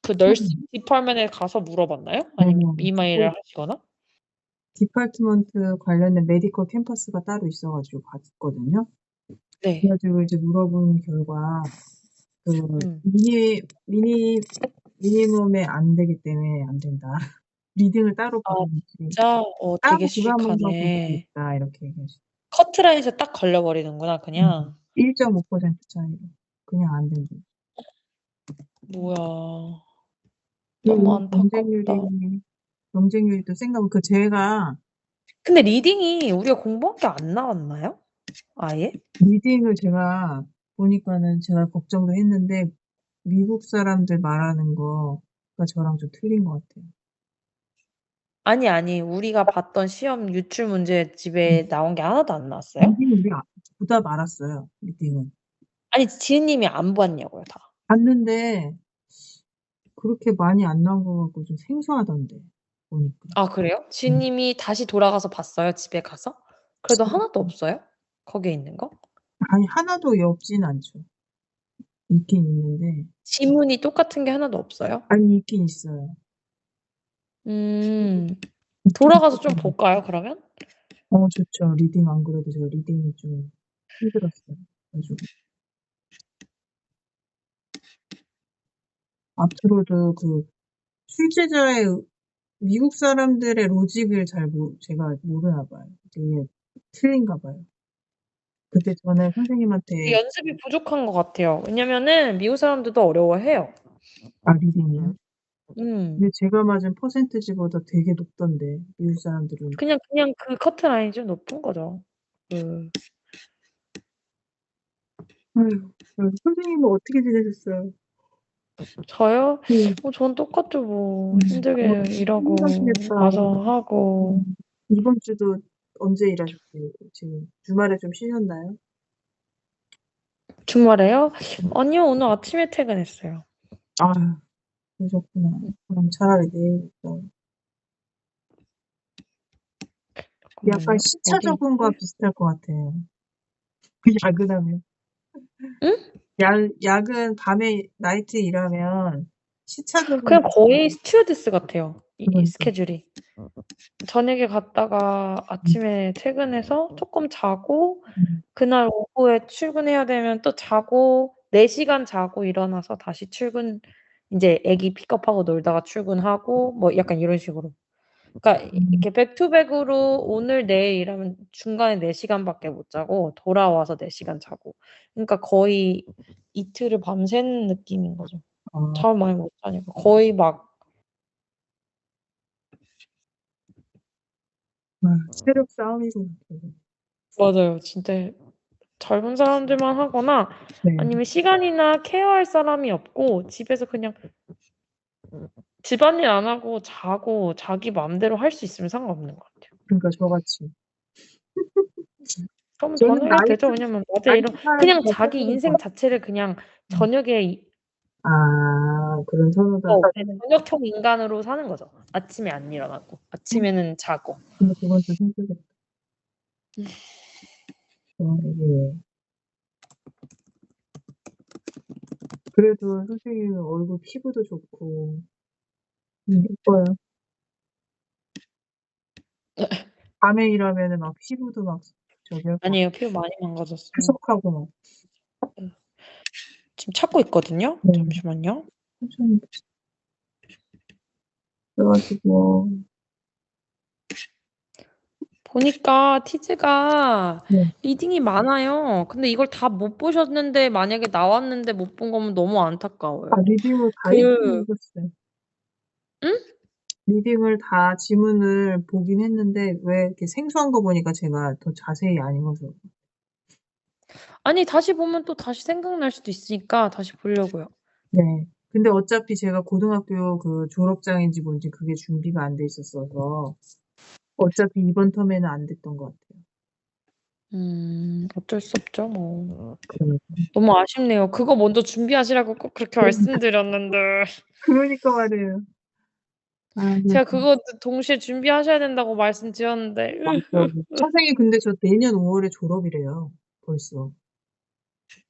그 널싱 음. 디파트먼트에 가서 물어봤나요? 아니면 네네. 이메일을 하시거나? 디파트먼트 관련된 메디컬 캠퍼스가 따로 있어 가지고 갔거든요. 그래 네. 가지고 이제 물어본 결과 그 음. 미니멈에 안 되기 때문에 안 된다. 리딩을 따로 아 받아야지. 진짜? 되게 따로 부가문서 볼 수 시식하네. 있다 이렇게 얘기하시 커트라인에서 딱 걸려 버리는구나 그냥. 1.5% 차이로. 그냥 안 된대요. 뭐야. 너무 그리고 안타깝다. 경쟁률이 또 센가 봐. 제가 근데 리딩이 우리가 공부한 게 안 나왔나요? 아예? 리딩을 제가 보니까는 제가 걱정도 했는데 미국 사람들 말하는 거가 저랑 좀 틀린 것 같아요. 아니, 우리가 봤던 시험 유출 문제집에 나온 게 하나도 안 나왔어요? 리딩은 우리가 보다 말았어요, 리딩은. 아니 지은님이 안 봤냐고요 다. 봤는데 그렇게 많이 안 나온 것 같고 좀 생소하던데 보니까. 아 그래요? 음. 지은님이 다시 돌아가서 봤어요, 집에 가서? 그래도 하나도 없어요? 거기에 있는 거? 아니 하나도 없진 않죠. 있긴 있는데 지문이 똑같은 게 하나도 없어요? 아니 있긴 있어요. 음. 있긴 돌아가서 좀 있거든요. 볼까요 그러면? 좋죠. 리딩 안 그래도 제가 리딩이 좀 힘들었어요. 그래 가지고 앞으로도 출제자의 미국 사람들의 로직을 제가 모르나 봐요. 그게 틀린가 봐요. 그때 전에 선생님한테 연습이 부족한 것 같아요. 왜냐면은 미국 사람들도 어려워해요. 리딩이요? 음. 근데 제가 맞은 퍼센티지보다 되게 높던데 미국 사람들은. 그냥 그 커트라인이 좀 높은 거죠. 그 아휴. 선생님은 어떻게 지내셨어요? 저요? 네. 전 똑같죠 뭐. 힘들게 일하고 힘드시겠다. 와서 하고. 이번 주도 언제 일하셨어요? 지금 주말에 좀 쉬셨나요? 주말에요? 아니요. 오늘 아침에 퇴근했어요. 아유. 그러셨구나. 그럼 차라리 내일부터 약간 잠깐만요. 시차 어디 적응과 있지? 비슷할 것 같아요. 야근하면. 응? 야근 밤에 나이트 일하면 시차 적응 그냥 거의 스튜어디스 같아요, 이 그러니까. 스케줄이. 저녁에 갔다가 음. 아침에 퇴근해서 쪼끔 자고 음. 그날 오후에 출근해야 되면 또 자고 4 시간 자고 일어나서 다시 출근 인제 애기 픽업하고 놀다가 출근하고 뭐 약간 이런 식으로. 그러니까 음. 이렇게 백투백으로 오늘 내일 일하면 중간에 4 시간밖에 못 자고 돌아와서 4 시간 자고. 그러니까 거의 이틀을 밤새는 느낌인 거죠. 아. 잠을 많이 못 자니까. 거의 막 체력 싸움이구나 그거. 맞아요. 진짜 젊은 사람들만 하거나 네. 아니면 시간이나 케어할 사람이 없고 집에서 그냥 집안일 안 하고 자고 자기 맘대로 할 수 있으면 상관없는 것 같아요. 그러니까 저같이. 그러면 저는 저녁 해도 되죠. 왜냐면 낮에 그냥 자기 인생 자체를 그냥 음. 저녁에 그런 선호가 저녁형 인간으로 사는 거죠. 아침에 안 일어나고 아침에는 자고. 근데 그건 좀 힘들겠다. 이게 왜 그래도 선생님은 얼굴 피부도 좋고 예뻐요. 밤에 일하면은 막 피부도 막 저기 할 것 같고 아니에요. 피부 많이 망가졌어요. 푸석하고 막. 지금 찾고 있거든요. 네. 잠시만요. 천천히 그래 가지고 보니까 티즈가 네. 리딩이 많아요. 근데 이걸 다 못 보셨는데 만약에 나왔는데 못 본 거면 너무 안타까워요. 리딩을 다 읽긴 그 읽었어요. 응? 리딩을 다 지문을 보긴 했는데 왜 이렇게 생소한 거 보니까 제가 더 자세히 안 읽어서. 아니 다시 보면 또 다시 생각날 수도 있으니까 다시 보려고요. 네. 근데 어차피 제가 고등학교 졸업장인지 뭔지 그게 준비가 안 돼 있었어서 어차피 이번 텀에는 안 됐던 것 같아요. 어쩔 수 없죠 뭐. 그러니까. 너무 아쉽네요. 그거 먼저 준비하시라고 꼭 그렇게 그러니까. 말씀드렸는데. 그러니까 말이에요. 제가 그래서 그거 동시에 준비하셔야 된다고 말씀드렸는데. 맞아요. 선생님 근데 저 내년 5 월에 졸업이래요 벌써.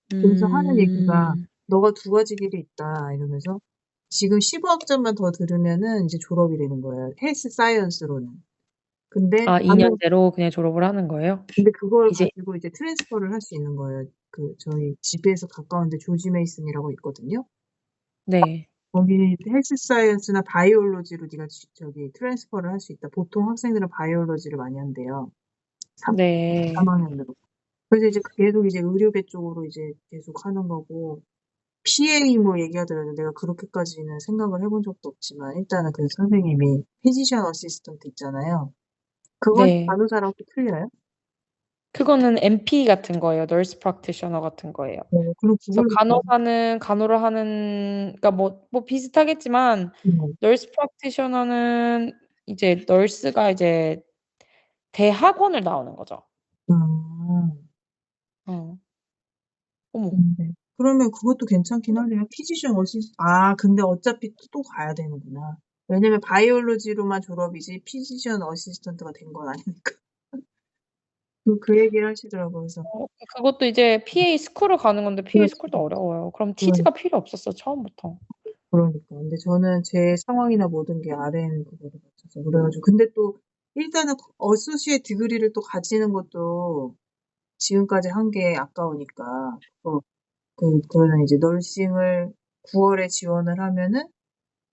그래서 하는 얘기가 음. "너가 2 가지 길이 있다." 이러면서 지금 15학점만 더 들으면은 이제 졸업이 되는 거예요. 헬스 사이언스로는. 근데 아, 2년제로 그냥 졸업을 하는 거예요? 근데 그걸 이제 가지고 이제 트랜스퍼를 할 수 있는 거예요. 저희 집에서 가까운데 조지 메이슨이라고 있거든요. 네. 거기 헬스 사이언스나 바이올로지로 네가 저기 트랜스퍼를 할 수 있다. 보통 학생들은 바이올로지를 많이 한대요. 3, 네. 3학년으로. 그래서 이제 계속 이제 의료계 쪽으로 이제 계속 하는 거고, PA 뭐 얘기하더라도 내가 그렇게까지는 생각을 해본 적도 없지만, 일단은 그 선생님이 피지션 어시스턴트 있잖아요. 그건 네. 간호사랑 또 틀려요? 그거는 NP 같은 거예요. Nurse Practitioner 같은 거예요. 그럼 그래서 그걸로 간호사는 간호를 하는, 그러니까 뭐 비슷하겠지만 Nurse Practitioner는 이제 널스가 이제 대학원을 나오는 거죠. 음. 어. 어머. 그러면 그것도 괜찮긴 하네요. 피지션 근데 어차피 또 가야 되는구나. 왜냐면 바이올로지로만 졸업이지 피지션 어시스턴트가 된 건 아니니까. 그 얘기를 하시더라고요. 그래서 그것도 이제 PA 스쿨을 가는 건데 PA 그렇죠. 스쿨도 어려워요. 그럼 그러니 티즈가 필요 없었어, 처음부터. 그러니까. 근데 저는 제 상황이나 모든 게 RN 그거를 맞춰서 그래 가지고 근데 또 일단은 어소시에이트 디그리를 또 가지는 것도 지금까지 한 게 아까우니까 그러면 이제 널싱을 9월에 지원을 하면은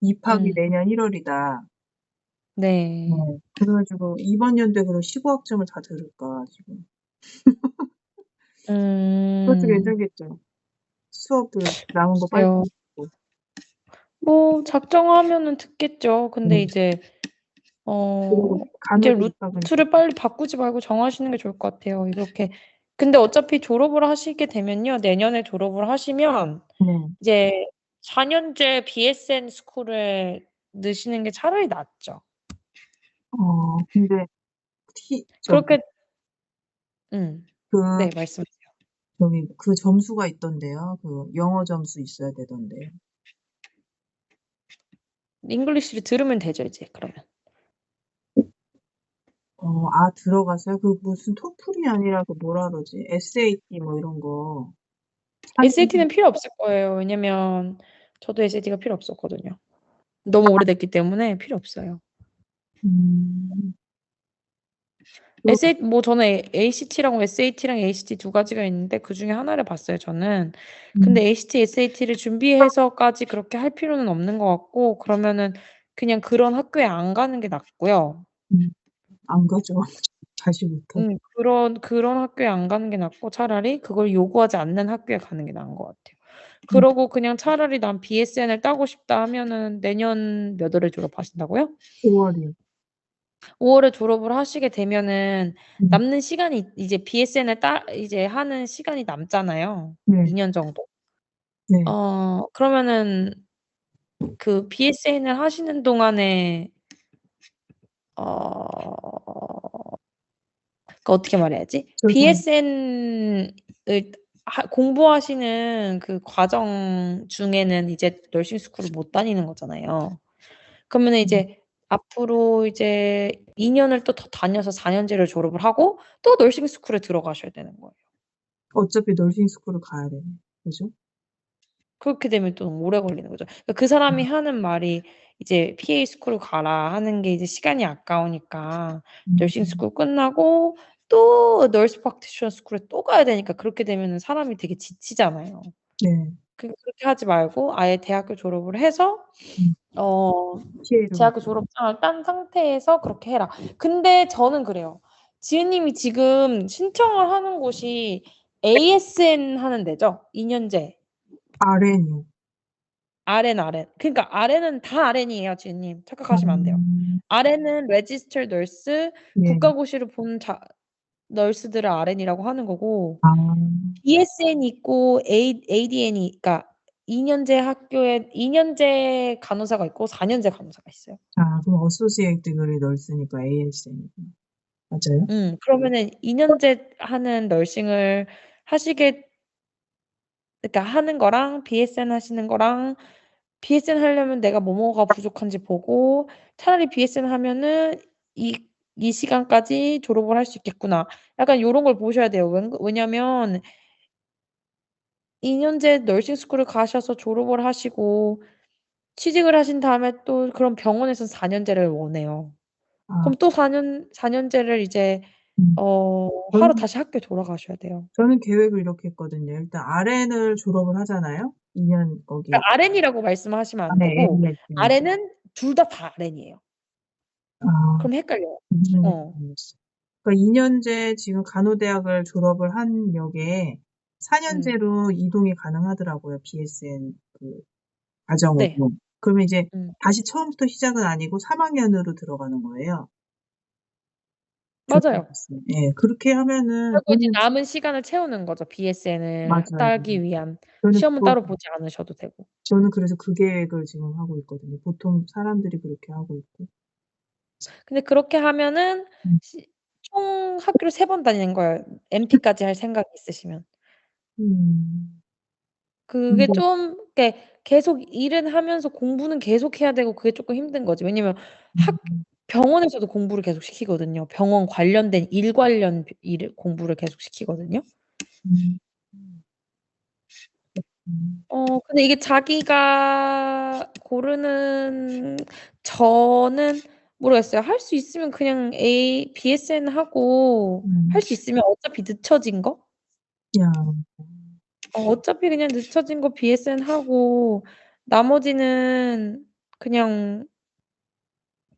입학이 내년 1월이다. 네. 그래 가지고 이번 연도에 그럼 15학점을 다 들을까 지금. 그것도 음. 괜찮겠죠. 수업을 남은 거 빨리 글쎄요. 듣고. 뭐 작정하면은 듣겠죠. 근데 이제 그리고 이제 간호사 입학은 루트를 빨리 바꾸지 말고 정하시는 게 좋을 것 같아요. 이렇게 근데 어차피 졸업을 하시게 되면요. 내년에 졸업을 하시면 네. 이제 4년제 BSN 스쿨에 넣으시는 게 차라리 낫죠. 근데 저기 그렇게 그 네, 말씀하세요. 저기 그 점수가 있던데요. 그 영어 점수 있어야 되던데. 잉글리시를 들으면 되죠, 이제 그러면. 들어갔어요? 그 무슨 토플이 아니라 그 뭐라 그러지? SAT 뭐 이런 거. 4년 SAT는 필요 없을 거예요. 왜냐면 저도 SAT가 필요 없었거든요. 너무 오래됐기 때문에 필요 없어요. 음. 그거 뭐 저는 ACT랑 SAT랑 ACT 두 가지가 있는데 그중에 하나를 봤어요, 저는. 음. 근데 ACT, SAT를 준비해서까지 그렇게 할 필요는 없는 것 같고 그러면은 그냥 그런 학교에 안 가는 게 낫고요. 안 가죠. 다시 못 하죠. 그런 학교에 안 가는 게 낫고 차라리 그걸 요구하지 않는 학교에 가는 게 나은 것 같아요. 음. 그러고 그냥 차라리 '난 BSN을 따고 싶다.' 하면은 내년 몇 월에 졸업하신다고요? 5 월이요. 5 월에 졸업을 하시게 되면은 음. 남는 시간이 이제 BSN을 이제 하는 시간이 남잖아요, 네. 2년 정도. 네. 그러면은 그 BSN을 하시는 동안에 그러니까 어떻게 말해야지? 저도 BSN을 공부하시는 그 과정 중에는 이제 너싱 스쿨을 못 다니는 거잖아요. 그러면은 이제 앞으로 이제 2 년을 또 더 다녀서 4 년제를 졸업을 하고 또 너싱 스쿨에 들어가셔야 되는 거예요. 어차피 너싱 스쿨을 가야 되네. 그죠? 그렇게 되면 또 너무 오래 걸리는 거죠. 그러니까 그 사람이 하는 말이 이제 "PA 스쿨을 가라." 하는 게 이제 시간이 아까우니까 너싱 음. 스쿨 끝나고 또 널스 프랙티셔너 스쿨에 또 가야 되니까 그렇게 되면은 사람이 되게 지치잖아요. 네. 그렇게 하지 말고 아예 대학교 졸업을 해서 음. 어 PA를 대학교 졸업장을 딴 상태에서 그렇게 해라. 근데 저는 그래요. 지은님이 지금 신청을 하는 곳이 ASN 하는 데죠? 2 년제. RN이요. RN. 그러니까 RN은 다 RN이에요, 지은님. 아. 착각하시면 안 돼요. RN은 Registered Nurse, 예. 국가고시를 본 널스들을 RN이라고 하는 거고 아. BSN이 있고 ADN이 그러니까 2 년제 학교에 2 년제 간호사가 있고 4 년제 간호사가 있어요. 그럼 어소시에이트 디그리 널스니까 ASN이구나. 맞아요? 그러면은 2 년제 하는 너싱을 하시게 그러니까 하는 거랑 BSN 하시는 거랑 BSN 하려면 내가 뭐뭐가 부족한지 보고 차라리 BSN 하면은 '이 시간까지 졸업을 할 수 있겠구나.' 약간 요런 걸 보셔야 돼요. 왜냐면 2 년제 너싱 스쿨을 가셔서 졸업을 하시고 취직을 하신 다음에 또 그럼 병원에선 4년제를 원해요. 아. 그럼 또 4년제를 이제 음. 하러 저는 다시 학교에 돌아가셔야 돼요. 저는 계획을 이렇게 했거든요. 일단 RN을 졸업을 하잖아요. 2년 거기. 그러니까 RN이라고 말씀하시면 아 안 네. 되고 MNS. RN은 둘 다 RN이에요. 아. 그럼 헷갈려요. 무슨 어. 얘기인지. 그러니까 2 년제 지금 간호대학을 졸업을 한 역에 4 음. 년제로 이동이 가능하더라고요, BSN 그 네. 과정으로. 그러면 이제 음. 다시 처음부터 시작은 아니고 3 학년으로 들어가는 거예요. 맞아요. 교통학습. 예. 그렇게 하면은 결국 이제 저는 남은 시간을 채우는 거죠. BSN을 맞아요. 따기 위한. 저는 시험은 그거 따로 보지 않으셔도 되고. 저는 그래서 그 계획을 지금 하고 있거든요. 보통 사람들이 그렇게 하고 있고. 근데 그렇게 하면은 음. 총 학교를 3번 다니는 거예요, MT까지 할 생각이 있으시면. 음. 그게 근데 좀 이렇게 계속 일은 하면서 공부는 계속 해야 되고 그게 쪼끔 힘든 거지. 왜냐면 음. 병원에서도 공부를 계속 시키거든요. 병원 관련된 일 관련 일을 공부를 계속 시키거든요. 음. 음. 근데 이게 자기가 고르는 저는 모르겠어요. 할 수 있으면 그냥 BSN 하고 할 음. 수 있으면 어차피 늦춰진 거? 야. 어차피 그냥 늦춰진 거 BSN 하고 나머지는 그냥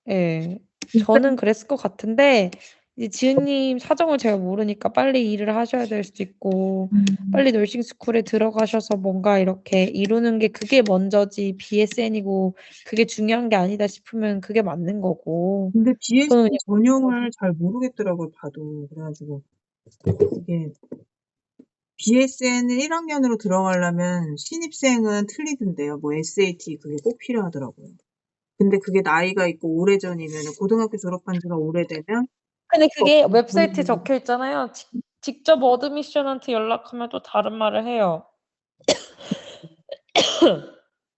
예. 저는 일단 그랬을 것 같은데 이제 지은님 사정을 제가 모르니까 빨리 일을 하셔야 될 수도 있고 음. 빨리 너싱 스쿨에 들어가셔서 뭔가 이렇게 이루는 게 그게 먼저지 BSN이고 그게 중요한 게 아니다 싶으면 그게 맞는 거고 근데 저는 BSN 그냥 그렇게 생각해요. 전형을 잘 모르겠더라고요, 봐도. 그래 가지고 이게 BSN을 1 학년으로 들어가려면 신입생은 틀리던데요. 뭐 SAT 그게 꼭 필요하더라고요. 근데 그게 나이가 있고 오래전이면은 고등학교 졸업한 지가 오래되면 근데 또 그게 어떤 웹사이트에 적혀 있잖아요. 직접 어드미션한테 연락하면 또 다른 말을 해요.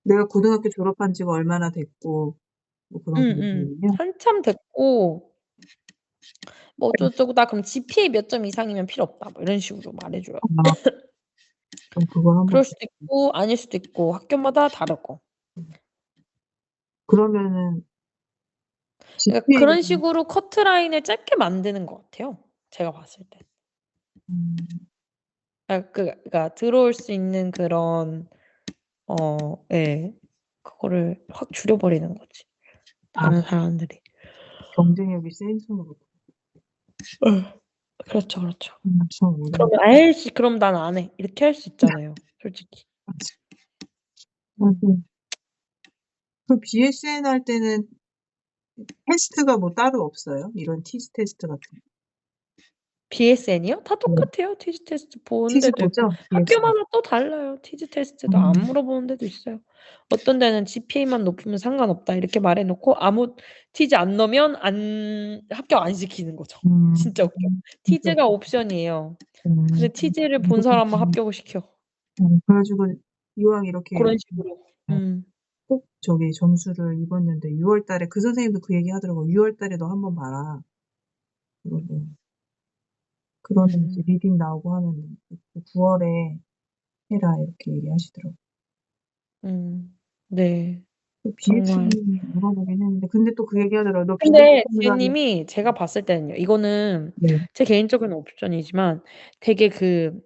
내가 고등학교 졸업한 지가 얼마나 됐고 뭐 그런 거 얘기하면요. 한참 됐고 뭐 어쩌고저쩌고 "나 그럼 GPA 몇 점 이상이면 필요 없다." 뭐 이런 식으로 말해 줘요. 아 그럼 그걸 한번 그럴 수도 있고 아닐 수도 있고 학교마다 다르고. 그러면은 그러니까 GPA가 그런 식으로 커트라인을 짧게 만드는 것 같아요, 제가 봤을 때. 음. 그러니까 들어올 수 있는 그런 예. 그거를 확 줄여 버리는 거지, 아 다른 사람들이. 경쟁력이 센서가 그렇구나. 예. 그렇죠, 그렇죠. 참 어려운 그러면 "아이씨 그럼 난 안 해." 이렇게 할 수 있잖아요, 솔직히. 맞아. 음. 맞아요. 그 BSN 할 때는 테스트가 뭐 따로 없어요? 이런 티즈 테스트 같은 거? BSN이요? 다 네. 똑같아요. 티즈 테스트 보는 티즈 데도 있고 보죠? BSN. 학교마다 또 달라요. 티즈 테스트도 안 음. 물어보는 데도 있어요. 어떤 데는 "GPA만 높으면 상관없다." 이렇게 말해 놓고 아무 티즈 안 넣으면 안 합격 안 시키는 거죠. 음. 진짜 웃겨. 진짜 티즈가 옵션이에요. 근데 음. 티즈를 본 무조건 사람만 합격을 시켜. 그래 가지고 이왕 이렇게 고런 식으로. 꼭 저기 점수를 이번 연도에 6월 달에 그 선생님도 그 얘기 하더라고요. "6월 달에 너 한번 봐라." 그러고 그러면 이제 음. 리딩 나오고 하면은 그 "9 월에 해라." 이렇게 얘기하시더라고요. 네. 그 정말 BSN 물어보긴 했는데 근데 또 그 얘기하더라고요. "너 근데 BSN이라는" 지은님이 제가 봤을 때는요. 이거는 네. 제 개인적인 옵션이지만 되게 그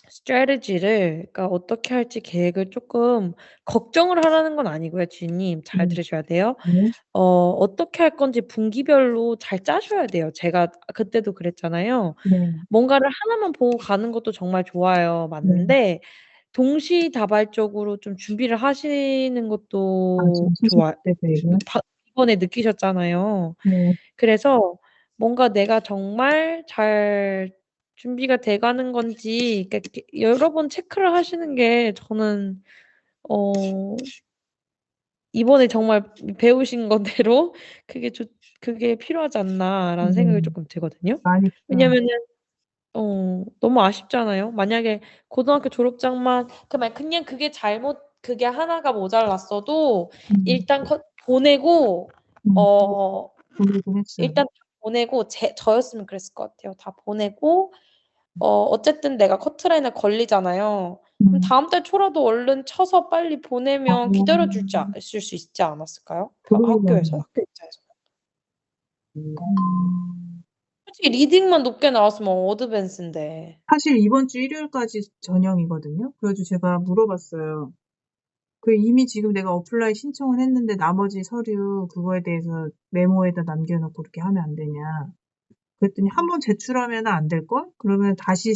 strategy를 그러니까 어떻게 할지 계획을 쪼끔 걱정을 하라는 건 아니고요 주인님. 잘 네. 들으셔야 돼요. 네. 어떻게 할 건지 분기별로 잘 짜셔야 돼요. 제가 그때도 그랬잖아요. 네. 뭔가를 하나만 보고 가는 것도 정말 좋아요. 네. 맞는데 동시다발적으로 좀 준비를 하시는 아 것도 지금 쓰실 좋아 때 계획을? 이번에 느끼셨잖아요. 네. 그래서 뭔가 내가 정말 잘 준비가 돼 가는 건지 그러니까 이렇게 여러 번 체크를 하시는 게 저는 어 이번에 정말 배우신 거대로 그게 필요하지 않나라는 생각이 네. 쪼끔 들거든요. 많이 필요한 왜냐면은 너무 아쉽잖아요. 만약에 고등학교 졸업장만 그냥 그게 하나가 모자랐어도 음. 일단 보내고 음. 어 보내긴 했어요. 일단 다 보내고 저였으면 그랬을 것 같아요. 다 보내고 어쨌든 내가 커트라인에 걸리잖아요. 그럼 다음 달 초라도 얼른 쳐서 빨리 보내면 기다려 줄지 어. 줄 수 있지 않았을까요? 학교에서? 그러려나. 학교 입장에서. 음. 솔직히 리딩만 높게 나왔으면 어드밴스인데. 사실 이번 주 일요일까지 전형이거든요. 그래 가지고 제가 물어봤어요. 그 이미 지금 내가 어플라이 신청을 했는데 나머지 서류 그거에 대해서 메모에다 남겨 놓고 그렇게 하면 안 되냐. 그랬더니 "한 번 제출하면은 안 될걸? 그러면 다시"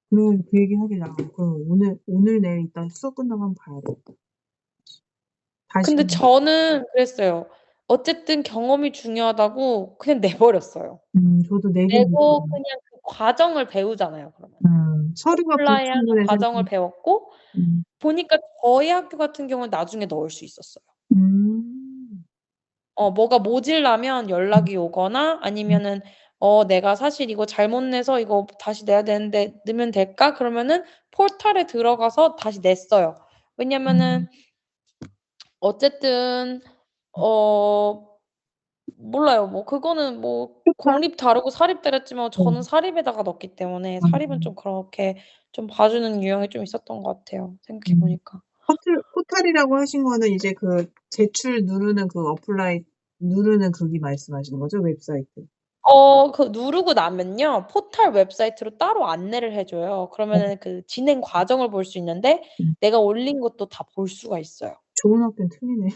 그러면 그 얘기 하길래 '아 그럼 오늘 내일 이따 수업 끝나고 한번 봐야 되겠다.' 다시 근데 저는 그랬어요. 어쨌든 경험이 중요하다고 그냥 내 버렸어요. 저도 내긴 내고 냈어요. 그냥 그 과정을 배우잖아요 그러면. 서류가 어플라이하는 불충분해서 과정을 일단 배웠고 음. 보니까 저희 학교 같은 경우는 나중에 넣을 수 있었어요. 음. 뭐가 모자라면 음. 연락이 오거나 음. 아니면은 "내가 사실 이거 잘못 내서 이거 다시 내야 되는데 넣으면 될까?" 그러면은 포털에 들어가서 다시 냈어요. 왜냐면은 음. 어쨌든 몰라요. 뭐 그거는 뭐 포탈? 공립 다르고 사립 다르지만 네. 저는 사립에다가 넣었기 때문에 사립은 음. 좀 그렇게 좀 봐주는 유형이 좀 있었던 것 같아요, 생각해 음. 보니까. 포탈이라고 하신 거는 이제 그 제출 누르는 그 어플라이 누르는 거기 말씀하시는 거죠? 웹사이트. 그 누르고 나면요. 포털 웹사이트로 따로 안내를 해 줘요. 어. 그러면은 그 진행 과정을 볼 수 있는데 음. 내가 올린 것도 다 볼 수가 있어요. 좋은 학교는 틀리네.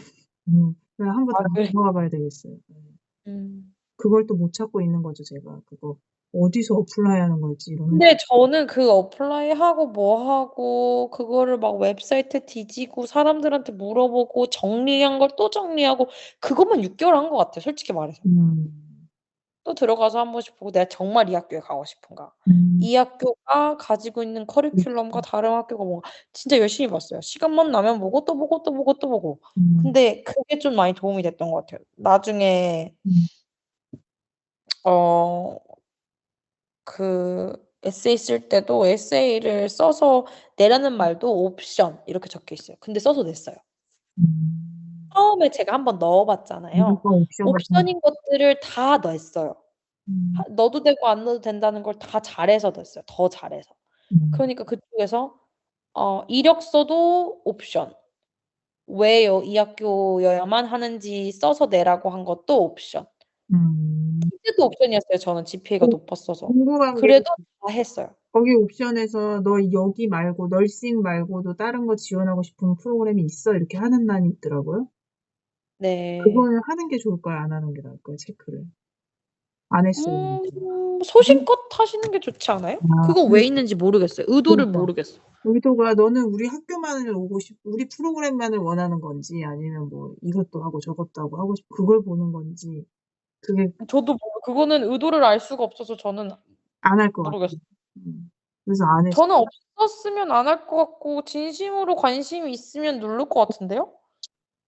그래 한번 아 다시 그래 들어가 봐야 되겠어요. 음. 그걸 또 못 찾고 있는 거죠, 제가. 그거 어디서 어플라이 하는 걸지 이러면 근데 저는 그 어플라이 하고 뭐 하고 그거를 막 웹사이트 뒤지고 사람들한테 물어보고 정리한 걸 또 정리하고 그것만 6개월 한 것 같아요, 솔직히 말해서. 음. 또 들어가서 한 번씩 보고 내가 정말 이 학교에 가고 싶은가. 음. 이 학교가 가지고 있는 커리큘럼과 그렇죠. 다른 학교가 뭔가 진짜 열심히 봤어요. 시간만 나면 보고 또 보고 또 보고 또 보고. 음. 근데 그게 좀 많이 도움이 됐던 것 같아요. 나중에 음. 어 그 에세이 쓸 때도 에세이를 써서 내라는 말도 옵션 이렇게 적혀 있어요. 근데 써서 냈어요. 음. 처음에 제가 한번 넣어 봤잖아요. 무조건 옵션 같은 거 옵션인 것들을 다 냈어요. 음. 넣어도 되고 안 넣어도 된다는 걸 다 잘해서 냈어요, 더 잘해서. 음. 그러니까 그쪽에서 이력서도 옵션, 왜 이 학교여야만 하는지 써서 내라고 한 것도 옵션. 음. 퀴즈도 옵션이었어요, 저는 GPA가 그 높았어서. 궁금한 게 그래도 다 했어요. 거기 옵션에서 "너 여기 말고 널싱 말고도 다른 거 지원하고 싶은 프로그램이 있어?" 이렇게 하는欄이 있더라고요. 네. 그거는 하는 게 좋을까요? 안 하는 게 나을까요? 체크를. 안 했어요. 소신껏 하시는 게 좋지 않아요? 아 그거 왜 그 있는지 모르겠어요. 의도를 그러니까. 모르겠어. 의도가 너는 우리 학교만을 우리 프로그램만을 원하는 건지 아니면 뭐 이것도 하고 저것도 하고 싶 그걸 보는 건지 그게 저도 그거는 의도를 알 수가 없어서 저는 안 할 것 같아요. 모르겠어요. 그래서 안 저는 했어요. 없었으면 안 할 것 같고 진심으로 관심이 있으면 누를 것 같은데요?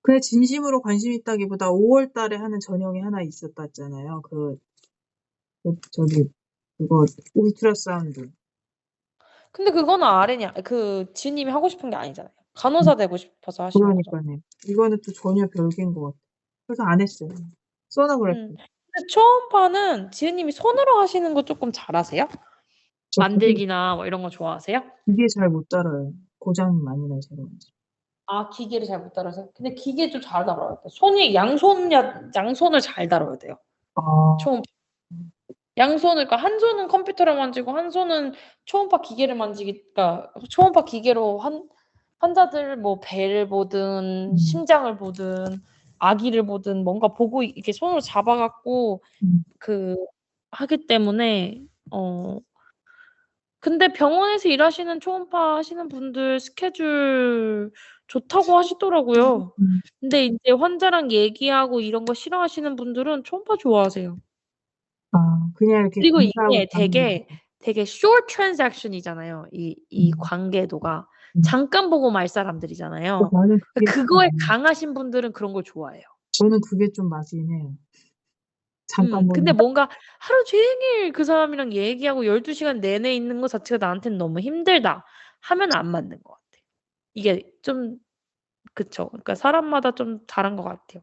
그냥 진심으로 관심 있다기보다 5월 달에 하는 전형이 하나 있었다 했잖아요. 저기 그거 울트라사운드. 근데 그거는 RN이야. 지은님이 하고 싶은 게 아니잖아요. 간호사 되고 싶어서 하시는 거잖아요. 그러니깐요. 이거는 또 전혀 별개인 것 같아. 그래서 안 했어요. 음. 소노그래피. 근데 초음파는 지은님이 손으로 하시는 거 쪼끔 잘하세요? 저 만들기나 뭐 이런 거 좋아하세요? 기계 잘 못 따라요. 고장 많이 나요, 제가 가지고. 기계를 잘 못 다뤄서. 근데 기계 좀 잘 다뤄야 돼. 양손을 잘 다뤄야 돼요. 아. 초음파. 양손을 그러니까 한 손은 컴퓨터를 만지고 한 손은 초음파 기계를 그러니까 초음파 기계로 환자들 뭐 배를 보든 음. 심장을 보든 아기를 보든 뭔가 보고 이렇게 손으로 잡아 갖고 음. 그 하기 때문에 근데 병원에서 일하시는 초음파 하시는 분들 스케줄 좋다고 하시더라고요. 음. 근데 인제 환자랑 얘기하고 이런 거 싫어하시는 분들은 초음파 좋아하세요. 아 그냥 이렇게 그리고 검사하고 이게 가는 게 되게 short transaction 이잖아요. 이 음. 관계도가. 음. 잠깐 보고 말 사람들이잖아요. 나는 그게 좀 그거에 강하신 분들은 그런 걸 좋아해요. 저는 그게 좀 맞긴 해요. 잠깐 근데 보는 뭔가 하루 종일 그 사람이랑 얘기하고 12 시간 내내 있는 거 자체가 나한테는 너무 힘들다 하면 안 맞는 것 같아요. 이게 좀 그쵸. 그러니까 사람마다 좀 다른 것 같아요.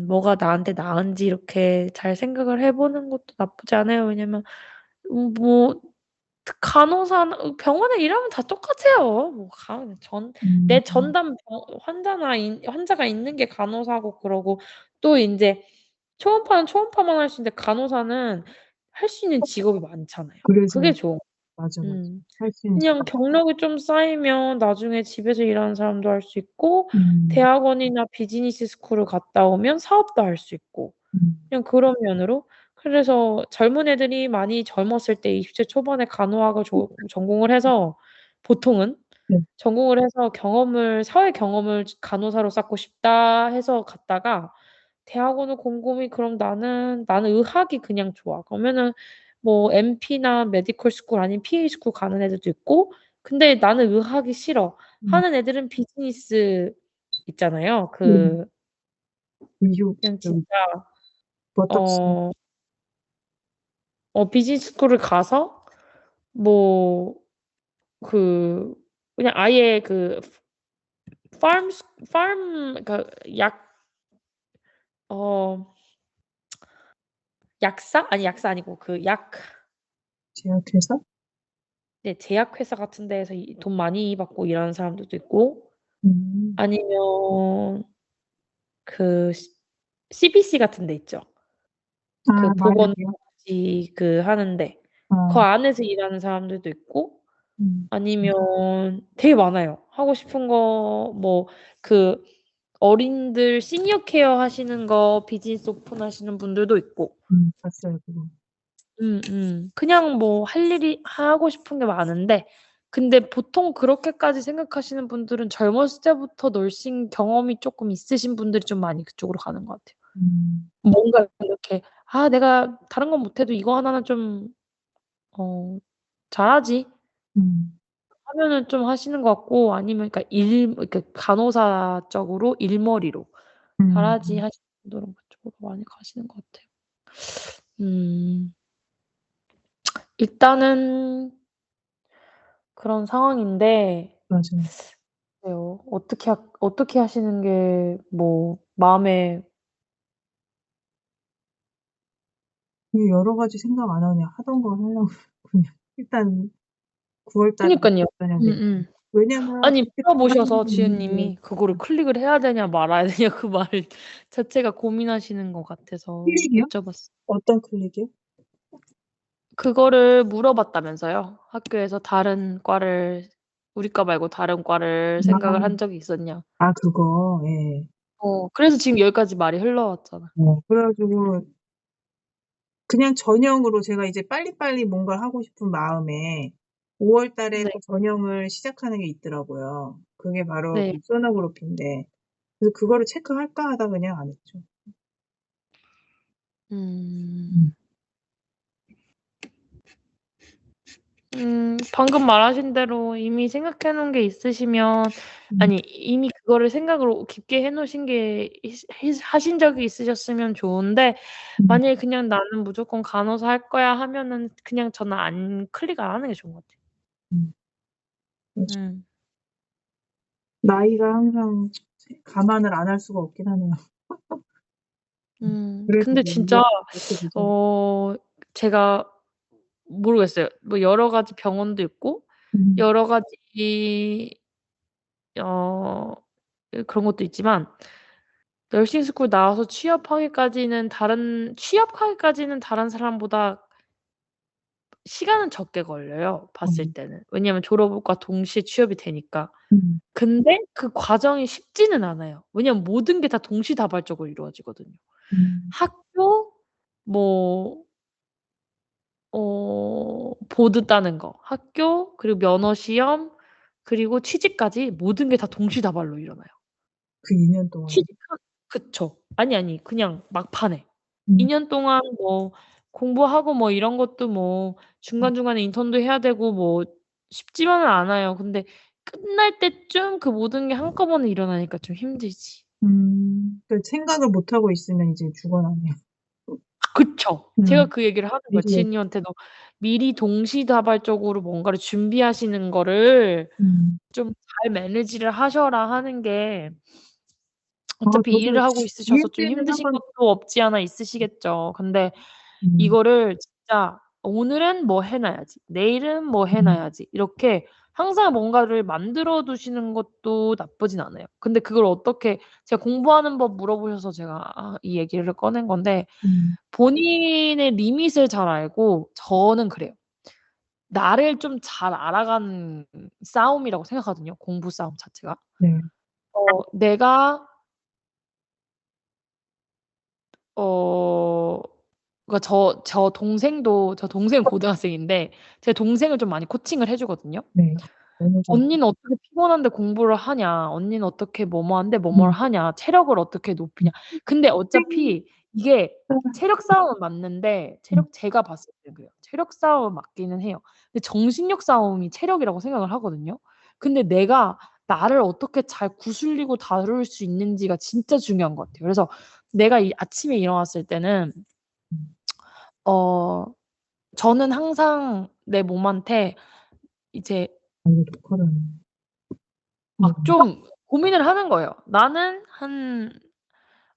뭐가 나한테 나은지 이렇게 잘 생각을 해 보는 것도 나쁘지 않아요. 왜냐면 뭐 간호사는 병원에 일하면 다 똑같아요. 뭐 내 음. 전담 환자가 있는 게 간호사고 그러고 또 인제 초음파는 초음파만 할 수 있는데 간호사는 할 수 있는 직업이 많잖아요. 그게 그래서 좋은 맞아, 맞아. 음. 할 수 있는 그냥 직업. 경력이 좀 쌓이면 나중에 집에서 일하는 사람도 할 수 있고 음. 대학원이나 비즈니스 스쿨을 갔다 오면 사업도 할 수 있고 음. 그냥 그런 면으로 그래서 젊은 애들이 많이 젊었을 때 20대 초반에 간호학을 전공을 해서 보통은 네. 전공을 해서 사회 경험을 간호사로 쌓고 싶다 해서 갔다가 대학원을 곰곰이 그럼 나는 의학이 그냥 좋아. 그러면은 뭐 MP나 메디컬 스쿨 아니면 PA 스쿨 가는 애들도 있고 근데 나는 의학이 싫어 음. 하는 애들은 비즈니스 있잖아요. 네. 그냥 여기 진짜 버터치. 어 비즈니스 스쿨을 가서 뭐 그 그냥 아예 그러니까 어 약사? 아니 약사 아니고 제약회사? 네 제약회사 같은 데에서 돈 많이 받고 일하는 사람들도 있고 음. 아니면 그 CBC 같은 데 있죠. 아, 그 마약이요? 보건복지 하는데 그 아. 안에서 일하는 사람들도 있고 음. 아니면 되게 많아요. 하고 싶은 거 뭐 그 어린이들 시니어 케어 하시는 거 비즈니스 오픈하시는 분들도 있고 봤어요, 그거. 그냥 뭐 할 일이 하고 싶은 게 많은데 근데 보통 그렇게까지 생각하시는 분들은 젊었을 때부터 널싱 경험이 쪼끔 있으신 분들이 좀 많이 그쪽으로 가는 것 같아요. 음. 뭔가 이렇게 '아 내가 다른 건 못해도 이거 하나는 좀 어 잘하지.' 음. 하면은 좀 하시는 것 같고 아니면 그러니까 간호사 쪽으로 일머리로 잘하지 음. 하시는 분들은 그쪽으로 많이 가시는 것 같아요. 음. 일단은 그런 상황인데 맞아요. 글쎄요. 어떻게 하시는 게 뭐 마음에 여러 가지 생각 안 하고 그냥 하던 거 하려고 그냥 일단 9월 달에 그니깐요. 그냥 돼. 음음. 왜냐면 아니 그렇게 잘하는 물어보셔서 게 있는데 지은님이 그거를 클릭을 해야 되냐 말아야 되냐 그 말 자체가 고민하시는 것 같아서 클릭이요? 여쭤봤어요. 어떤 클릭이요? 그거를 물어봤다면서요. 학교에서 다른 과를 우리 과 말고 다른 과를 생각을 한 적이 있었냐. 그거. 예. 그래서 지금 여기까지 말이 흘러왔잖아. 그래 가지고 그냥 전형으로 제가 이제 빨리빨리 뭔가를 하고 싶은 마음에 5월 달에 네. 또 전형을 시작하는 게 있더라고요. 그게 바로 네. 그 소노그래피인데 그래서 그거를 체크할까 하다가 그냥 안 했죠. 음. 음. 방금 말하신 대로 이미 생각해 놓은 게 있으시면 음. 아니 이미 그거를 생각을 깊게 해 놓으신 게 하신 적이 있으셨으면 좋은데 음. 만약에 그냥 '나는 무조건 간호사 할 거야.' 하면은 그냥 저는 클릭 안 하는 게 좋은 것 같아요. 음. 맞아. 음. 나이가 항상 감안을 안 할 수가 없긴 하네요. 그래서 근데 뭔가 진짜 그렇게 되죠. 어 제가 모르겠어요. 뭐 여러 가지 병원도 있고 음. 여러 가지 어 그런 것도 있지만 너싱 스쿨 나와서 취업하기까지는 다른 사람보다 시간은 적게 걸려요, 어. 봤을 때는. 왜냐하면 졸업과 동시에 취업이 되니까. 음. 근데 그 과정이 쉽지는 않아요. 왜냐하면 모든 게 다 동시다발적으로 이루어지거든요. 음. 학교 뭐 보드 따는 거, 학교 그리고 면허 시험 그리고 취직까지 모든 게 다 동시다발로 일어나요. 그 2년 동안에. 취직한 그쵸. 아니 그냥 막판에. 2 음. 년 동안 뭐 공부하고 뭐 이런 것도 뭐 중간중간에 인턴도 해야 되고 뭐 쉽지만은 않아요. 근데 끝날 때쯤 그 모든 게 한꺼번에 일어나니까 좀 힘들지. 그 생각을 못 하고 있으면 이제 죽어나네요. 그쵸. 제가 음. 그 얘기를 하는 거예요. 미리 지은이한테도 미리 동시다발적으로 뭔가를 준비하시는 거를 음. 좀 잘 매니지를 하셔라 하는 게 어차피 저도 일을 하고 있으셔서 기회 좀 때는 힘드신 한번 것도 없지 않아 있으시겠죠. 근데 음. 이거를 진짜 오늘은 뭐 해 놔야지. 내일은 뭐 해 놔야지. 이렇게 항상 뭔가를 만들어 두시는 것도 나쁘진 않아요. 근데 그걸 어떻게 제가 공부하는 법 물어보셔서 제가 이 얘기를 꺼낸 건데 본인의 리밋을 잘 알고 저는 그래요. 나를 좀 잘 알아가는 싸움이라고 생각하거든요, 공부 싸움 자체가. 네. 내가 어 그러니까 저 동생은 고등학생인데 제 동생을 좀 많이 코칭을 해 주거든요. 네. 너무 좋아요. "언니는 어떻게 피곤한데 공부를 하냐. 언니는 어떻게 뭐뭐한데 뭐뭐를 음. 하냐. 체력을 어떻게 높이냐." 근데 어차피 이게 체력 싸움은 맞는데 제가 봤을 때 그래요. 체력 싸움은 맞기는 해요. 근데 정신력 싸움이 체력이라고 생각을 하거든요. 근데 내가 나를 어떻게 잘 구슬리고 다룰 수 있는지가 진짜 중요한 것 같아요. 그래서 내가 이 아침에 일어났을 때는 어 저는 항상 내 몸한테 이제 이거 녹화를 막 좀 고민을 하는 거예요. 나는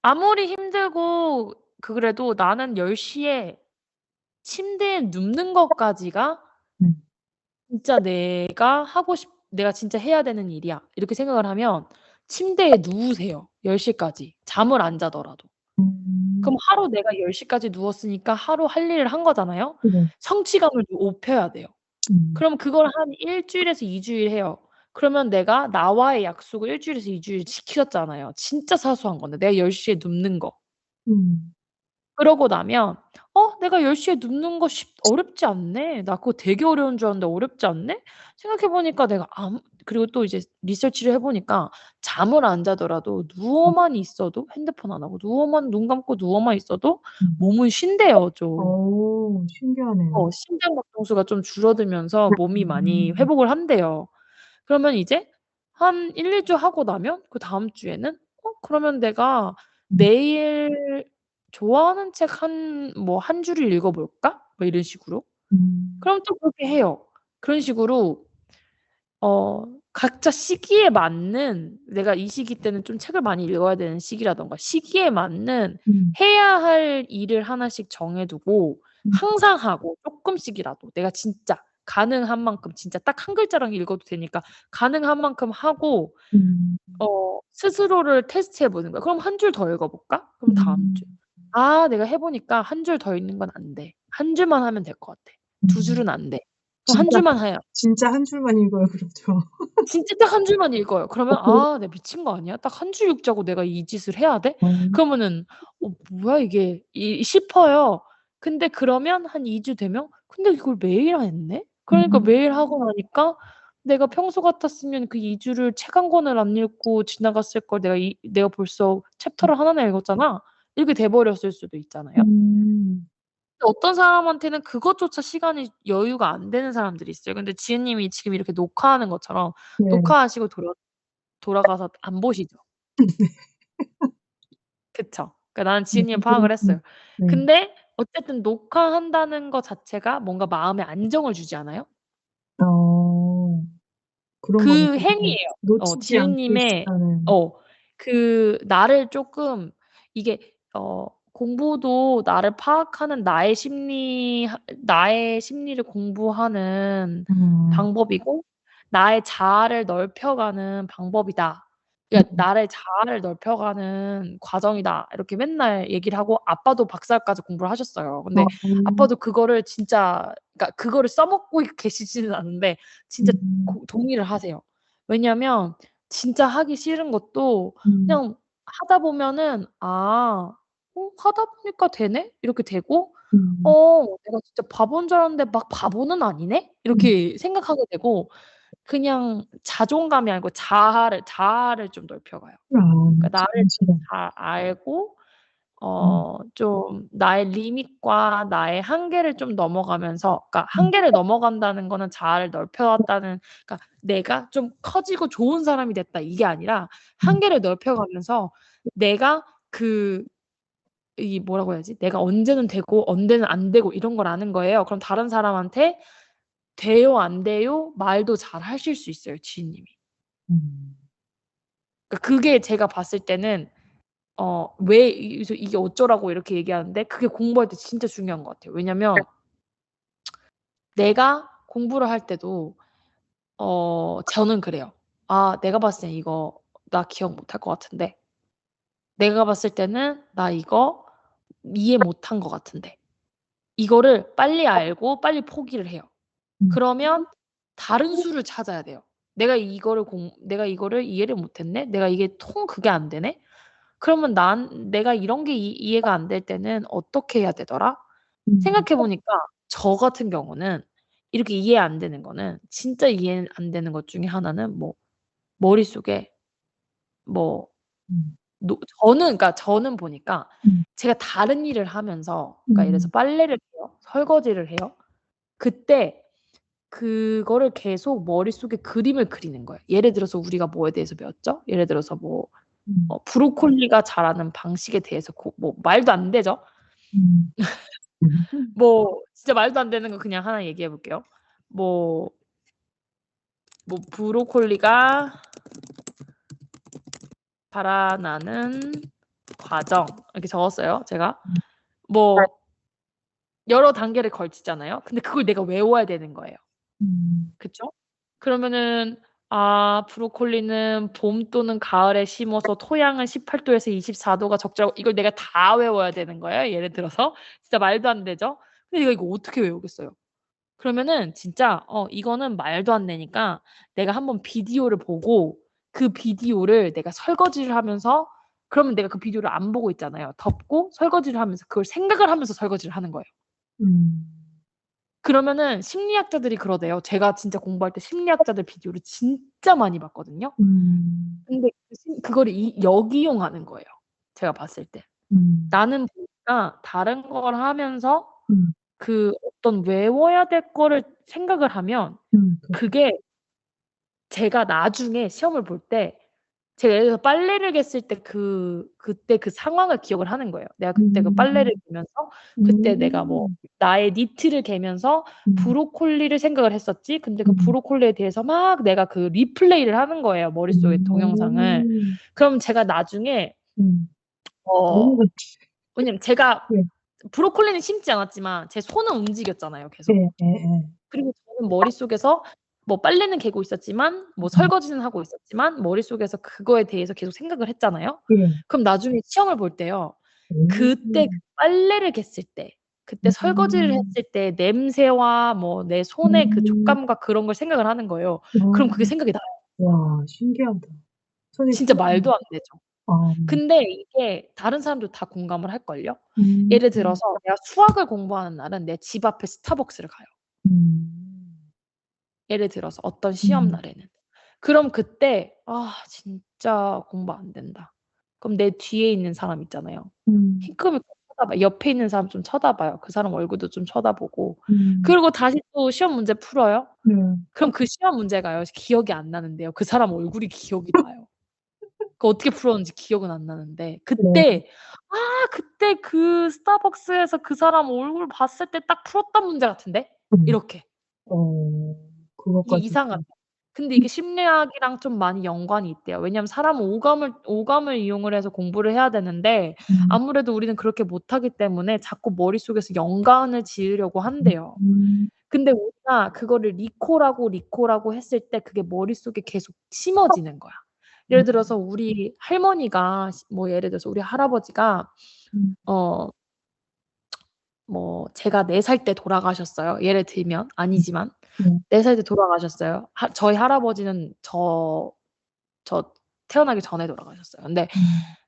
아무리 힘들고 그래도 나는 10시에 침대에 눕는 것까지가 진짜 내가 진짜 해야 되는 일이야. 이렇게 생각을 하면 침대에 누우세요, 10시까지. 잠을 안 자더라도. 그럼 하루 내가 10시까지 누웠으니까 하루 할 일을 한 거잖아요. 네. 성취감을 좀 높여야 돼요. 그럼 그걸 한 1 주일에서 2 주일 해요. 그러면 내가 나와의 약속을 1 주일에서 2 주일 지켰잖아요. 진짜 사소한 건데 내가 10시에 눕는 거. 그러고 나면 '내가 10시에 눕는 거 어렵지 않네. 나 그거 되게 어려운 줄 알았는데 어렵지 않네.' 생각해 보니까 내가 그리고 또 이제 리서치를 해 보니까 잠을 안 자더라도 누워만 있어도 핸드폰 안 하고 눈 감고 누워만 있어도 몸은 쉰대요 좀. 신기하네요. 심장 박동수가 좀 줄어들면서 몸이 많이 음. 회복을 한대요. 그러면 이제 한 1-2 주 하고 나면 그다음 주에는 그러면 내가 내일 좋아하는 책 한 줄을 읽어 볼까?' 뭐 이런 식으로. 그럼 또 그렇게 해요. 그런 식으로 각자 시기에 맞는 내가 이 시기 때는 좀 책을 많이 읽어야 되는 시기라든가 시기에 맞는 해야 할 일을 하나씩 정해 두고 항상 하고 쪼끔씩이라도 내가 진짜 가능한 만큼 진짜 딱 한 글자랑 읽어도 되니까 가능한 만큼 하고 스스로를 테스트해 보는 거야. '그럼 한 줄 더 읽어 볼까?' 그럼 다음 주. '아 내가 해 보니까 한 줄 더 읽는 건 안 돼. 한 줄만 하면 될 것 같아. 2 줄은 안 돼. 그럼 한 진짜 줄만 해요.' 진짜 한 줄만 읽어요 그러죠. 진짜 딱 한 줄만 읽어요. 그러면 '아 내가 미친 거 아니야? 딱 한 줄 읽자고 내가 이 짓을 해야 돼?' 그러면은 '뭐야 이게?' 싶어요. 근데 그러면 한 2 주 되면 '근데 이걸 매일 했네?' 그러니까 매일 하고 나니까 내가 평소 같았으면 그 2 주를 책 한 권을 안 읽고 지나갔을 걸 내가 벌써 챕터를 하나나 읽었잖아. 이렇게 돼 버렸을 수도 있잖아요. 근데 어떤 사람한테는 그것조차 시간이 여유가 안 되는 사람들이 있어요. 근데 지은님이 지금 이렇게 녹화하는 것처럼 네. 녹화하시고 돌아가서 안 보시죠? 그쵸. 그러니까 나는 지은님 파악을 했어요. 네. 근데 어쨌든 녹화한다는 거 자체가 뭔가 마음에 안정을 주지 않아요? 어. 그런 거는 그 정말 행위예요. 놓치지 않고 지은님의 싶다는. 그 나를 쪼끔 이게 공부도 나를 파악하는 나의 심리를 공부하는 음. 방법이고 나의 자아를 넓혀가는 방법이다. 그러니까 나를 자아를 넓혀가는 과정이다. 이렇게 맨날 얘기를 하고 아빠도 박사까지 공부를 하셨어요. 근데 아빠도 그거를 진짜 그러니까 그거를 써먹고 계시지는 않은데 진짜 동의를 하세요. 왜냐면 진짜 하기 싫은 것도 그냥 하다 보면은 '아 하다 보니까 되네?' 이렇게 되고 '내가 진짜 바보인 줄 알았는데 막 바보는 아니네?' 이렇게 생각하게 되고 그냥 자존감이 아니고 자아를 좀 넓혀가요. 그러니까 나를 좀 진실한. 잘 알고 좀 나의 리밋과 나의 한계를 좀 넘어가면서 그러니까 한계를 넘어간다는 거는 자아를 넓혀갔다는 그러니까 '내가 좀 커지고 좋은 사람이 됐다.' 이게 아니라 한계를 넓혀가면서 내가 뭐라고 해야지? 내가 언제는 되고 언제는 안 되고 이런 걸 아는 거예요. 그럼 다른 사람한테 돼요, 안 돼요? 말도 잘 하실 수 있어요, 지인님이. 그러니까 그게 제가 봤을 때는 그래서 이게 어쩌라고 이렇게 얘기하는데 그게 공부할 때 진짜 중요한 것 같아요. 왜냐면 내가 공부를 할 때도 저는 그래요. '아 내가 봤을 땐 이거 나 기억 못할 것 같은데. 내가 봤을 때는 나 이거 이해 못한 것 같은데.' 이거를 빨리 알고 빨리 포기를 해요. 음. 그러면 다른 수를 찾아야 돼요. '내가 이거를 이해를 못했네. 내가 이게 통 그게 안 되네.' 그러면 내가 이런 게 이해가 안 될 때는 어떻게 해야 되더라? 음. 생각해 보니까 저 같은 경우는 이렇게 이해 안 되는 거는 진짜 이해 안 되는 것 중에 하나는 뭐 머릿속에 뭐 음. 저는 보니까 음. 제가 다른 일을 하면서 그러니까 예를 들어서 음. 빨래를 해요. 설거지를 해요. 그때 그거를 계속 머릿속에 그림을 그리는 거예요. 예를 들어서 우리가 뭐에 대해서 배웠죠? 예를 들어서 뭐 음. 브로콜리가 자라는 방식에 대해서 뭐 말도 안 되죠. 음. 뭐 진짜 말도 안 되는 거 그냥 하나 얘기해 볼게요. 뭐 브로콜리가 자라나는 과정 이렇게 적었어요, 제가. 뭐 여러 단계를 걸치잖아요. 근데 그걸 내가 외워야 되는 거예요. 음. 그쵸? 그러면은 브로콜리는 봄 또는 가을에 심어서 토양은 18 도에서 24 도가 적절하고 이걸 내가 다 외워야 되는 거예요, 예를 들어서. 진짜 말도 안 되죠? 근데 내가 이거 어떻게 외우겠어요. 그러면은 진짜 이거는 말도 안 되니까 내가 한번 비디오를 보고 그 비디오를 내가 설거지를 하면서 그러면 내가 그 비디오를 안 보고 있잖아요. 덮고 설거지를 하면서 그걸 생각을 하면서 설거지를 하는 거예요. 음. 그러면은 심리학자들이 그러대요. 제가 진짜 공부할 때 심리학자들 비디오를 진짜 많이 봤거든요. 음. 근데 그거를 역이용하는 거예요, 제가 봤을 때. 음. 나는 보니까 다른 걸 하면서 음. 그 어떤 외워야 될 거를 생각을 하면 그렇죠. 그게 제가 나중에 시험을 볼 때 제가 예를 들어서 빨래를 갰을 때 그때 그 상황을 기억을 하는 거예요. 내가 그때 그 빨래를 음. 개면서 그때 내가 뭐 음. 나의 니트를 개면서 음. 브로콜리를 생각을 했었지. 근데 그 음. 브로콜리에 대해서 막 내가 그 리플레이를 하는 거예요, 머릿속에 동영상을. 음. 그럼 제가 나중에 음. 어 너무 왜냐면 제가 예. 브로콜리는 심지 않았지만 제 손은 움직였잖아요, 계속. 예예예. 그리고 저는 머릿속에서 뭐 빨래는 개고 있었지만 뭐 음. 설거지는 하고 있었지만 머릿속에서 그거에 대해서 계속 생각을 했잖아요. 예. 그럼 나중에 시험을 볼 때요. 그때 그 오. 빨래를 갰을 때 그때 설거지를 음. 했을 때 냄새와 뭐 내 손의 그 음. 촉감과 그런 걸 생각을 하는 거예요. 그럼 그게 아. 생각이 나요. 와 신기하다. 선생님 진짜 말도 안 되죠. 아. 근데 이게 다른 사람도 다 공감을 할걸요? 음. 예를 들어서 내가 수학을 공부하는 날은 내 집 앞에 스타벅스를 가요. 음. 예를 들어서 어떤 시험 음. 날에는. 그럼 그때 '아 진짜 공부 안 된다.' 그럼 내 뒤에 있는 사람 있잖아요. 음. 힐끔힐끔 쳐다봐요. 옆에 있는 사람 좀 쳐다봐요. 그 사람 얼굴도 좀 쳐다보고. 음. 그리고 다시 또 시험 문제 풀어요. 네. 그럼 그 시험 문제가요 기억이 안 나는데요. 그 사람 얼굴이 기억이 나요. 그 어떻게 풀었는지 기억은 안 나는데 네. 그때 그 스타벅스에서 그 사람 얼굴 봤을 때 딱 풀었던 문제 같은데?' 음. 이렇게. 이게 그것까지 이상하죠. 근데 이게 심리학이랑 좀 많이 연관이 있대요. 왜냐하면 사람은 오감을 이용을 해서 공부를 해야 되는데 음. 아무래도 우리는 그렇게 못하기 때문에 자꾸 머릿속에서 연관을 지으려고 한대요. 음. 근데 우리가 그거를 리콜하고 했을 때 그게 머릿속에 계속 심어지는 거야. 예를 들어서 우리 할머니가 뭐 예를 들어서 우리 할아버지가 음. 어 뭐 제가 4살 때 돌아가셨어요. 예를 들면 아니지만 네. 4살 때 돌아가셨어요. 저희 할아버지는 저 태어나기 전에 돌아가셨어요. 근데 음.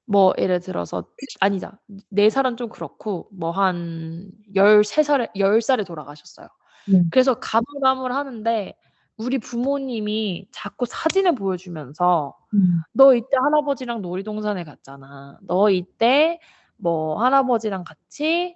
뭐 예를 들어서 아니다. 4 살은 좀 그렇고 뭐 한 13살에 10 살에 돌아가셨어요. 네. 그래서 가물가물하는데 우리 부모님이 자꾸 사진을 보여주면서 음. "너 이때 할아버지랑 놀이동산에 갔잖아. 너 이때 뭐 할아버지랑 같이"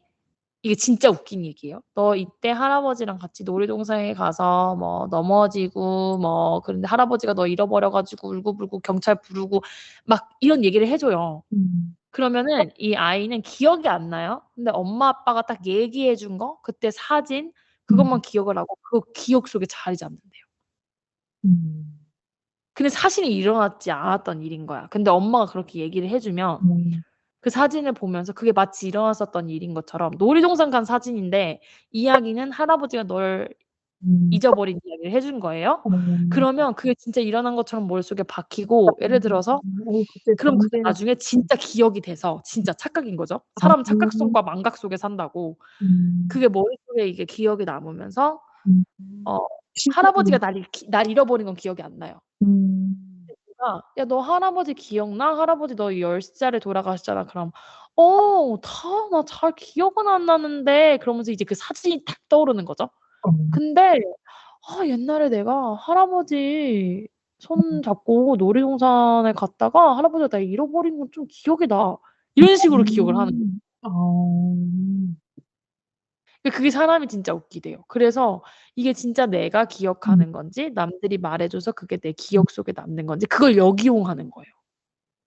이게 진짜 웃긴 얘기예요. "너 이때 할아버지랑 같이 놀이동산에 가서 뭐 넘어지고 뭐 그런데 할아버지가 너 잃어버려 가지고 울고불고 경찰 부르고" 막 이런 얘기를 해 줘요. 음. 그러면은 이 아이는 기억이 안 나요. 근데 엄마 아빠가 딱 얘기해 준 거 그때 사진 그것만 음. 기억을 하고 그 기억 속에 자리 잡는대요. 음. 근데 사실은 일어나지 않았던 일인 거야. 근데 엄마가 그렇게 얘기를 해 주면 음. 그 사진을 보면서 그게 마치 일어났었던 일인 것처럼 놀이동산 간 사진인데 이야기는 할아버지가 널 잊어버린 이야기를 해준 거예요. 음. 그러면 그게 진짜 일어난 것처럼 머릿속에 박히고 예를 들어서 그때 그럼 그게 전제 나중에 진짜 기억이 돼서 진짜 착각인 거죠. 아. 사람은 착각성과 망각 속에 산다고. 그게 머릿속에 이게 기억이 남으면서 어 할아버지가 날 잃어버린 건 기억이 안 나요. 제가 "야 너 할아버지 기억나? 할아버지 너 10살에 돌아가셨잖아." 그럼 나 잘 기억은 안 나는데." 그러면서 이제 그 사진이 딱 떠오르는 거죠. 근데 옛날에 내가 할아버지 손 잡고 놀이동산에 갔다가 할아버지가 날 잃어버린 건 좀 기억이 나. 이런 식으로 기억을 하는 거예요. 근데 그게 사람이 진짜 웃기대요. 그래서 이게 진짜 내가 기억하는 건지 남들이 말해 줘서 그게 내 기억 속에 남는 건지 그걸 역이용하는 거예요.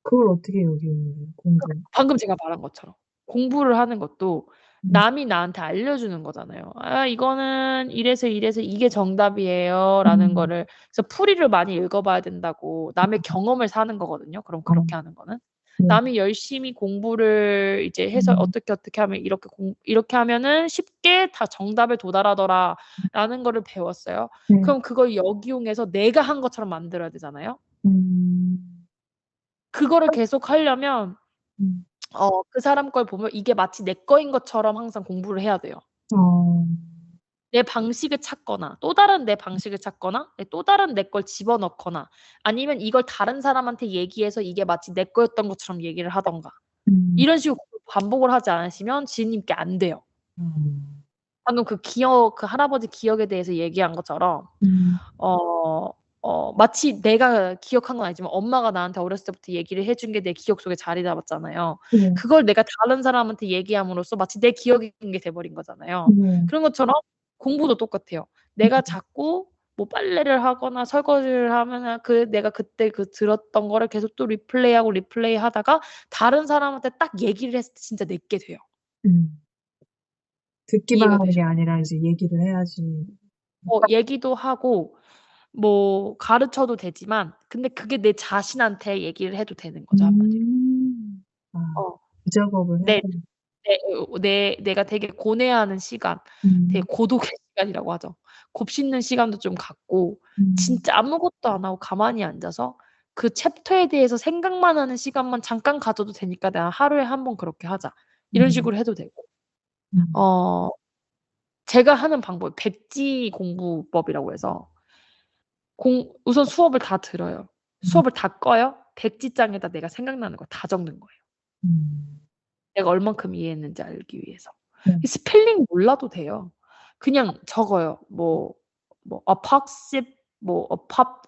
그걸 어떻게 역이용을 해요? 공부. 방금 제가 말한 것처럼. 공부를 하는 것도 음. 남이 나한테 알려주는 거잖아요. "아 이거는 이래서 이래서 이게 정답이에요."라는 거를 그래서 풀이를 많이 읽어봐야 된다고 남의 경험을 사는 거거든요, 그럼 그렇게 하는 거는. 네. 남이 열심히 공부를 이제 해서 "어떻게 하면 이렇게 하면은 쉽게 다 정답에 도달하더라."라는 거를 배웠어요. 네. 그럼 그걸 역이용해서 내가 한 것처럼 만들어야 되잖아요. 그거를 계속 하려면 음. 그 사람 걸 보면 이게 마치 내 거인 것처럼 항상 공부를 해야 돼요. 어. 내 방식을 찾거나 또 다른 내 방식을 찾거나 또 다른 내 걸 집어넣거나 아니면 이걸 다른 사람한테 얘기해서 이게 마치 내 거였던 것처럼 얘기를 하든가 이런 식으로 반복을 하지 않으시면 지은님께 안 돼요. 방금 그 할아버지 기억에 대해서 얘기한 것처럼 어 마치 내가 기억한 건 아니지만 엄마가 나한테 어렸을 때부터 얘기를 해준 게 내 기억 속에 자리 잡았잖아요. 네. 그걸 내가 다른 사람한테 얘기함으로써 마치 내 기억인 게 돼 버린 거잖아요. 네. 그런 것처럼 공부도 똑같아요. 내가 자꾸 뭐 빨래를 하거나 설거지를 하면은 내가 그때 들었던 거를 계속 또 리플레이하다가 다른 사람한테 딱 얘기를 했을 때 진짜 내게 돼요. 듣기만 이해가 하는 게 되시나요? 아니라 이제 얘기를 해야지. 얘기도 하고 뭐 가르쳐도 되지만 근데 그게 내 자신한테 얘기를 해도 되는 거죠, 한마디로. 아. 어. 그 작업을 해야 내 되는. 내가 되게 고뇌하는 시간, 되게 고독의 시간이라고 하죠. 곱씹는 시간도 좀 갖고 진짜 아무것도 안 하고 가만히 앉아서 그 챕터에 대해서 생각만 하는 시간만 잠깐 가져도 되니까 "내가 하루에 한 번 그렇게 하자." 이런 식으로 해도 되고. 어 제가 하는 방법이 백지 공부법이라고 해서 우선 수업을 다 들어요. 수업을 다 꺼요. 백지장에다 내가 생각나는 거 다 적는 거예요. 내가 얼만큼 이해했는지 알기 위해서. 네. 이 스펠링 몰라도 돼요. 그냥 적어요. apopsis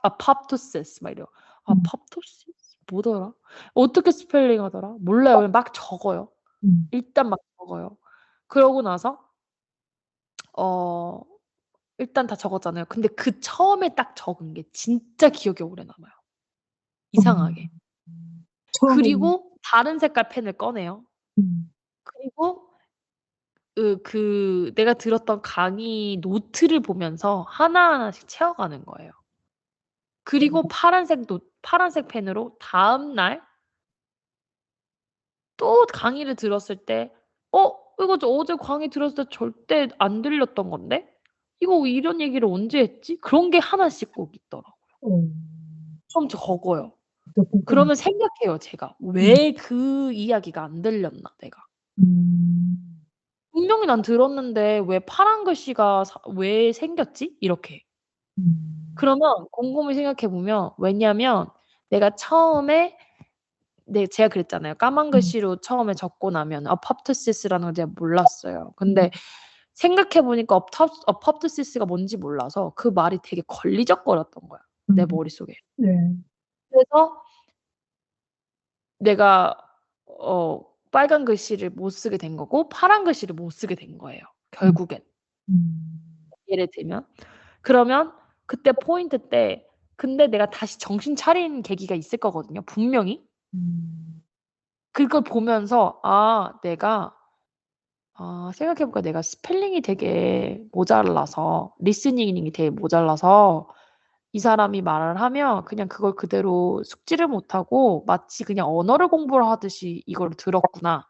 apoptosis 막 이래요. apoptosis 뭐더라? 어떻게 스펠링하더라? 몰라요. 그냥 막 적어요. 일단 막 적어요. 그러고 나서 어 일단 다 적었잖아요. 근데 그 처음에 딱 적은 게 진짜 기억에 오래 남아요, 이상하게. 처음에는. 그리고 다른 색깔 펜을 꺼내요. 그리고 내가 들었던 강의 노트를 보면서 하나하나씩 채워가는 거예요. 그리고 파란색 펜으로 다음날 또 강의를 들었을 때 이거 저 어제 강의 들었을 때 절대 안 들렸던 건데? 이거 이런 얘기를 언제 했지?" 그런 게 하나씩 꼭 있더라고요. 좀 적어요. 그러면 생각해요, 제가. '왜 그 이야기가 안 들렸나 내가.' 분명히 난 들었는데 왜 파란 글씨가 왜 생겼지? 이렇게. 그러면 곰곰이 생각해 보면 왜냐면 내가 처음에 제가 그랬잖아요. 까만 글씨로 처음에 적고 나면 apoptosis라는 걸 제가 몰랐어요. 근데 생각해 보니까 apoptosis가 뭔지 몰라서 그 말이 되게 걸리적거렸던 거야, 내 머릿속에. 네. 그래서 내가 빨간 글씨를 못 쓰게 된 거고 파란 글씨를 못 쓰게 된 거예요, 결국엔. 예를 들면. 그러면 그때 포인트 때 근데 내가 다시 정신 차린 계기가 있을 거거든요, 분명히. 그걸 보면서 생각해 보니까 내가 스펠링이 되게 모자라서 리스닝이 되게 모자라서 이 사람이 말을 하면 그냥 그걸 그대로 숙지를 못하고 마치 그냥 언어를 공부를 하듯이 이거를 들었구나.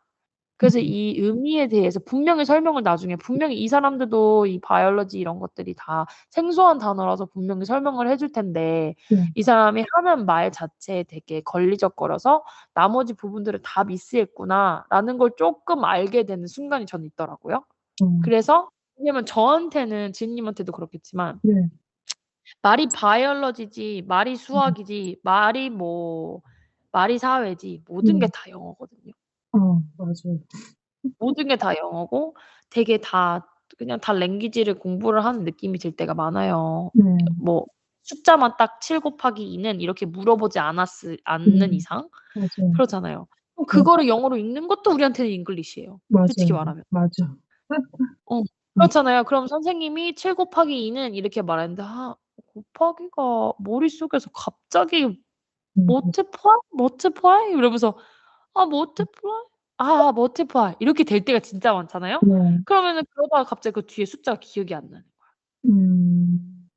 그래서 이 의미에 대해서 분명히 설명을 나중에 분명히 이 사람들도 이 바이올로지 이런 것들이 다 생소한 단어라서 분명히 설명을 해줄 텐데 네. 이 사람이 하는 말 자체에 되게 걸리적거려서 나머지 부분들을 다 미스했구나라는 걸 쪼끔 알게 되는 순간이 저는 있더라고요. 그래서 왜냐면 저한테는 지은님한테도 그렇겠지만 네. 말이 바이올로지지 말이 수학이지 말이 사회지 모든 게 다 영어거든요. 맞아요. 모든 게 다 영어고 되게 다 그냥 다 랭귀지를 공부를 하는 느낌이 들 때가 많아요. 네. 뭐 숫자만 딱 7 곱하기 2는 이렇게 물어보지 않는 이상 맞아요. 그렇잖아요. 그럼 네. 그거를 영어로 읽는 것도 우리한테는 잉글리시예요, 솔직히 맞아요. 말하면. 맞아. 어 음. 그렇잖아요. 그럼 선생님이 7 곱하기 2는 이렇게 말했는데 곱하기가 머릿속에서 갑자기 multiply 이러면서 multiply 이렇게 될 때가 진짜 많잖아요. 네. 그러면은 그러다가 갑자기 그 뒤에 숫자가 기억이 안 나는 거야. 음.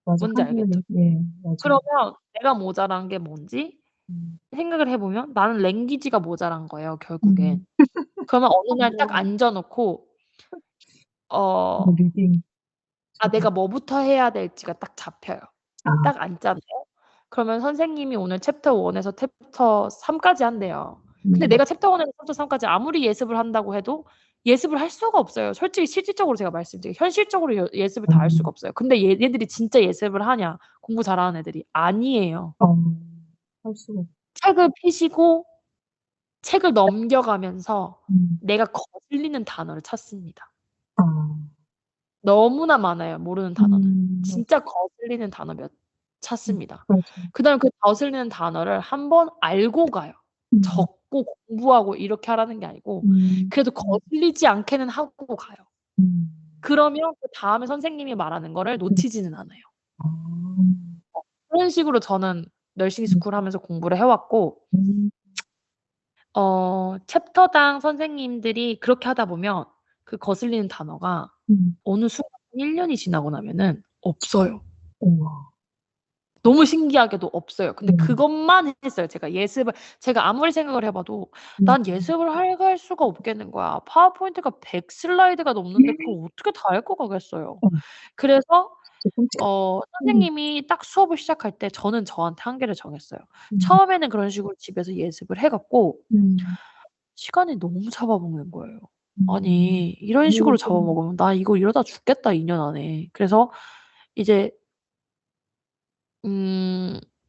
맞아. 뭔지 알겠죠? 한국에 예. 맞아요. 그러면 내가 모자란 게 뭔지 음. 생각을 해 보면 나는 랭귀지가 모자란 거예요, 결국엔. 음. 그러면 어느 날 딱 앉아 놓고 어 리딩. 내가 뭐부터 해야 될지가 딱 잡혀요. 딱 앉잖아요. 그러면 선생님이 오늘 챕터 1 에서 챕터 3 까지 한대요. 근데 내가 챕터 1 에서 챕터 3 까지 아무리 예습을 한다고 해도 예습을 할 수가 없어요. 솔직히 실질적으로 제가 말씀드릴게요. 현실적으로 예습을 다 할 수가 없어요. 근데 얘네들이 진짜 예습을 하냐, 공부 잘하는 애들이. 아니에요. 할 수가 없 책을 펴시고 책을 넘겨가면서 음. 내가 거슬리는 단어를 찾습니다. 아. 너무나 많아요, 모르는 단어는. 맞 진짜 거슬리는 단어 찾습니다. 맞아요. 그다음에 그 거슬리는 단어를 한번 알고 가요. 음. 적고 공부하고 이렇게 하라는 게 아니고 음. 그래도 거슬리지 않게는 하고 가요. 음. 그러면 그다음에 선생님이 말하는 거를 놓치지는 않아요. 아. 그런 식으로 저는 널싱 음. 스쿨 하면서 공부를 해 왔고 음. 챕터당 선생님들이 그렇게 하다 보면 그 거슬리는 단어가 음. 어느 순간 1 년이 지나고 나면은 없어요. 우와. 너무 신기하게도 없어요. 근데 네. 그것만 했어요. 제가 아무리 생각을 해 봐도 '난 예습을 할 수가 없겠는 거야. 파워포인트가 100 슬라이드가 넘는데 그걸 어떻게 다 읽고 가겠어요.' 그래서 진짜 끔찍 선생님이 딱 수업을 시작할 때 저는 저한테 한계를 정했어요. 음. 처음에는 그런 식으로 집에서 예습을 해 갖고 음. 시간이 너무 잡아먹는 거예요. 음. 아니 이런 식으로 잡아먹으면 '나 이거 이러다 죽겠다, 2년 안에.' 그래서 이제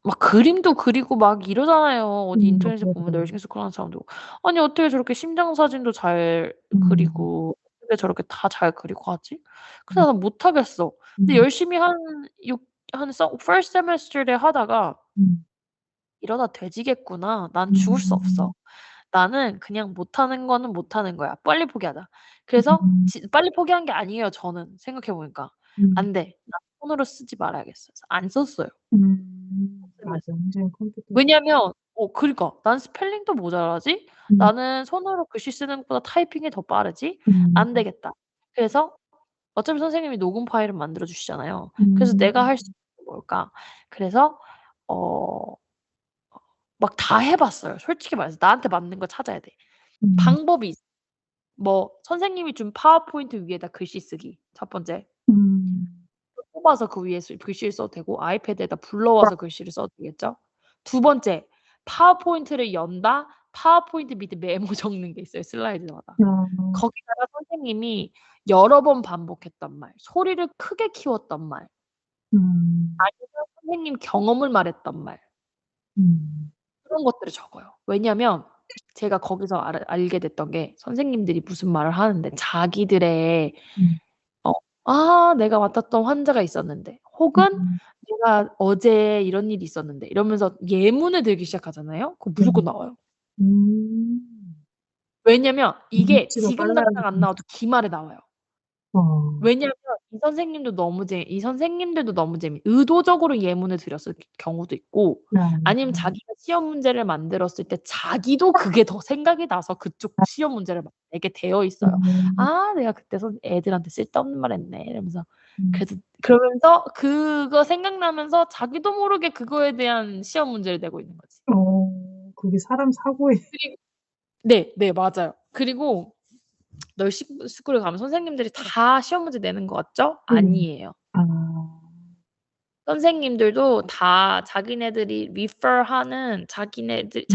막 그림도 그리고 막 이러잖아요. 어디 인터넷에 보면 맞아요. 널싱 스쿨 하는 사람도. 아니 어떻게 저렇게 심장 사진도 잘 음. 그리고 어떻게 저렇게 다 잘 그리고 하지? 음. 그래서 난 못하겠어. 근데 음. 열심히 first semester 때 하다가 음. '이러다 돼지겠구나. 난 죽을 수 없어. 음. 나는 그냥 못하는 거는 못하는 거야. 빨리 포기하자.' 그래서 빨리 포기한 게 아니에요 저는 생각해 보니까. 음. '안 돼. 나 손으로 쓰지 말아야겠어.' 그래서 안 썼어요. 맞아. 완전 컴퓨터 왜냐면 그러니까 '난 스펠링도 모자라지? 음. 나는 손으로 글씨 쓰는 것보다 타이핑이 더 빠르지? 음. 안 되겠다.' 그래서 어차피 선생님이 녹음 파일을 만들어 주시잖아요. 그래서 '내가 음. 할 수 있는 게 뭘까?' 그래서 어 막 다 해 봤어요. 솔직히 말해서 나한테 맞는 걸 찾아야 돼. 음. 방법이 뭐 선생님이 준 파워포인트 위에다 글씨 쓰기 첫 번째. 음. 뽑아서 그 위에 글씨를 써도 되고 아이패드에다 불러와서 글씨를 써도 되겠죠. 두 번째, 파워포인트를 연다. 파워포인트 밑에 메모 적는 게 있어요, 슬라이드마다. 아. 거기다가 선생님이 여러 번 반복했던 말, 소리를 크게 키웠던 말, 음. 아니면 선생님 경험을 말했던 말 음. 그런 것들을 적어요. 왜냐면 제가 거기서 알게 됐던 게 선생님들이 무슨 말을 하는데 자기들의 음. 어 내가 맡았던 환자가 있었는데 혹은 음. 내가 어제 이런 일이 있었는데 이러면서 예문을 들기 시작하잖아요. 그거 네. 무조건 나와요. 음. 왜냐면 이게 눈치가 지금 빨라야 당장 안 되는데. 나와도 기말에 나와요. 어. 왜냐면 이 선생님들도 너무 의도적으로 예문을 드렸을 경우도 있고 아니면 자기가 시험 문제를 만들었을 때 자기도 그게 더 생각이 나서 그쪽 시험 문제를 막 내게 되어 있어요. 음. '아 내가 그때 애들한테 쓸데없는 말 했네.' 이러면서 음. 그래서 그러면서 그거 생각나면서 자기도 모르게 그거에 대한 시험 문제를 내고 있는 거지. 그게 사람 사고의 그리고 네. 네 맞아요. 그리고 널싱 스쿨에 가면 선생님들이 다 시험 문제 내는 것 같죠? 음. 아니에요. 아. 선생님들도 다 자기네들이 refer하는 자기네들이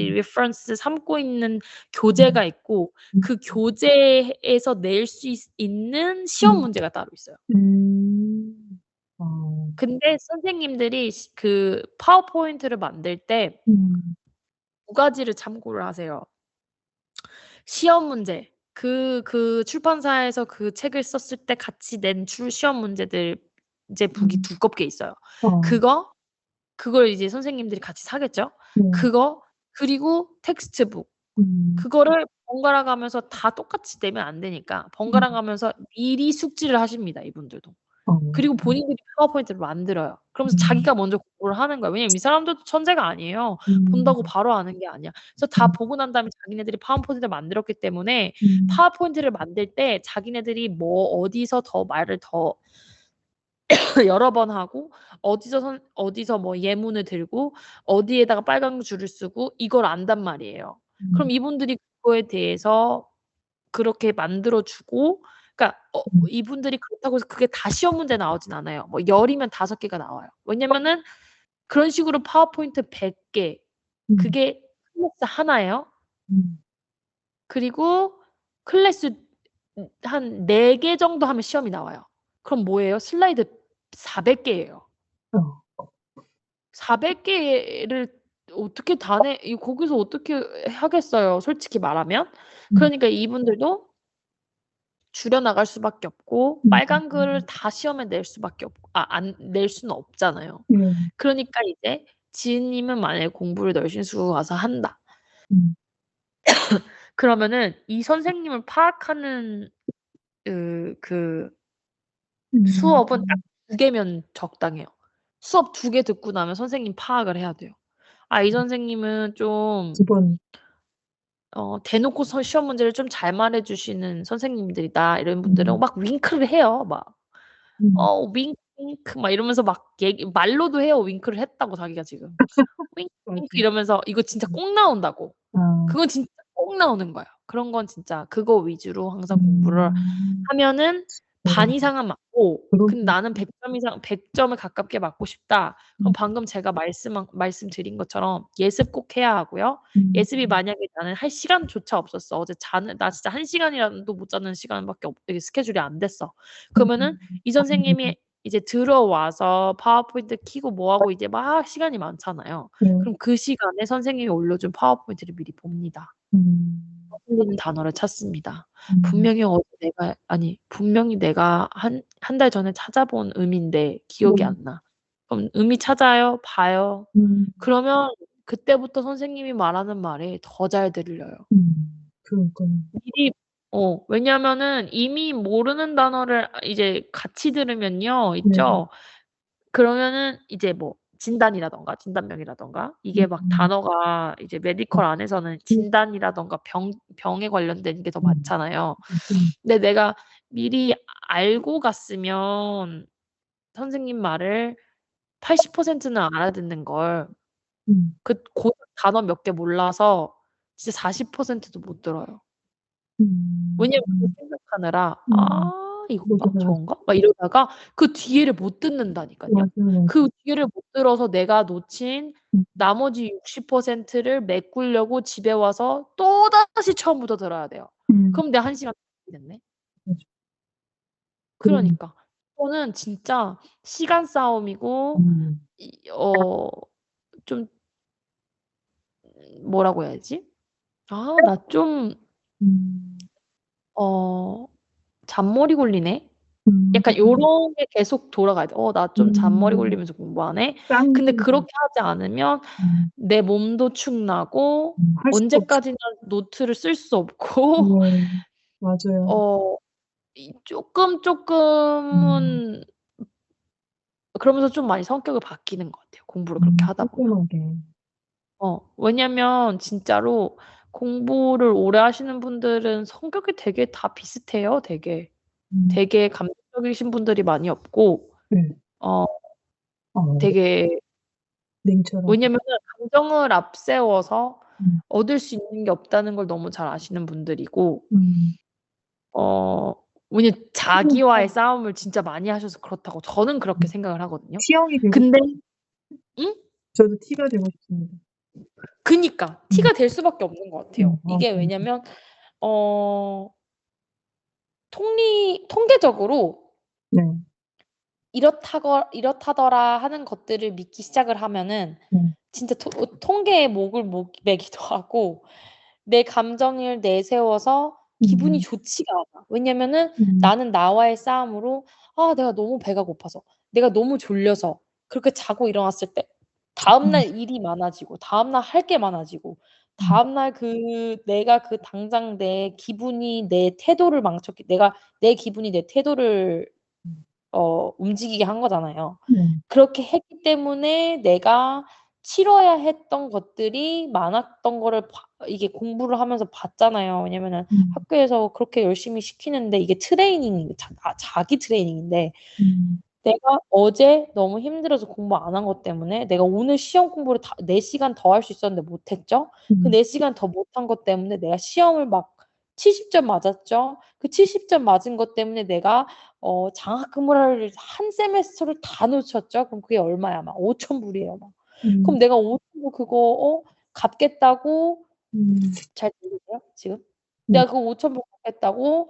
음. reference 삼고 있는 음. 교재가 있고 음. 그 교재에서 낼 수 있는 시험 음. 문제가 따로 있어요. 어. 근데 선생님들이 그 파워포인트를 만들 때 음. 두 가지를 참고를 하세요. 시험 문제 그 출판사에서 그 책을 썼을 때 같이 낸 시험 문제들 이제 북이 음. 두껍게 있어요. 어. 그걸 이제 선생님들이 같이 사겠죠. 네. 그거 그리고 텍스트북 음. 그거를 번갈아 가면서 다 똑같이 내면 안 되니까 번갈아 음. 가면서 미리 숙지를 하십니다, 이분들도. 어. 그리고 본인들이 파워포인트를 만들어요. 그러면서 음. 자기가 먼저 공부를 하는 거예요. 왜냐면 이 사람들도 천재가 아니에요. 음. 본다고 바로 아는 게 아니야. 그래서 다 음. 보고 난 다음에 자기네들이 파워포인트를 만들었기 때문에 음. 파워포인트를 만들 때 자기네들이 뭐 어디서 더 말을 더 여러 번 하고 어디서 뭐 예문을 들고 어디에다가 빨간 줄을 쓰고 이걸 안단 말이에요. 그럼 음. 이분들이 그거에 대해서 그렇게 만들어 주고 그러니까 음. 이분들이 그렇다고 해서 그게 다 시험 문제 나오진 않아요. 뭐 10 이면 5 개가 나와요. 왜냐면은 그런 식으로 파워포인트 100 개 음. 그게 클래스 하나예요. 음. 그리고 클래스 한 4개 정도 하면 시험이 나와요. 그럼 뭐예요? 슬라이드 400 개예요. 어. 400 개를 어떻게 다 거기서 어떻게 하겠어요, 솔직히 말하면. 음. 그러니까 이분들도 줄여 나갈 수밖에 없고 음. 빨간 글을 다 시험에 낼 수밖에 없고 안 낼 수는 없잖아요. 네. 그러니까 이제 지은님은 만약에 공부를 널싱스쿨 가서 한다. 음. 그러면은 이 선생님을 파악하는 그 수업은 딱 음. 2 개면 적당해요. 수업 2개 듣고 나면 선생님 파악을 해야 돼요. '아 이 선생님은 좀 두 번. 대놓고 시험 문제를 좀 잘 말해 주시는 선생님들이다.' 이런 분들은 음. 막 윙크를 해요. 막 음. 윙크 윙크 막 이러면서 막 말로도 해요. 윙크를 했다고 자기가 지금. 윙크 윙크 맞아. 이러면서 이거 진짜 음. 꼭 나온다고. 아. 그건 진짜 꼭 나오는 거야. 그런 건 진짜 그거 위주로 항상 공부를 음. 하면은 네. 반 이상은 맞고 근데 그러게. 나는 100점 이상 100 점을 가깝게 맞고 싶다. 그럼 음. 방금 제가 말씀드린 것처럼 예습 꼭 해야 하고요. 음. 예습이 만약에 나는 할 시간조차 없었어. 어제 나 진짜 1 시간이라도 못 자는 시간밖에 이게 스케줄이 안 됐어. 그러면은 이 음. 선생님이 이제 들어와서 파워포인트 켜고 뭐 하고 이제 막 시간이 많잖아요. 네. 그럼 그 시간에 선생님이 올려준 파워포인트를 미리 봅니다. 음. 틀리는 단어를 찾습니다. 음. 분명히 내가 한 달 전에 찾아본 의미인데 기억이 네. 안 나. 그럼 의미 찾아요. 봐요. 음. 그러면 그때부터 선생님이 말하는 말이 더 잘 들려요. 그러니까요. 미리 왜냐하면은 이미 모르는 단어를 이제 같이 들으면요 네. 있죠. 그러면은 이제 뭐 진단명이라든가 이게 막 음. 단어가 이제 메디컬 안에서는 음. 진단이라든가 병에 관련된 게 더 음. 많잖아요. 음. 근데 내가 미리 알고 갔으면 선생님 말을 80%는 알아듣는 걸 음. 고 단어 몇 개 몰라서 진짜 40%도 못 들어요. 음. 왜냐면 그거 생각하느라 음. '아 이건가? 맞아요. 저건가?' 막 이러다가 그 뒤에를 못 듣는다니깐요. 맞아요. 그 뒤에를 못 들어서 내가 놓친 음. 나머지 60%를 메꾸려고 집에 와서 또다시 처음부터 들어야 돼요. 음. 그럼 내 1 시간 됐네. 맞아. 그러네. 그러니까. 이거는 진짜 시간 싸움이고 음. 좀 뭐라고 해야지? 나 좀 음. 어 '잔머리 굴리네.' 음. 약간 요런 게 계속 돌아가야 돼. 나 좀 잔머리 음. 굴리면서 공부하네. 근데 짱. 그렇게 하지 않으면 음. 내 몸도 축나고 할 수가 없어. 언제까지나 노트를 쓸 수 없고 네. 맞아요. 어 이 음. 쪼끔은 그러면서 좀 많이 성격이 바뀌는 것 같아요, 공부를 그렇게 하다 보면. 꼼꼼하게. 왜냐면 진짜로 공부를 오래 하시는 분들은 성격이 되게 다 비슷해요, 되게. 음. 되게 감정적이신 분들이 많이 없고 네. 어 어 되게 냉철하게. 왜냐면은 감정을 앞세워서 얻을 수 있는 게 없다는 걸 너무 잘 아시는 분들이고 음. 왜냐 자기와의 싸움을 진짜 많이 하셔서 그렇다고 저는 그렇게 생각을 하거든요. T형이 되고 근데 싶어요. 응? 저도 T가 되고 싶습니다. 그니까 음. T가 될 수밖에 없는 것 같아요. 이게 네. 왜냐면 통계적으로 네. 이렇다더라 하는 것들을 믿기 시작을 하면은 진짜 통계에 목을 매기도 하고 내 감정을 내세워서 기분이 좋지가 않아. 왜냐면은 나는 나와의 싸움으로 '아 내가 너무 배가 고파서 내가 너무 졸려서' 그렇게 자고 일어났을 때 다음날 일이 많아지고 다음날 할 게 많아지고 다음날 내가 당장 내 기분이 내 태도를 망쳤기 내가 내 기분이 내 태도를 움직이게 한 거잖아요. 그렇게 했기 때문에 내가 치러야 했던 것들이 많았던 거를 이게 공부를 하면서 봤잖아요. 왜냐면은 학교에서 그렇게 열심히 시키는데 이게 자기 트레이닝인데 내가 어제 너무 힘들어서 공부 안 한 것 때문에 내가 오늘 시험 공부를 4시간 더 할 수 있었는데 못 했죠. 그 4시간 더 못한 것 때문에 내가 시험을 막 70점 맞았죠. 그 70점 맞은 것 때문에 내가 장학금을 한 세메스터를 다 놓쳤죠. 그럼 그게 얼마야? 막 5천 불이에요, 막. 그럼 내가 5천 불 그거 갚겠다고 잘 들리세요, 지금? 내가 그 5천 불 갚겠다고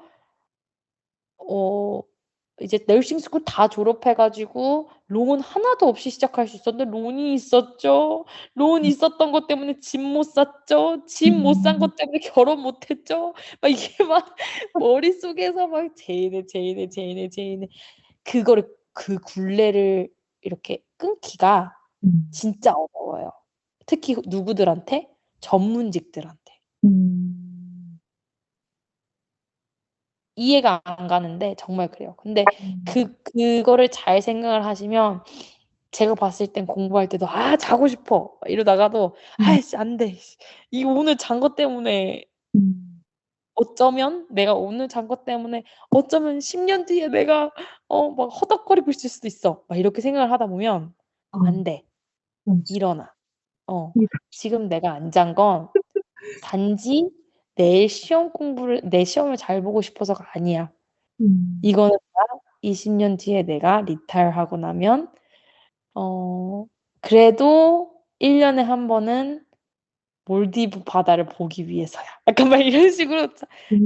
이제 너싱 스쿨 다 졸업해 가지고 론 하나도 없이 시작할 수 있었는데 론이 있었죠. 론 있었던 것 때문에 집 못 샀죠. 집 못 산 것 때문에 결혼 못 했죠. 막 이게 막 머릿속에서 막 제이네. 그거를 그 굴레를 이렇게 끊기가 진짜 어려워요. 특히 누구들한테? 전문직들한테. 이해가 안 가는데 정말 그래요. 근데 그거를 잘 생각을 하시면 제가 봤을 땐 공부할 때도 '아 자고 싶어.' 이러다가도 '아이씨 안 돼. 이거 오늘 잔 것 때문에 어쩌면 내가 오늘 잔 것 때문에 어쩌면 10년 뒤에 내가 막 허덕거리고 있을 수도 있어.' 막 이렇게 생각을 하다 보면 안 돼. 일어나. 지금 내가 안 잔 건 단지 내 시험을 잘 보고 싶어서가 아니야. 이거는 다 20년 뒤에 내가 리타이어하고 나면 그래도 1 년에 한 번은 몰디브 바다를 보기 위해서야. 약간 막 이런 식으로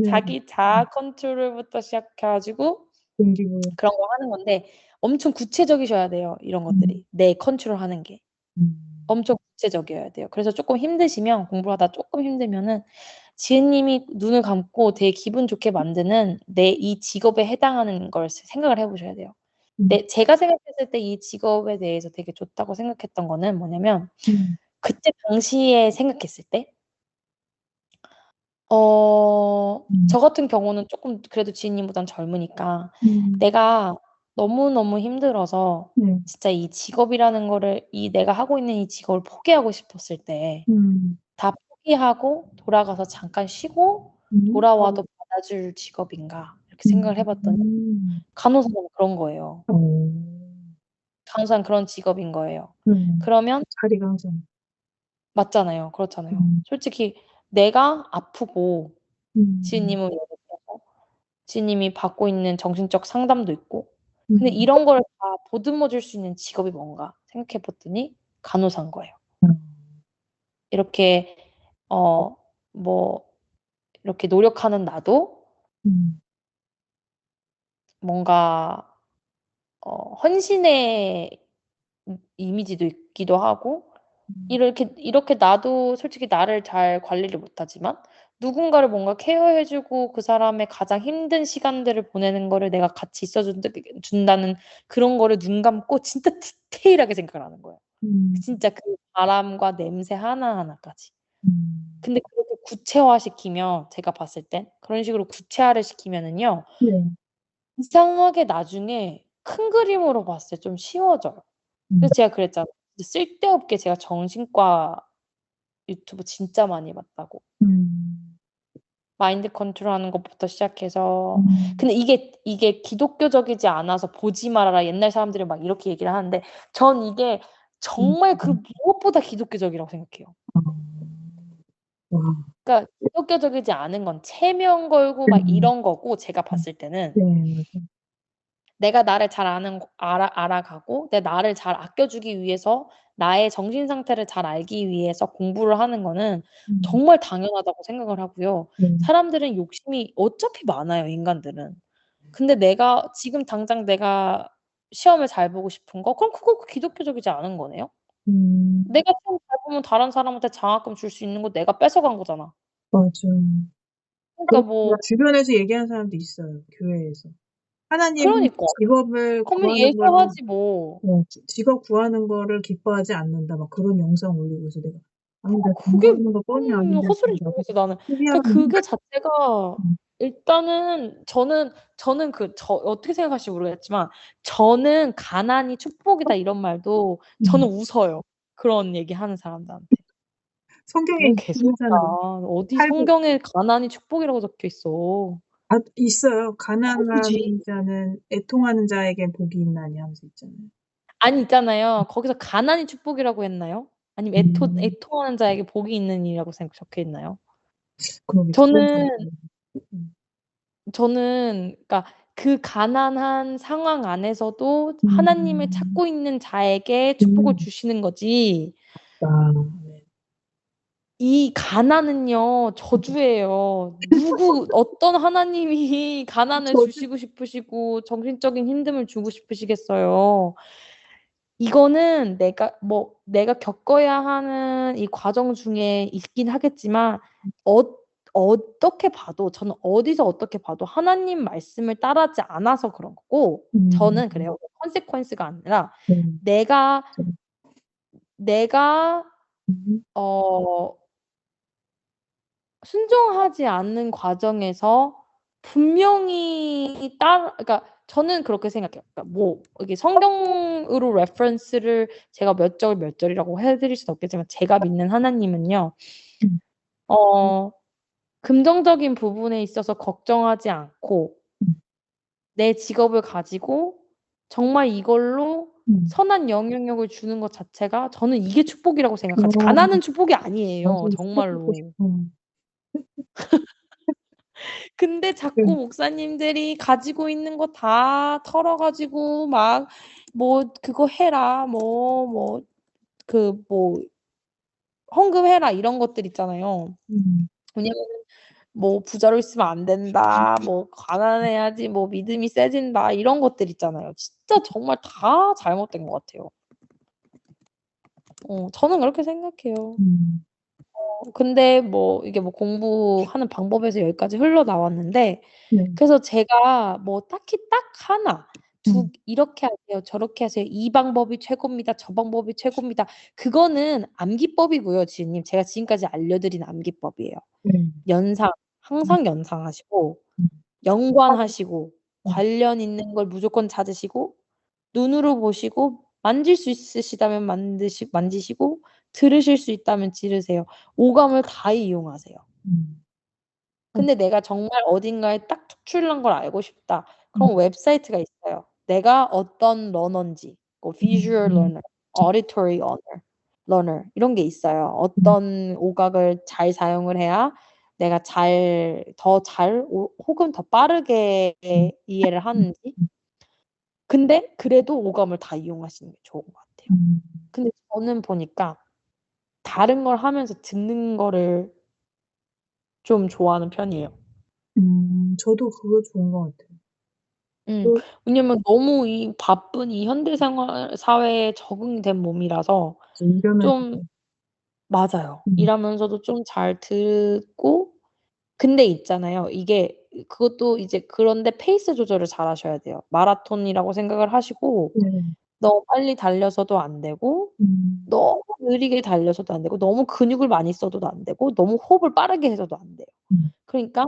자기 자아 컨트롤부터 시작해 가지고 동기부여. 그런 거 하는 건데 엄청 구체적이셔야 돼요, 이런 것들이. 내 컨트롤하는 게. 엄청 구체적이어야 돼요. 그래서 쪼끔 힘드시면 공부하다 쪼끔 힘들면은 지은님이 눈을 감고 되게 기분 좋게 만드는 내 이 직업에 해당하는 걸 생각을 해 보셔야 돼요. 제가 생각했을 때 이 직업에 대해서 되게 좋다고 생각했던 거는 뭐냐면 그때 당시에 생각했을 때 저 같은 경우는 쪼끔 그래도 지은님보단 젊으니까 내가 너무너무 힘들어서 진짜 이 직업이라는 거를 내가 하고 있는 이 직업을 포기하고 싶었을 때 다 포기하고 돌아가서 잠깐 쉬고 돌아와도 받아줄 직업인가 이렇게 생각을 해 봤더니 간호사는 그런 거예요. 간호사는 그런 직업인 거예요. 그러면 자리가 항상. 맞잖아요. 그렇잖아요. 솔직히 내가 아프고 지은님은 예를 들어서 지은님이 받고 있는 정신적 상담도 있고 근데 이런 걸 다 보듬어 줄 수 있는 직업이 뭔가 생각해 봤더니 간호사인 거예요. 이렇게 뭐 이렇게 노력하는 나도 뭔가 헌신의 이미지도 있기도 하고 이렇게 나도 솔직히 나를 잘 관리를 못하지만 누군가를 뭔가 케어해 주고 그 사람의 가장 힘든 시간들을 보내는 거를 내가 같이 있어 준다는 그런 거를 눈 감고 진짜 디테일하게 생각을 하는 거예요. 진짜 그 바람과 냄새 하나하나까지. 근데 그렇게 구체화시키면 제가 봤을 땐 그런 식으로 구체화를 시키면은요. 이상하게 나중에 큰 그림으로 봤을 때 좀 쉬워져요. 그래서 제가 그랬잖아요. 쓸데없게 제가 정신과 유튜브 진짜 많이 봤다고. 마인드 컨트롤하는 것부터 시작해서 근데 이게 기독교적이지 않아서 보지 말아라. 옛날 사람들이 막 이렇게 얘기를 하는데 전 이게 정말 그 무엇보다 기독교적이라고 생각해요. 와. 그러니까 기독교적이지 않은 건 체면 걸고 막 음. 이런 거고 제가 음. 봤을 때는 네 맞아요. 내가 나를 잘 알아가고 내 나를 잘 아껴주기 위해서 나의 정신 상태를 잘 알기 위해서 공부를 하는 거는 음. 정말 당연하다고 생각을 하고요. 네. 사람들은 욕심이 어차피 많아요, 인간들은. 근데 내가 지금 당장 내가 시험을 잘 보고 싶은 거 그럼 그거 기독교적이지 않은 거네요. 음. 내가 시험 잘 보면 다른 사람한테 장학금 줄 수 있는 거 내가 뺏어간 거잖아. 맞아요. 그러니까 그렇게 뭐 주변에서 얘기하는 사람도 있어요, 교회에서. 하나님은 그러니까. 직업을 그러면 구하는 거를 예수하지 뭐. 직업 구하는 거를 기뻐하지 않는다 막 그런 영상 올리고서 내가 아니 나 돈 그게 버는 거 뻔히 아는데 헛소리인지 나보고 모르겠어요, 나는. 그러니까 TV하는 그게 자체가 음. 일단은 저는 어떻게 생각하실지 모르겠지만 저는 "가난이 축복이다." 이런 말도 저는 음. 웃어요, 그런 얘기하는 사람들한테. 성경에 뭔 개소리야. 있잖아요. 어디 팔복 성경에 가난이 축복이라고 적혀 있어. 아 있어요. 어디지? 가난한 자는 애통하는 자에겐 복이 있나니 하면서 있잖아요. 아니 있잖아요. 거기서 가난이 축복이라고 했나요? 아니면 음. 애통하는 자에게 복이 있느니라고 적혀 있나요? 그러게 그건 잘 저는 모르겠네. 음. 그러니까 그 가난한 상황 안에서도 하나님을 음. 찾고 있는 자에게 축복을 음. 주시는 거지 아 네. 이 가난은요 저주예요. 어떤 하나님이 가난을 저도 주시고 싶으시고 정신적인 힘듦을 주고 싶으시겠어요. 이거는 내가 겪어야 하는 이 과정 중에 있긴 하겠지만 어 어떻게 봐도 저는 어디서 어떻게 봐도 하나님 말씀을 따르지 않아서 그런 거고 저는 음. 그래요. consequence가 아니라 네. 내가 좀 내가 음. 어 순종하지 않는 과정에서 분명히 그러니까 저는 그렇게 생각해요. 그러니까 뭐 이게 성경으로 레퍼런스를 제가 몇 절 몇 절이라고 해 드릴 수는 없겠지만 제가 믿는 하나님은요. 음. 어 긍정적인 부분에 있어서 걱정하지 않고 음. 내 직업을 가지고 정말 이걸로 음. 선한 영향력을 주는 것 자체가 저는 이게 축복이라고 생각하지 어 가난은 축복이 아니에요, 맞아요. 진짜 듣고 정말로. 싶어. 근데 네. 자꾸 목사님들이 가지고 있는 거 다 털어 가지고 막 뭐 "그거 해라." "헌금해라." 이런 것들 있잖아요. 음. 왜냐면은 뭐 "부자로 있으면 안 된다." 뭐 "가난해야지 뭐 믿음이 세진다." 이런 것들 있잖아요. 진짜 정말 다 잘못된 것 같아요. 저는 그렇게 생각해요. 음. 근데 이게 공부하는 방법에서 여기까지 흘러나왔는데 네. 그래서 제가 딱히 딱 하나 음. 이렇게 하세요. 저렇게 하세요. 이 방법이 최고입니다. 저 방법이 최고입니다. 그거는 암기법이고요, 지은님. 제가 지금까지 알려드린 암기법이에요. 네. 연상, 음. 항상 연상하시고 음. 하고 연관하시고 음. 관련 있는 걸 무조건 찾으시고 눈으로 보시고 만질 수 있으시다면 만지시고 들으실 수 있다면 들으세요. 오감을 다 이용하세요. 음. 어. 근데 내가 정말 어딘가에 딱 특출난 걸 알고 싶다. 음. 그럼 웹사이트가 있어요. 내가 어떤 러너인지 visual 음. learner, auditory learner 이런 게 있어요. 음. 어떤 오각을 잘 사용을 해야 내가 더 잘 혹은 더 빠르게 음. 이해를 음. 하는지. 음. 근데 그래도 오감을 다 이용하시는 게 좋은 것 같아요. 음. 근데 저는 보니까 다른 걸 하면서 듣는 거를 좀 좋아하는 편이에요. 저도 그거 좋은 것 같아요. 음. 그 왜냐면 너무 이 바쁜 이 현대 생활 사회에 적응이 된 몸이라서 좀 일하면서도 맞아요. 음. 일하면서도 좀 잘 듣고 근데 있잖아요. 이게 그것도 이제 그런데 페이스 조절을 잘 하셔야 돼요. 마라톤이라고 생각을 하시고 네. 너무 빨리 달려서도 안 되고 음. 너무 느리게 달려서도 안 되고 너무 근육을 많이 써도 안 되고 너무 호흡을 빠르게 해서도 안 돼요. 음. 그러니까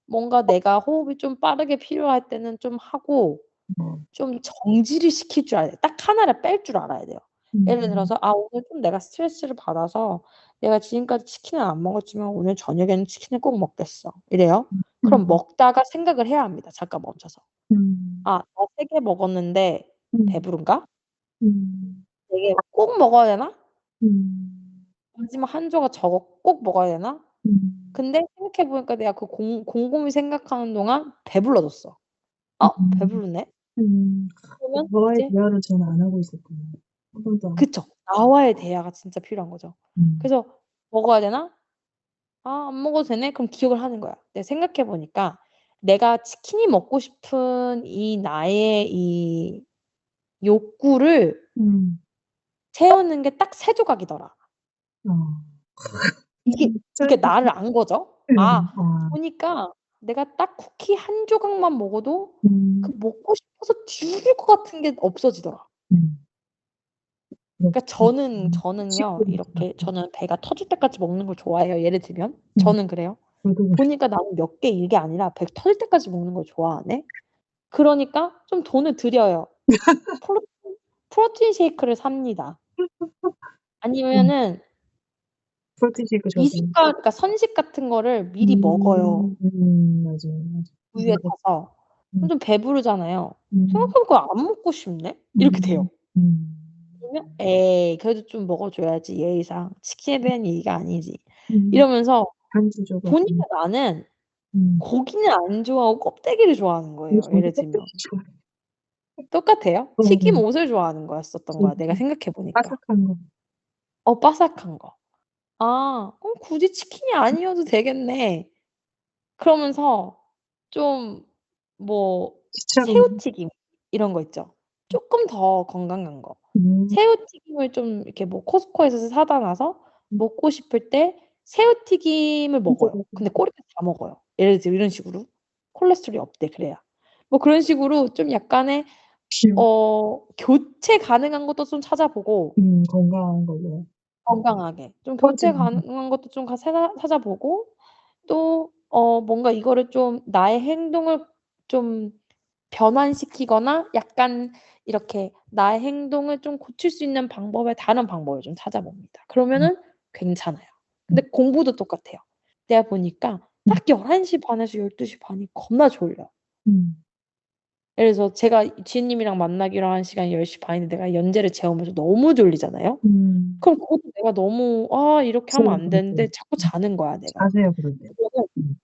뭔가 내가 호흡이 좀 빠르게 필요할 때는 좀 하고 뭐 좀 정지를 시킬 줄 알아야 돼요. 딱 하나를 뺄 줄 알아야 돼요. 예를 음. 들어서 '아 오늘 좀 내가 스트레스를 받아서 내가 지금까지 치킨을 안 먹었지만 오늘 저녁에는 치킨을 꼭 먹겠어.' 이래요. 그럼 음. 먹다가 생각을 해야 합니다, 잠깐 멈춰서. 음. '아 나 3개 먹었는데 음. 배부른가? 음. 4개 꼭 먹어야 되나? 음. 마지막 한 조각 저거 꼭 먹어야 되나?' 음. 근데 생각해 보니까 내가 그 곰곰이 생각하는 동안 배불러졌어. 음. 배부르네. 음. 그러면 대화의 이제 대화를 저는 안 하고 있었구나. 한 번도 안. 그쵸. 나와의 대화가 진짜 필요한 거죠. 음. 그래서 '먹어야 되나? 안 먹어도 되네.' 그럼 기억을 하는 거야. 근데 생각해 보니까 내가 치킨이 먹고 싶은 이 나의 이 욕구를 음. 채우는 게 딱 3 조각이더라. 어. 이게 진짜. 나를 안 거죠. 아. 보니까 내가 딱 쿠키 1 조각만 먹어도 그 음. 먹고 싶어서 죽을 것 같은 게 없어지더라. 음. 그러니까 그렇지. 저는요. 식욕이 이렇게 있구나. 저는 배가 터질 때까지 먹는 걸 좋아해요, 예를 들면. 음. 저는 그래요. 저도 그래. 보니까 나는 몇 개 이게 아니라 배 터질 때까지 먹는 걸 좋아하네. 그러니까 좀 돈을 들여요. 프로 프로틴 쉐이크를 삽니다. 음. 아니면은 프로틴 쉐이크 저도. 미숫가루 그러니까 선식 같은 거를 미리 먹어요, 맞아요, 맞아. 우유에 맞아. 타서. 그럼 음. 좀 배부르잖아요. 음. 생각해 보니까 '안 먹고 싶네?' 이렇게 돼요. 음. 음. 그러면 '에이 그래도 좀 먹어 줘야지 예의상. 치킨에 대한 예의가 아니지.' 음. 이러면서 한 구조가. 보니까 나는 음. 고기는 안 좋아하고 껍데기를 좋아하는 근데 거예요, 저도 예를 껍데기 들면. 좋아해요. 똑같아요. 어. 튀김옷을 좋아하는 거였었던 거야, 내가 생각해 보니까. 바삭한 거. 바삭한 거. '그럼 굳이 치킨이 아니어도 되겠네.' 그러면서 좀 뭐 시차로. 새우튀김 이런 거 있죠. 쪼끔 더 건강한 거. 음. 새우튀김을 좀 이렇게 뭐 코스트코에서 사다 놔서 음. 먹고 싶을 때 새우튀김을 진짜 먹어요. 근데 맛있어. 꼬리까지 다 먹어요. 예를 들어 이런 식으로. 콜레스테롤이 없대 그래야. 뭐 그런 식으로 좀 약간의 귀여워. 교체 가능한 것도 좀 찾아보고 건강한 걸로요. 건강하게 좀 교체 퍼지는 거. 가능한 것도 좀 찾아보고 또 뭔가 이거를 좀 나의 행동을 좀 변환시키거나 약간 이렇게 나의 행동을 좀 고칠 수 있는 다른 방법을 좀 찾아봅니다. 음. 그러면은 괜찮아요. 음. 근데 공부도 똑같아요. 내가 보니까 음. 딱 11시 반에서 12시 반이 겁나 졸려. 음. 예를 들어서 제가 지은님이랑 만나기로 한 시간이 10시 반인데 내가 연재를 재우면서 너무 졸리잖아요. 음. 그럼 그것도 내가 너무 '이렇게 하면 있어요, 안 그럴 때. 되는데.' 자꾸 자는 거야 내가. 자세요, 그럴 때. 그러면 음.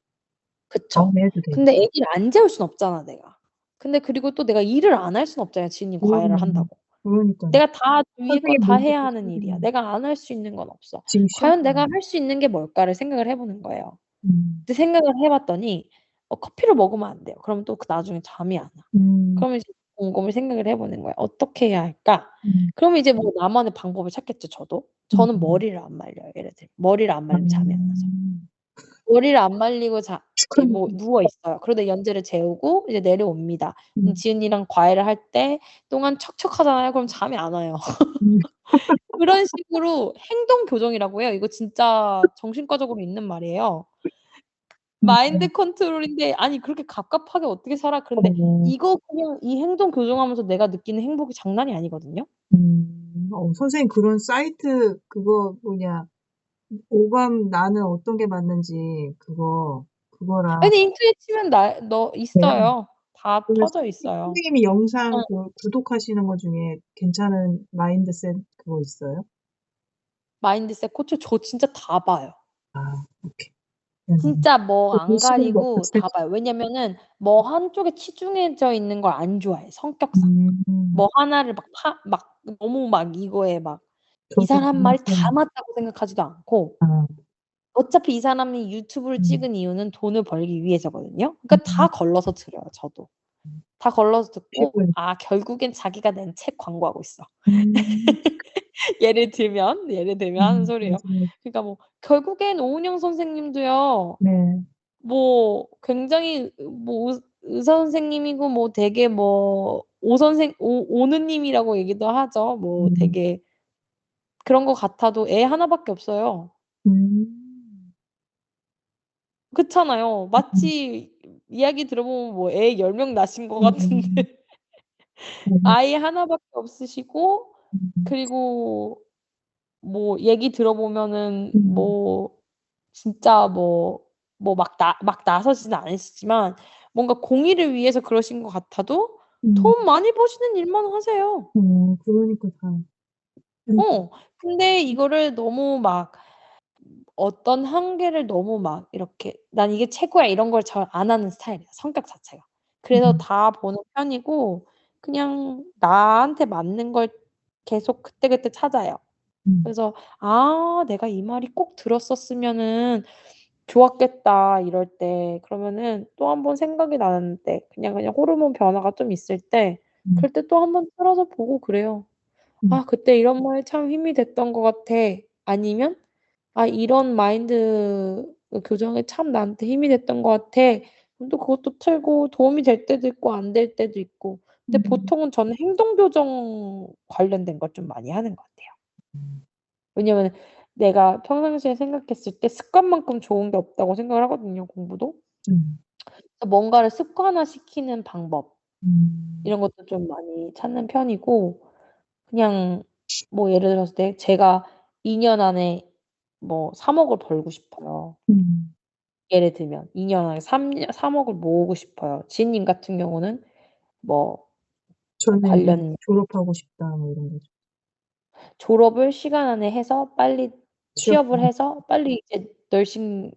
그쵸. 다음에 해도 돼. 근데 애기를 안 재울 순 없잖아 내가. 근데 그리고 또 내가 일을 안 할 순 없잖아요 지은님 과외를 그럼요. 한다고. 그러니까요. 내가 다 위에 거 선생님 다 문제도 해야 하는 일이야. 생기는. 내가 안 할 수 있는 건 없어. 지금 시험. 과연 내가 할 수 있는 게 뭘까를 생각을 해 보는 거예요. 음. 근데 생각을 해 봤더니 커피를 먹으면 안 돼요. 그러면 또 나중에 잠이 안 와. 음. 그러면 이제 곰곰이 생각을 해 보는 거야. '어떻게 해야 할까?' 음. 그러면 이제 뭐 나만의 방법을 찾겠죠 저도. 저는 음. 머리를 안 말려요 예를 들면. 머리를 안 아. 말리면 잠이 안 나죠. 머리를 안 말리고 뭐 축하합니다. 누워 있어요. 그러다 연재를 재우고 이제 내려옵니다. 그럼 음. 지은이랑 과외를 할 때 동안 척척하잖아요. 그럼 잠이 안 와요. 음. 그런 식으로 행동 교정이라고 해요. 이거 진짜 정신과적으로 있는 말이에요. 마인드 컨트롤인데 아니 그렇게 갑갑하게 어떻게 살아. 그런데 어. 이거 그냥 이 행동 교정하면서 내가 느끼는 행복이 장난이 아니거든요. 선생님 그런 사이트 그거 뭐냐 오감 나는 어떤 게 맞는지 그거랑. 아니 인터넷 치면 돼요? 있어요. 다 그러면 터져 있어요. 선생님이 영상 어. 구독하시는 거 중에 괜찮은 마인드셋 그거 있어요? 마인드셋 코치 저 진짜 다 봐요. 오케이. 네네. 진짜 뭐 안 보시는 거 가리고 자체. 다 봐요. 왜냐면은 뭐 한쪽에 치중해져 있는 걸 안 좋아해, 성격상. 음. 뭐 하나를 막 너무 막 이거에 막 이 저도 사람 말이 다 그래서. 맞다고 생각하지도 않고 아. 어차피 이 사람이 유튜브를 음. 찍은 이유는 돈을 벌기 위해서거든요. 그러니까 다 음. 걸러서 들어요, 저도. 다 걸러서 듣고 피부에. 결국엔 자기가 낸 책 광고하고 있어. 음. 예를 들면 하는 소리예요. 맞아요. 그러니까 뭐 결국엔 오은영 선생님도요. 네. 뭐 굉장히 뭐 의사 선생님이고 뭐 되게 뭐 오느님이라고 얘기도 하죠. 뭐 음. 되게 그런 것 같아도 애 하나 밖에 없어요. 음. 그렇잖아요. 음. 마치 이야기 들어보면 뭐 애 10명 낳으신 것 같은데 음. 맞아요. 아이 하나 밖에 없으시고 음. 그리고 뭐 얘기 들어보면은 음. 뭐 진짜 막 나서지는 않으시지만 뭔가 공의를 위해서 그러신 것 같아도 음. 돈 많이 버시는 일만 하세요. 그러니까 다. 아이고. 근데 이거를 너무 막 어떤 한계를 너무 막 이렇게 '난 이게 최고야.' 이런 걸 잘 안 하는 스타일이에요, 성격 자체가. 그래서 음. 다 보는 편이고 그냥 나한테 맞는 걸 계속 그때그때 찾아요. 음. 그래서 '아 내가 이 말이 꼭 들었었으면은 좋았겠다.' 이럴 때 그러면은 또 한 번 생각이 나는데 그냥 호르몬 변화가 좀 있을 때 음. 그럴 때 또 한 번 틀어서 보고 그래요. 음. '아 그때 이런 말이 참 힘이 됐던 것 같아.' 아니면 '아 이런 마인드 교정이 참 나한테 힘이 됐던 것 같아.' 그럼 또 그것도 틀고 도움이 될 때도 있고 안 될 때도 있고. 근데 음. 보통은 저는 행동 교정 관련된 걸 좀 많이 하는 것 같아요. 음. 왜냐면은 내가 평상시에 생각했을 때 습관만큼 좋은 게 없다고 생각을 하거든요, 공부도. 음. 그래서 뭔가를 습관화시키는 방법 음. 이런 것도 좀 많이 찾는 편이고 그냥 뭐 예를 들어서 제가 2년 안에 뭐 3억을 벌고 싶어요. 음. 예를 들면 2년 안에 3억을 모으고 싶어요. 지인님 같은 경우는 뭐 저는 이제 관련 '졸업하고 싶다.' 뭐 이런 거죠. 졸업을 시간 안에 해서 빨리 취업을 취업하고. 해서 빨리 이제 널싱을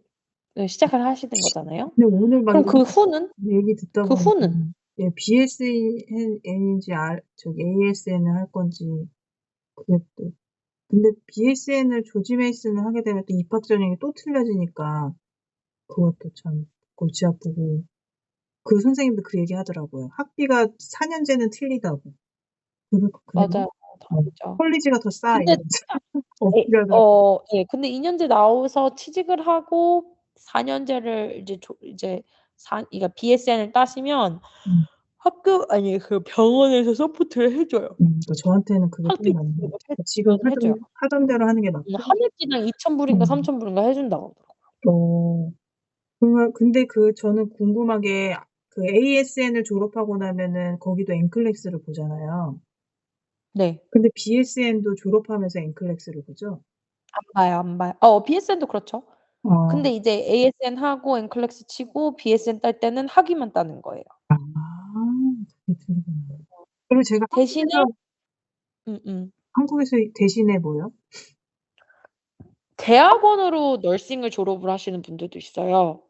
시작을 하시는 거잖아요. 근데 오늘 막 그럼 이런 그 후는? 얘기 듣다 그 보니까 후는? 예 BSN인지 저기 ASN을 할 건지 그게 또 근데 BSN을 조지 메이슨을 하게 되면 또 입학 전형이 또 틀려지니까 그것도 참 골치 아프고 그 선생님도 그 얘기 하더라고요. 학비가 4 년제는 틀리다고. 그랬나? 맞아요. 어. 다르죠. 컬리지가 더 싸 근데 이러면서 어필하더라고요. 예. 근데 2 년제 나와서 취직을 하고 4 년제를 이제 그러니까 BSN을 따시면 음. 학교 아니 그 병원에서 서포트를 해 줘요. 그러니까 저한테는 그게 딱 학비 맞는 것 지원을 같아요. 지금 해 줘요. 하던 대로 하는 게 맞고. 한 학기당 2,000 불인가 음. 3,000 불인가 해 준다고 하더라고요. 어. 근데 저는 궁금한 게 그 ASN을 졸업하고 나면은 거기도 NCLEX를 보잖아요. 네. 근데 BSN도 졸업하면서 NCLEX를 보죠? 안 봐요, 안 봐요. BSN도 그렇죠. 어. 근데 이제 ASN 하고 NCLEX 치고 BSN 딸 때는 학위만 따는 거예요. 아 그게 틀리구나. 그리고 제가 대신에 음음. 대신에 뭐요? 대학원으로 널싱을 졸업을 하시는 분들도 있어요.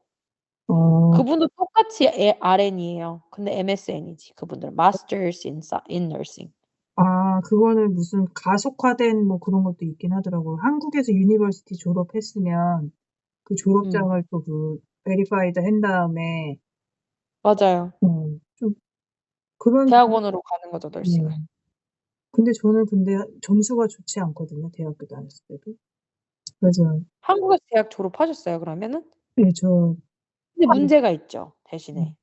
어. 그분도 똑같이 RN이에요. 근데 MSN이지 그분들은 Masters in Nursing. 아 그거는 무슨 가속화된 뭐 그런 것도 있긴 하더라고요. 한국에서 유니버시티 졸업했으면 그 음. 졸업장을 또 베리파이드 한 다음에 맞아요. 좀 그런 대학원으로 가는 거죠, 널싱을. 네. 근데 저는 점수가 좋지 않거든요, 대학교 다녔을 때도. 그래서 한국에서 대학 졸업하셨어요, 그러면은? 예 근데 한 문제가 있죠, 대신에. 음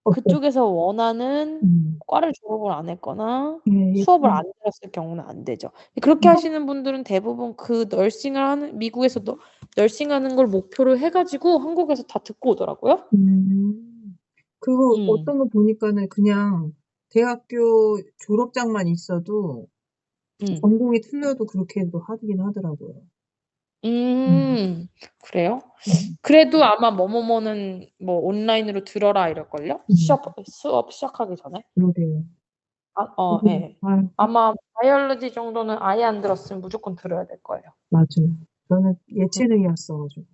어떤 그쪽에서 원하는 음. 과를 졸업을 안 했거나 예 수업을 안 들었을 경우는 안 되죠. 그렇게 하시는 분들은 대부분 그 널싱을 하는 미국에서 널싱하는 걸 목표로 해 가지고 한국에서 다 듣고 오더라고요. 그거 음. 어떤 거 보니까는 그냥 대학교 졸업장만 있어도 음. 전공이 틀려도 그렇게도 하긴 하더라고요. 음. 음. 그래요? 음. 그래도 아마 뭐뭐뭐는 뭐 온라인으로 들어라 이럴걸요? 음. 수업 시작하기 전에? 그러게요. 그래서 예. 아유 아마 바이올로지 정도는 아예 안 들었으면 무조건 들어야 될 거예요. 맞아요. 저는 음. 예체능이었어 가지고.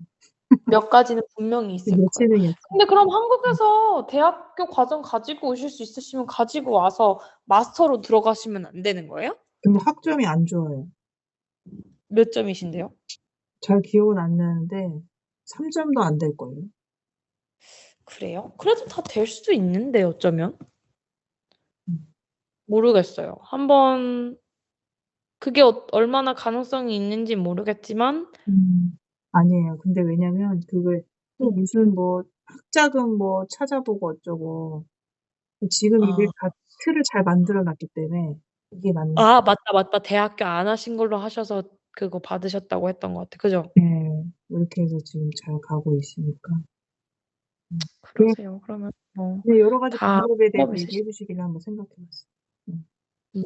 몇 가지는 분명히 있을 거예요. 예체능이었어. 근데 그럼 음. 한국에서 대학교 과정 가지고 오실 수 있으시면 가지고 와서 마스터로 들어가시면 안 되는 거예요? 근데 학점이 안 좋아요. 몇 점이신데요? 잘 기억은 안 나는데 3 점도 안 될걸요. 그래요? 그래도 다 될 수도 있는데 어쩌면. 음. 모르겠어요. 한번 그게 얼마나 가능성이 있는진 모르겠지만 아니에요. 근데 왜냐면 그게 또 음. 무슨 뭐 학자금 뭐 찾아보고 어쩌고 지금 이게 아. 다 틀을 잘 만들어 놨기 때문에 이게 맞는 맞다, 맞다. 대학교 안 하신 걸로 하셔서 그거 받으셨다고 했던 것 같아. 그죠? 예. 이렇게 해서 지금 잘 가고 있으니까. 그냥 그러세요. 그러면 뭐 그냥 여러 가지 다 방법에 대해서 방법이 얘기해 있으시 주시길래 한번 생각해 봤어요. 음. 음.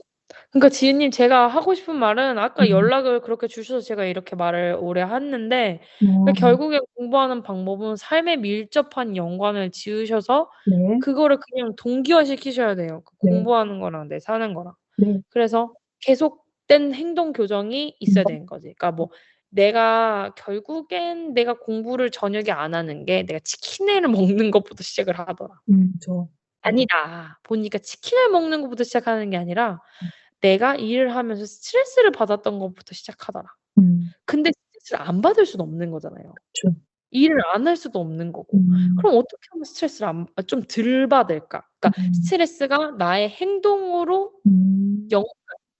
그러니까 지은님 제가 하고 싶은 말은 아까 음. 연락을 그렇게 주셔서 제가 이렇게 말을 오래 했는데 어 결국에 공부하는 방법은 삶에 밀접한 연관을 지으셔서 네. 그거를 그냥 동기화 시키셔야 돼요, 그 네. 공부하는 거랑 내 사는 거랑. 네. 그래서 계속된 행동 교정이 있어야 음. 되는 거지. 그러니까 뭐 내가 결국엔 내가 공부를 저녁에 안 하는 게 내가 치킨을 먹는 것부터 시작을 하더라. 저. 아니다. 보니까 치킨을 먹는 것부터 시작하는 게 아니라 음. 내가 일을 하면서 스트레스를 받았던 것부터 시작하더라. 음. 근데 스트레스를 안 받을 수는 없는 거잖아요. 그쵸. 일을 안 할 수도 없는 거고. 음. 그럼 어떻게 하면 스트레스를 좀 덜 받을까? 그러니까 음. 스트레스가 나의 행동으로 음.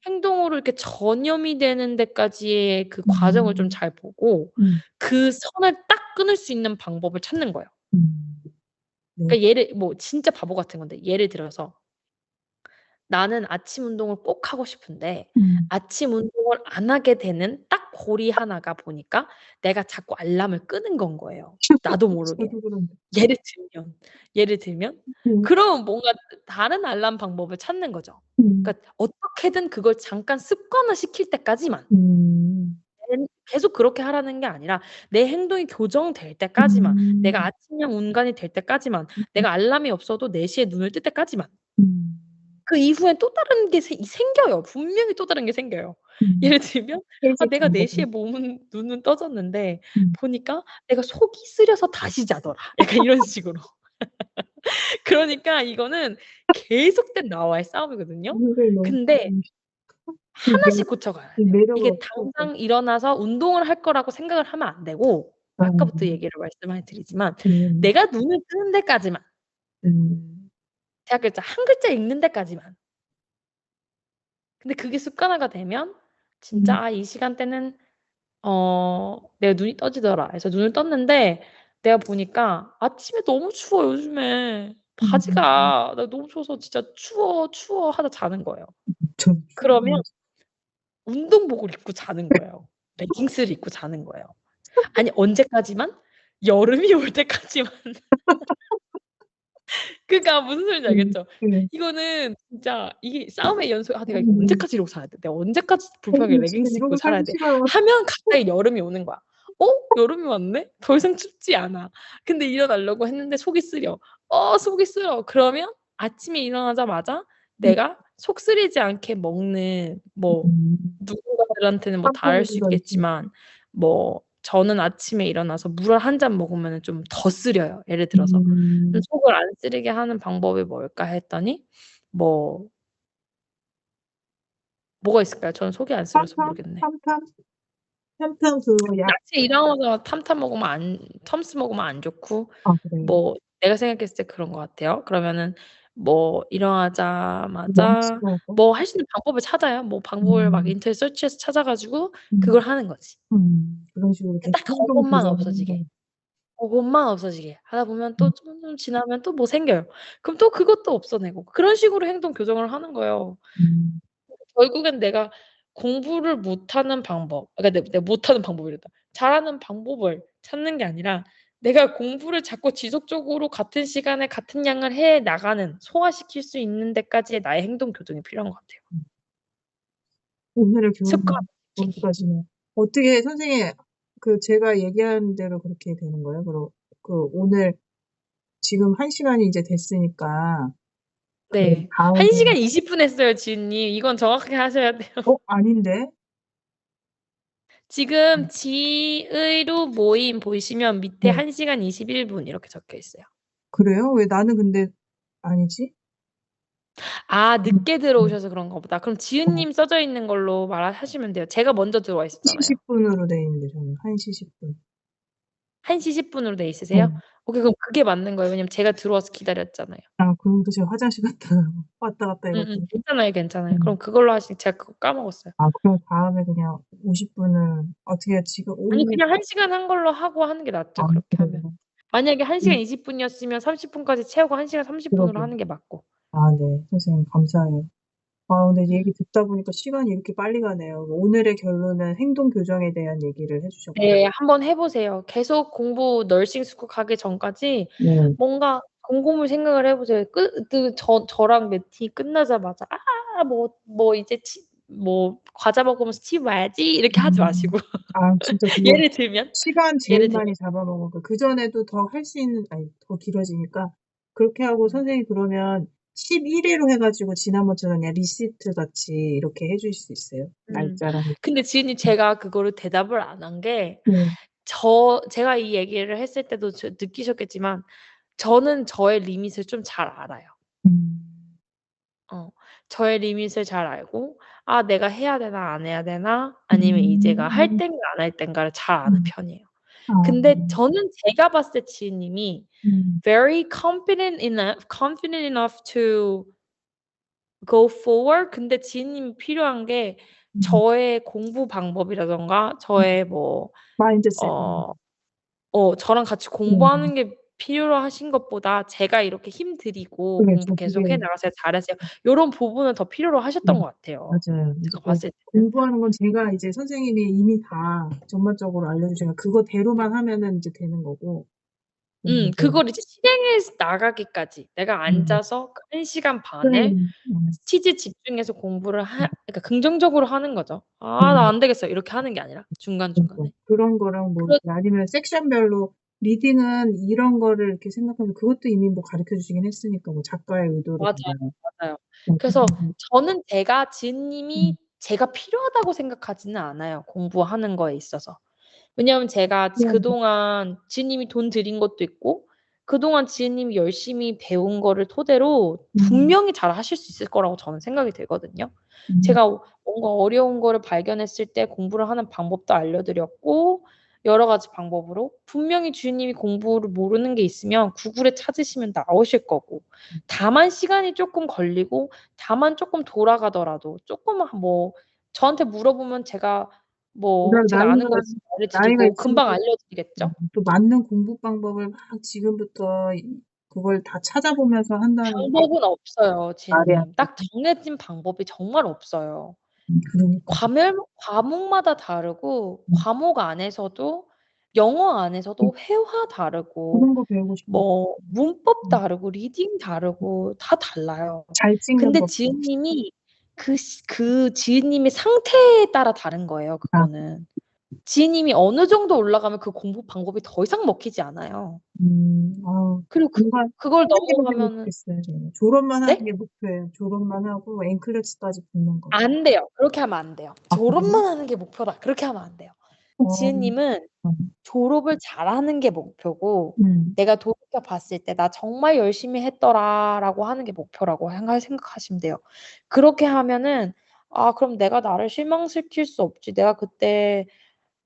행동으로 이렇게 전염이 되는 데까지의 그 과정을 좀 음. 잘 보고 그 선을 딱 끊을 수 있는 방법을 찾는 거예요. 네. 그러니까 진짜 바보 같은 건데 예를 들어서 나는 아침 운동을 꼭 하고 싶은데 아침 운동을 안 하게 되는 딱 고리 하나가 보니까 내가 자꾸 알람을 끄는 건 거예요, 나도 모르게. 저도 그런데. 예를 들면 그러면 뭔가 다른 알람 방법을 찾는 거죠. 그러니까 어떻게든 그걸 잠깐 습관화시킬 때까지만. 음. 계속 그렇게 하라는 게 아니라 내 행동이 교정될 때까지만, 내가 음. 아침형 운간이 될 때까지만, 내가 알람이 없어도 4시에 눈을 뜰 때까지만. 음. 그 이후엔 또 다른 게 생겨요. 분명히 또 다른 게 생겨요. 예를 들면 일찍 내가 4 시에 잠거나. 눈은 떠졌는데 음. 보니까 내가 속이 쓰려서 다시 자더라. 약간 이런 식으로. 그러니까 이거는 계속된 나와의 싸움이거든요. 굉장히 너무 근데 하나씩 고쳐가야 이 돼요. 매력을 이게 어떻게 당장 일어나서 운동을 할 거라고 생각을 하면 안 되고 아까부터 얘기를 말씀을 드리지만 내가 눈을 뜨는 데까지만. 음. 대학 글자 한 글자 읽는 데까지만. 근데 그게 습관화가 되면 진짜 '아 이 시간대는 내가 눈이 떠지더라.' 해서 눈을 떴는데 내가 보니까 아침에 너무 추워 요즘에. 바지가 나 너무 추워서 진짜 "추워, 추워." 하다 자는 거예요. 전 그러면 운동복을 입고 자는 거예요. 레깅스를 입고 자는 거예요. 아니 언제까지만? 여름이 올 때까지만. 그러니까 무슨 소리인지 알겠죠? 네. 이거는 진짜 이게 싸움의 연속 '아 내가 이거 언제까지 이러고 살아야 돼? 내가 언제까지 불편하게 진짜 레깅스 입고 이러고 살아야 살기 돼?' 싫어요. 하면 갑자기 여름이 오는 거야. '어 여름이 왔네? 더 이상 춥지 않아.' 근데 일어나려고 했는데 속이 쓰려. 속이 쓰려. 그러면 아침에 일어나자마자 내가 속 쓰리지 않게 먹는 누군가들한테는 다를 수 있겠지만 저는 아침에 일어나서 물을 한 잔 먹으면은 좀 더 쓰려요, 예를 들어서. 속을 안 쓰리게 하는 방법이 뭘까 했더니 뭐가 있을까요? 저는 속이 안 쓰려서 모르겠네. 삼탕 그거 약. 아침에 일어나자마자 텀스 먹으면 안 좋고 아, 그래요? 내가 생각했을 때 그런 것 같아요. 그러면은 너무 일어나자마자 싫어서? 할 수 있는 방법을 찾아요. 방법을 막 음. 인터넷 서치해서 찾아 가지고 그걸 음. 하는 거지. 그런 식으로 계속 딱 행동 그것만 조절을 없어지게. 한다는. 그것만 없어지게 하다 보면 음. 또 좀 지나면 또 생겨요. 그럼 또 그것도 없어내고 그런 식으로 행동 교정을 하는 거예요. 음. 결국엔 내가 공부를 못하는 방법 그러니까 내가 못하는 방법이란다. 잘하는 방법을 찾는 게 아니라 내가 공부를 자꾸 지속적으로 같은 시간에 같은 양을 해 나가는 소화시킬 수 있는 데까지의 나의 행동 교정이 필요한 것 같아요. 오늘의 습관 교훈은 시키기. 거기까지네요. 어떻게 선생님 제가 얘기한 대로 그렇게 되는 거예요? 오늘 지금 1 시간이 이제 됐으니까 네. 1 다음에. 시간 20분 했어요 지은님. 이건 정확하게 하셔야 돼요. 아닌데? 지금 지의로 모임 보시면 밑에 네. 1 시간 21분 이렇게 적혀 있어요. 그래요? 왜 나는 근데 아니지? 늦게 음. 들어오셔서 그런가 보다. 그럼 어. 지은님 써져 있는 걸로 하시면 돼요. 제가 먼저 들어와 1시 있었잖아요. 10 분으로 돼 있는데 저는 1시 10 분. 1시 10 분으로 돼 네. 있으세요? 오케이 그럼 그게 맞는 거예요. 왜냐면 제가 들어와서 기다렸잖아요. 그러니까 제가 화장실 갔다가 왔다 갔다 해 가지고. 괜찮아요, 괜찮아요. 음. 그럼 그걸로 제가 그거 까먹었어요. 그럼 다음에 그냥 50 분을 어떻게 지금 아니 오늘. 그냥 1 시간 한 걸로 하고 하는 게 낫죠, 그렇게 하면. 그래요? 만약에 1 시간 음. 20 분이었으면 30 분까지 채우고 1 시간 30 분으로 그러게요. 하는 게 맞고. 네. 선생님 감사해요. 근데 얘기 음. 듣다 보니까 시간이 이렇게 빨리 가네요. 오늘의 결론은 행동 교정에 대한 얘기를 해 주셨고. 네. 한번 해 보세요. 계속 공부 널싱 스쿨 가기 전까지 네. 뭔가 곰곰이 생각을 해 보세요. 저랑 매티 끝나자마자 이제 과자 먹으면서 집 와야지 이렇게 하지 음. 마시고 진짜 그거 예를 들면 시간 제일 예를 들면 많이 잡아먹은 그전에도 더 할 수 있는 더 길어지니까 그렇게 하고 음. 선생님 그러면 11회로 해 가지고 지난번처럼 그냥 리시트 같이 이렇게 해 주실 수 있어요? 날짜랑 해 근데 지은님 제가 그거를 대답을 안 한 게 네. 제가 이 얘기를 했을 때도 느끼셨겠지만 저는 저의 리밋을 좀 잘 알아요. 음. 저의 리밋을 잘 알고 '아 내가 해야 되나 안 해야 되나 아니면 이제가 할 땐가 안 할 땐가.'를 잘 아는 음. 편이에요. 아. 근데 저는 제가 봤을 때 지은님이 음. very confident enough to go forward. 근데 지은님이 필요한 게 음. 저의 공부 방법이라든가 저의 뭐 마인드셋. 어 저랑 같이 네. 공부하는 게 필요로 하신 것보다 제가 이렇게 힘 들이고 공부 그렇죠. 그게 계속 해 나가세요. 잘하세요. 요런 부분을 더 필요로 네. 하셨던 것 같아요. 맞아요. 제가 이제 봤을 때는. 공부하는 건 제가 이제 선생님이 이미 다 전반적으로 알려주시니까 그거대로만 하면은 이제 되는 거고. 이제 그걸 이제 실행해 나가기까지 내가 음. 앉아서 그 1 시간 네. 반을 치즈 집중해서 공부를 그러니까 긍정적으로 하는 거죠. '아 나 음. 안 되겠어.' 이렇게 하는 게 아니라 그러니까 중간중간에. 그런 거랑 뭐 그렇 아니면 섹션별로 리딩은 이런 거를 이렇게 생각하면 그것도 이미 뭐 가르쳐 주시긴 했으니까 뭐 작가의 맞아요, 의도라든가. 맞아요. 뭐 그래서 저는 지은님이 제가 필요하다고 생각하지는 않아요, 공부하는 거에 있어서. 왜냐하면 제가 그동안 지은님이 돈 들인 것도 있고 그동안 지은님이 열심히 배운 거를 토대로 음. 분명히 잘하실 수 있을 거라고 저는 생각이 들거든요. 음. 제가 뭔가 어려운 거를 발견했을 때 공부를 하는 방법도 알려드렸고 여러 가지 방법으로 분명히 주인님이 공부를 모르는 게 있으면 구글에 찾으시면 나오실 거고 다만 시간이 쪼끔 걸리고 다만 쪼끔 돌아가더라도 쪼끔 뭐 저한테 물어보면 제가 그러니까 제가 아는 거 있으면 나이가 알려드리고 금방 있으니까 알려드리겠죠? 또 맞는 공부 방법을 막 지금부터 그걸 다 찾아보면서 한다는 게 방법은 없어요, 말이 안 지은님. 딱 되죠. 정해진 방법이 정말 없어요. 그러니까요. 과목마다 다르고 음. 과목 안에서도 영어 안에서도 회화 다르고 그런 거 배우고 싶어요. 문법 음. 다르고 리딩 다르고 다 달라요. 잘 찍는 근데 법도. 지은님이 그 지은님의 상태에 따라 다른 거예요, 아. 그거는. 지은님이 어느 정도 올라가면 그 공부 방법이 더 이상 먹히지 않아요. 아우 그리고 공부하는 그걸 게 했으면 넘어가면은 좋겠어요 저는. 졸업만 하는 네? 게 목표예요. 졸업만 하고 NCLEX까지 붙는 거. 안 돼요. 그렇게 하면 안 돼요. 아 그래요? '졸업만 하는 게 목표다.' 그렇게 하면 안 돼요. 어. 지은님은 졸업을 잘하는 게 목표고 음. 내가 돌이켜 봤을 때 '나 정말 열심히 했더라.'라고 하는 게 목표라고 생각하시면 돼요. 그렇게 하면은 '아 그럼 내가 나를 실망시킬 수 없지. 내가 그때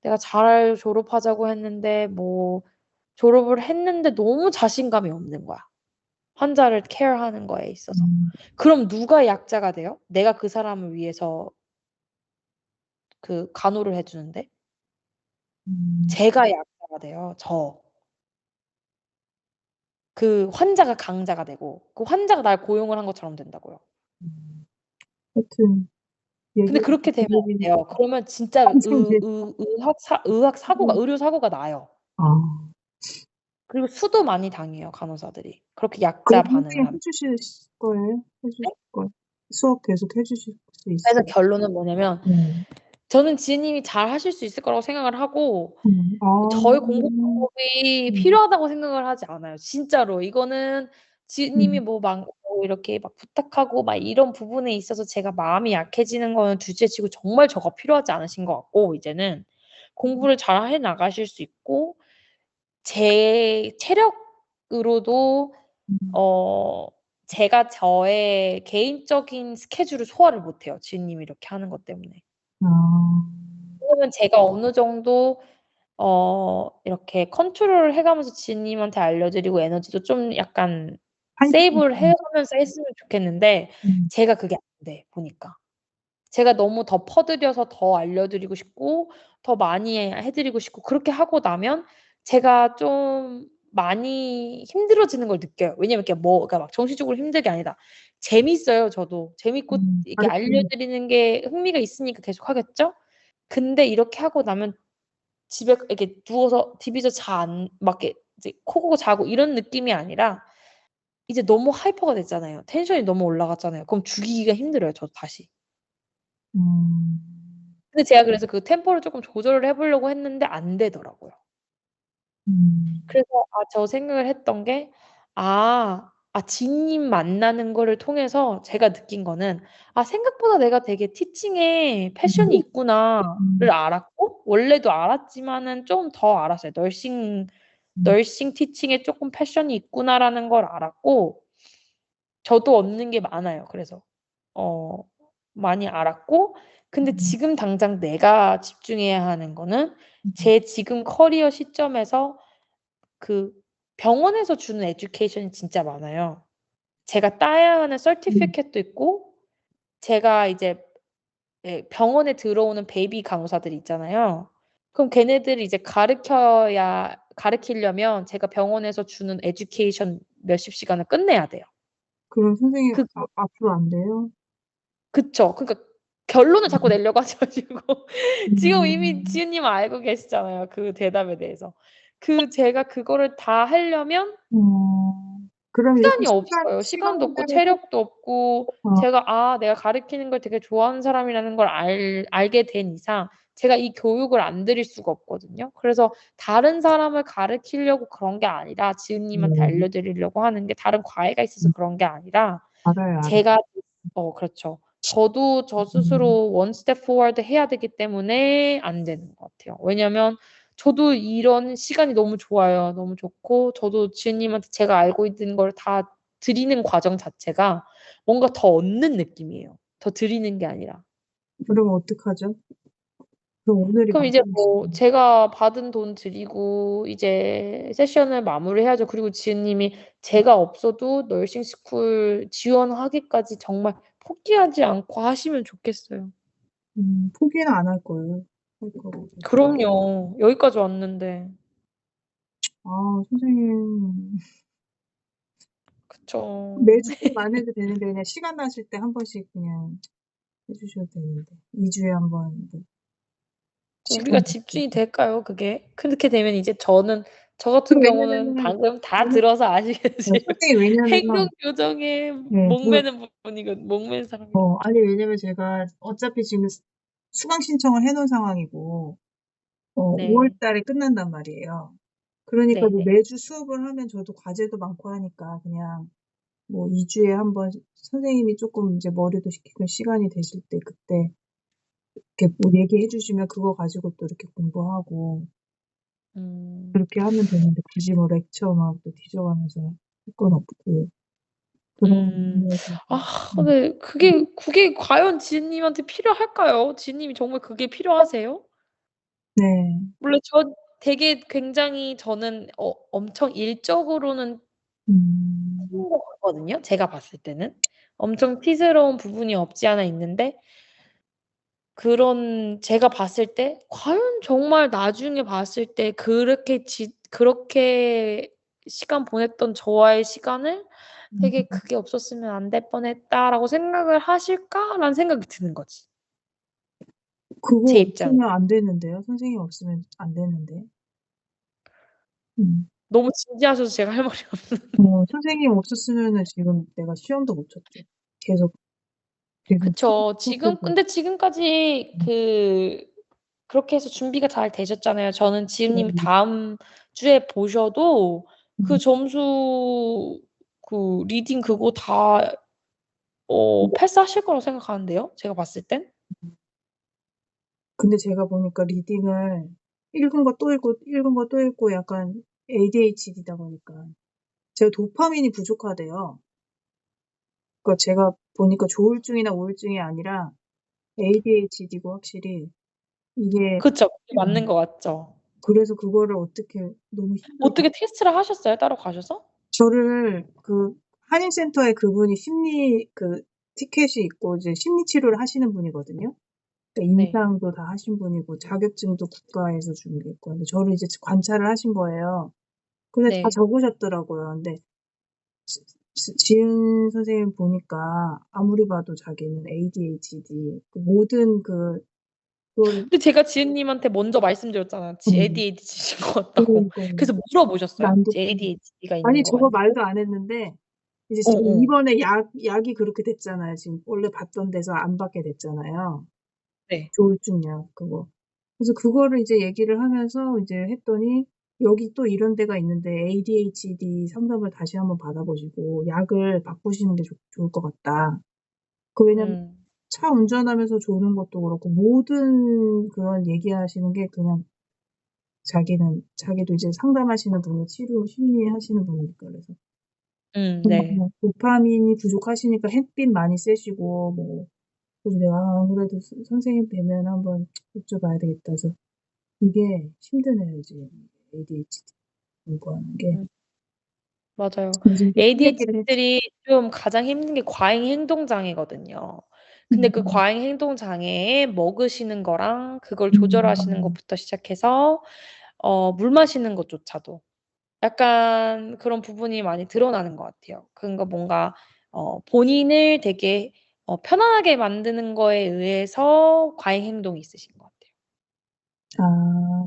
내가 잘 졸업하자고 했는데 졸업을 했는데 너무 자신감이 없는 거야, 환자를 케어하는 거에 있어서.' 음. 그럼 누가 약자가 돼요? 내가 그 사람을 위해서 간호를 해 주는데. 음. 제가 약자가 돼요, 저. 그 환자가 강자가 되고 그 환자가 날 고용을 한 것처럼 된다고요. 하여튼 근데 얘기해 그렇게 되면 안 주신 돼요. 그러면 진짜 평생 의료 사고가 나요. 아. 그리고 수도 많이 당해요, 간호사들이. 그렇게 약자 그래도 반응을 선생님 하면. 해 주실 거예요? 해 주실 네? 거예요? 수업 계속 해 주실 수 그래서 있어요? 결론은 뭐냐면 네. 저는 지은님이 잘하실 수 있을 거라고 생각을 하고 아. 저의 공부 방법이 음. 필요하다고 생각을 하지 않아요. 진짜로. 이거는 지은님이 음. 이렇게 막 부탁하고 막 이런 부분에 있어서 제가 마음이 약해지는 거는 둘째치고 정말 저가 필요하지 않으신 것 같고 이제는 공부를 잘 해 나가실 수 있고 제 체력으로도 음. 어 제가 저의 개인적인 스케줄을 소화를 못 해요, 지은님이 이렇게 하는 것 때문에. 아. 왜냐면 제가 어느 정도 이렇게 컨트롤을 해 가면서 지은님한테 알려드리고 에너지도 좀 약간 세이브를 해 가면서 했으면 좋겠는데 음. 제가 그게 안 돼 보니까. 제가 너무 더 퍼들여서 더 알려드리고 싶고 더 많이 해 드리고 싶고 그렇게 하고 나면 제가 좀 많이 힘들어지는 걸 느껴요. 왜냐면 이렇게 그러니까 막 정신적으로 힘든 게 아니라 재밌어요 저도. 재밌고 이렇게 가르치는 알려드리는 게 흥미가 있으니까 계속 하겠죠? 근데 이렇게 하고 나면 집에 이렇게 누워서 디비저 막 이렇게 이제 코 고고 자고 이런 느낌이 아니라 이제 너무 하이퍼가 됐잖아요. 텐션이 너무 올라갔잖아요. 그럼 죽이기가 힘들어요 저도 다시. 음. 근데 제가 그래서 그 템포를 쪼끔 조절을 해 보려고 했는데 안 되더라고요. 음. 그래서 저 생각을 했던 게 '아 지님 만나는 거를 통해서 제가 느낀 거는 생각보다 내가 되게 티칭에 패션이 있구나를 음. 알았고 원래도 알았지만은 좀 더 알았어요. 음. 널싱 티칭에 쪼끔 패션이 있구나라는 걸 알았고 저도 얻는 게 많아요. 그래서 어 많이 알았고 근데 음. 지금 당장 내가 집중해야 하는 거는 음. 제 지금 커리어 시점에서 그 병원에서 주는 에듀케이션이 진짜 많아요. 제가 따야 하는 음. certificate도 있고 제가 이제 병원에 들어오는 베이비 간호사들이 있잖아요. 그럼 걔네들이 이제 가르치려면 제가 병원에서 주는 에듀케이션 몇십 시간을 끝내야 돼요. 그럼 선생님 그거 앞으로 안 돼요? 그쵸. 그러니까 결론을 자꾸 음. 내려고 하셔 가지고 지금 이미 음. 지은님은 알고 계시잖아요, 그 대답에 대해서. 제가 그거를 다 하려면 그럼 이렇게 시간이 없어요. 시간도 없고 시간을 체력도 없고 어. 제가 내가 가르치는 걸 되게 좋아하는 사람이라는 걸 알게 된 이상 제가 이 교육을 안 드릴 수가 없거든요. 그래서 다른 사람을 가르치려고 그런 게 아니라 지은님한테 네. 알려드리려고 하는 게 다른 과외가 있어서 음. 그런 게 아니라 알아요, 알아요. 제가 그렇죠. 저도 저 음. 스스로 one step forward 해야 되기 때문에 안 되는 것 같아요. 왜냐면 저도 이런 시간이 너무 좋아요. 너무 좋고 저도 지은님한테 제가 알고 있는 걸 다 드리는 과정 자체가 뭔가 더 얻는 느낌이에요. 더 드리는 게 아니라. 그럼 어떡하죠? 그럼 오늘이 그럼 이제 마지막 시간이에요. 제가 받은 돈 드리고 이제 세션을 마무리해야죠. 그리고 지은님이 제가 없어도 너싱 스쿨 지원하기까지 정말 포기하지 않고 하시면 좋겠어요. 포기는 안 할 거예요. 할 거고. 그럼요. 여기까지 왔는데. 선생님. 그쵸. 매주 꼭 안 해도 되는데 그냥 시간 나실 때 한 번씩 그냥 해 주셔도 되는데 2 주에 한 번 뭐 우리가 시간 집중이 될까요, 그게? 그렇게 되면 이제 저 그 같은 경우는 왜냐면은 방금 다 저는 들어서 아시겠지만 선생님 행동 왜냐면 교정에 네. 목매는 사람이거든요. 아니 왜냐면 제가 어차피 지금 수강 신청을 해 놓은 상황이고 5 월 네. 달에 끝난단 말이에요. 그러니까 뭐 네네. 매주 수업을 하면 저도 과제도 많고 하니까 그냥 뭐 2 주에 한 번 선생님이 쪼끔 이제 머리도 식히고 시간이 되실 때 그때 이렇게 뭐 얘기해 주시면 그거 가지고 또 이렇게 공부하고 음. 그렇게 하면 되는데 굳이 뭐 렉처 막 또 뒤져가면서 할 건 없고 그런 음. 의미에서 근데 그게 과연 지은님한테 필요할까요? 지은님이 정말 그게 필요하세요? 네. 물론 되게 굉장히 저는 엄청 일적으로는 음. 튀는 것 같거든요, 제가 봤을 때는. 엄청 튀스러운 부분이 없지 않아 있는데 제가 봤을 때 과연 정말 나중에 봤을 때 그렇게 시간 보냈던 저와의 시간을 음. 되게 '그게 없었으면 안 될 뻔했다.'라고 생각을 하실까라는 생각이 드는 거지. 제 그거 입장에. 없으면 안 되는데요. 선생님 없으면 안 되는데. 음. 너무 진지하셔서 제가 할 말이 없는 선생님 없었으면은 지금 내가 시험도 못 쳤죠. 계속, 계속 그쵸. 수업하고. 근데 지금까지 음. 그렇게 해서 준비가 잘 되셨잖아요. 저는 지은님이 네. 다음 주에 보셔도 그 음. 점수 리딩 그거 다 패스하실 거라고 생각하는데요, 제가 봤을 땐. 근데 제가 보니까 리딩을 읽은 거 또 읽고 읽은 거 또 읽고 약간 ADHD다 보니까 제가 도파민이 부족하대요. 그러니까 제가 보니까 조울증이나 우울증이 아니라 ADHD고 확실히 이게 그쵸. 그게 맞는 음 것 같죠. 그래서 그거를 어떻게 너무 어떻게 힘들더라고요. 테스트를 하셨어요, 따로 가셔서? 저를 그 한인센터에 그분이 심리 티켓이 있고 이제 심리 치료를 하시는 분이거든요. 그러니까 네. 임상도 다 하신 분이고 자격증도 국가에서 준 게 있고 근데 저를 이제 관찰을 하신 거예요. 근데 다 네. 적으셨더라고요. 근데 지은 선생님 보니까 아무리 봐도 자기는 ADHD 모든 그거를 근데 제가 지은님한테 먼저 말씀드렸잖아요. ADHD신 것 같다고. 그러니까요. 그래서 물어보셨어요? 난도 ADHD가 아니 있는 거 저거 맞냐고? 말도 안 했는데 이제 지금 어어. 이번에 약이 그렇게 됐잖아요. 지금 원래 받던 데서 안 받게 됐잖아요. 네. 조울증 약 그거. 그래서 그거를 이제 얘기를 하면서 이제 했더니 여기 또 이런 데가 있는데 ADHD 상담을 다시 한번 받아보시고 약을 바꾸시는 게 좋을 것 같다. 왜냐면 음. 차 운전하면서 조는 것도 그렇고 모든 그런 얘기하시는 게 그냥 자기도 이제 상담하시는 분이 치료 심리 하시는 분이니까 그래서 네. 도파민이 부족하시니까 햇빛 많이 쐬시고 뭐 그래서 내가 안 그래도 선생님 뵈면 한번 여쭤봐야 되겠다 해서 이게 힘드네요, 이제 ADHD 공부하는 게. 음. 맞아요. 그래서 이제 그 얘기를 했지. ADHD들이 좀 가장 힘든 게 과잉 행동 장애거든요. 근데 그 음. 과잉 행동 장애에 먹으시는 거랑 그걸 조절하시는 음. 것부터 시작해서 물 마시는 것조차도 약간 그런 부분이 많이 드러나는 것 같아요. 그러니까 뭔가 본인을 되게 편안하게 만드는 거에 의해서 과잉 행동이 있으신 것 같아요.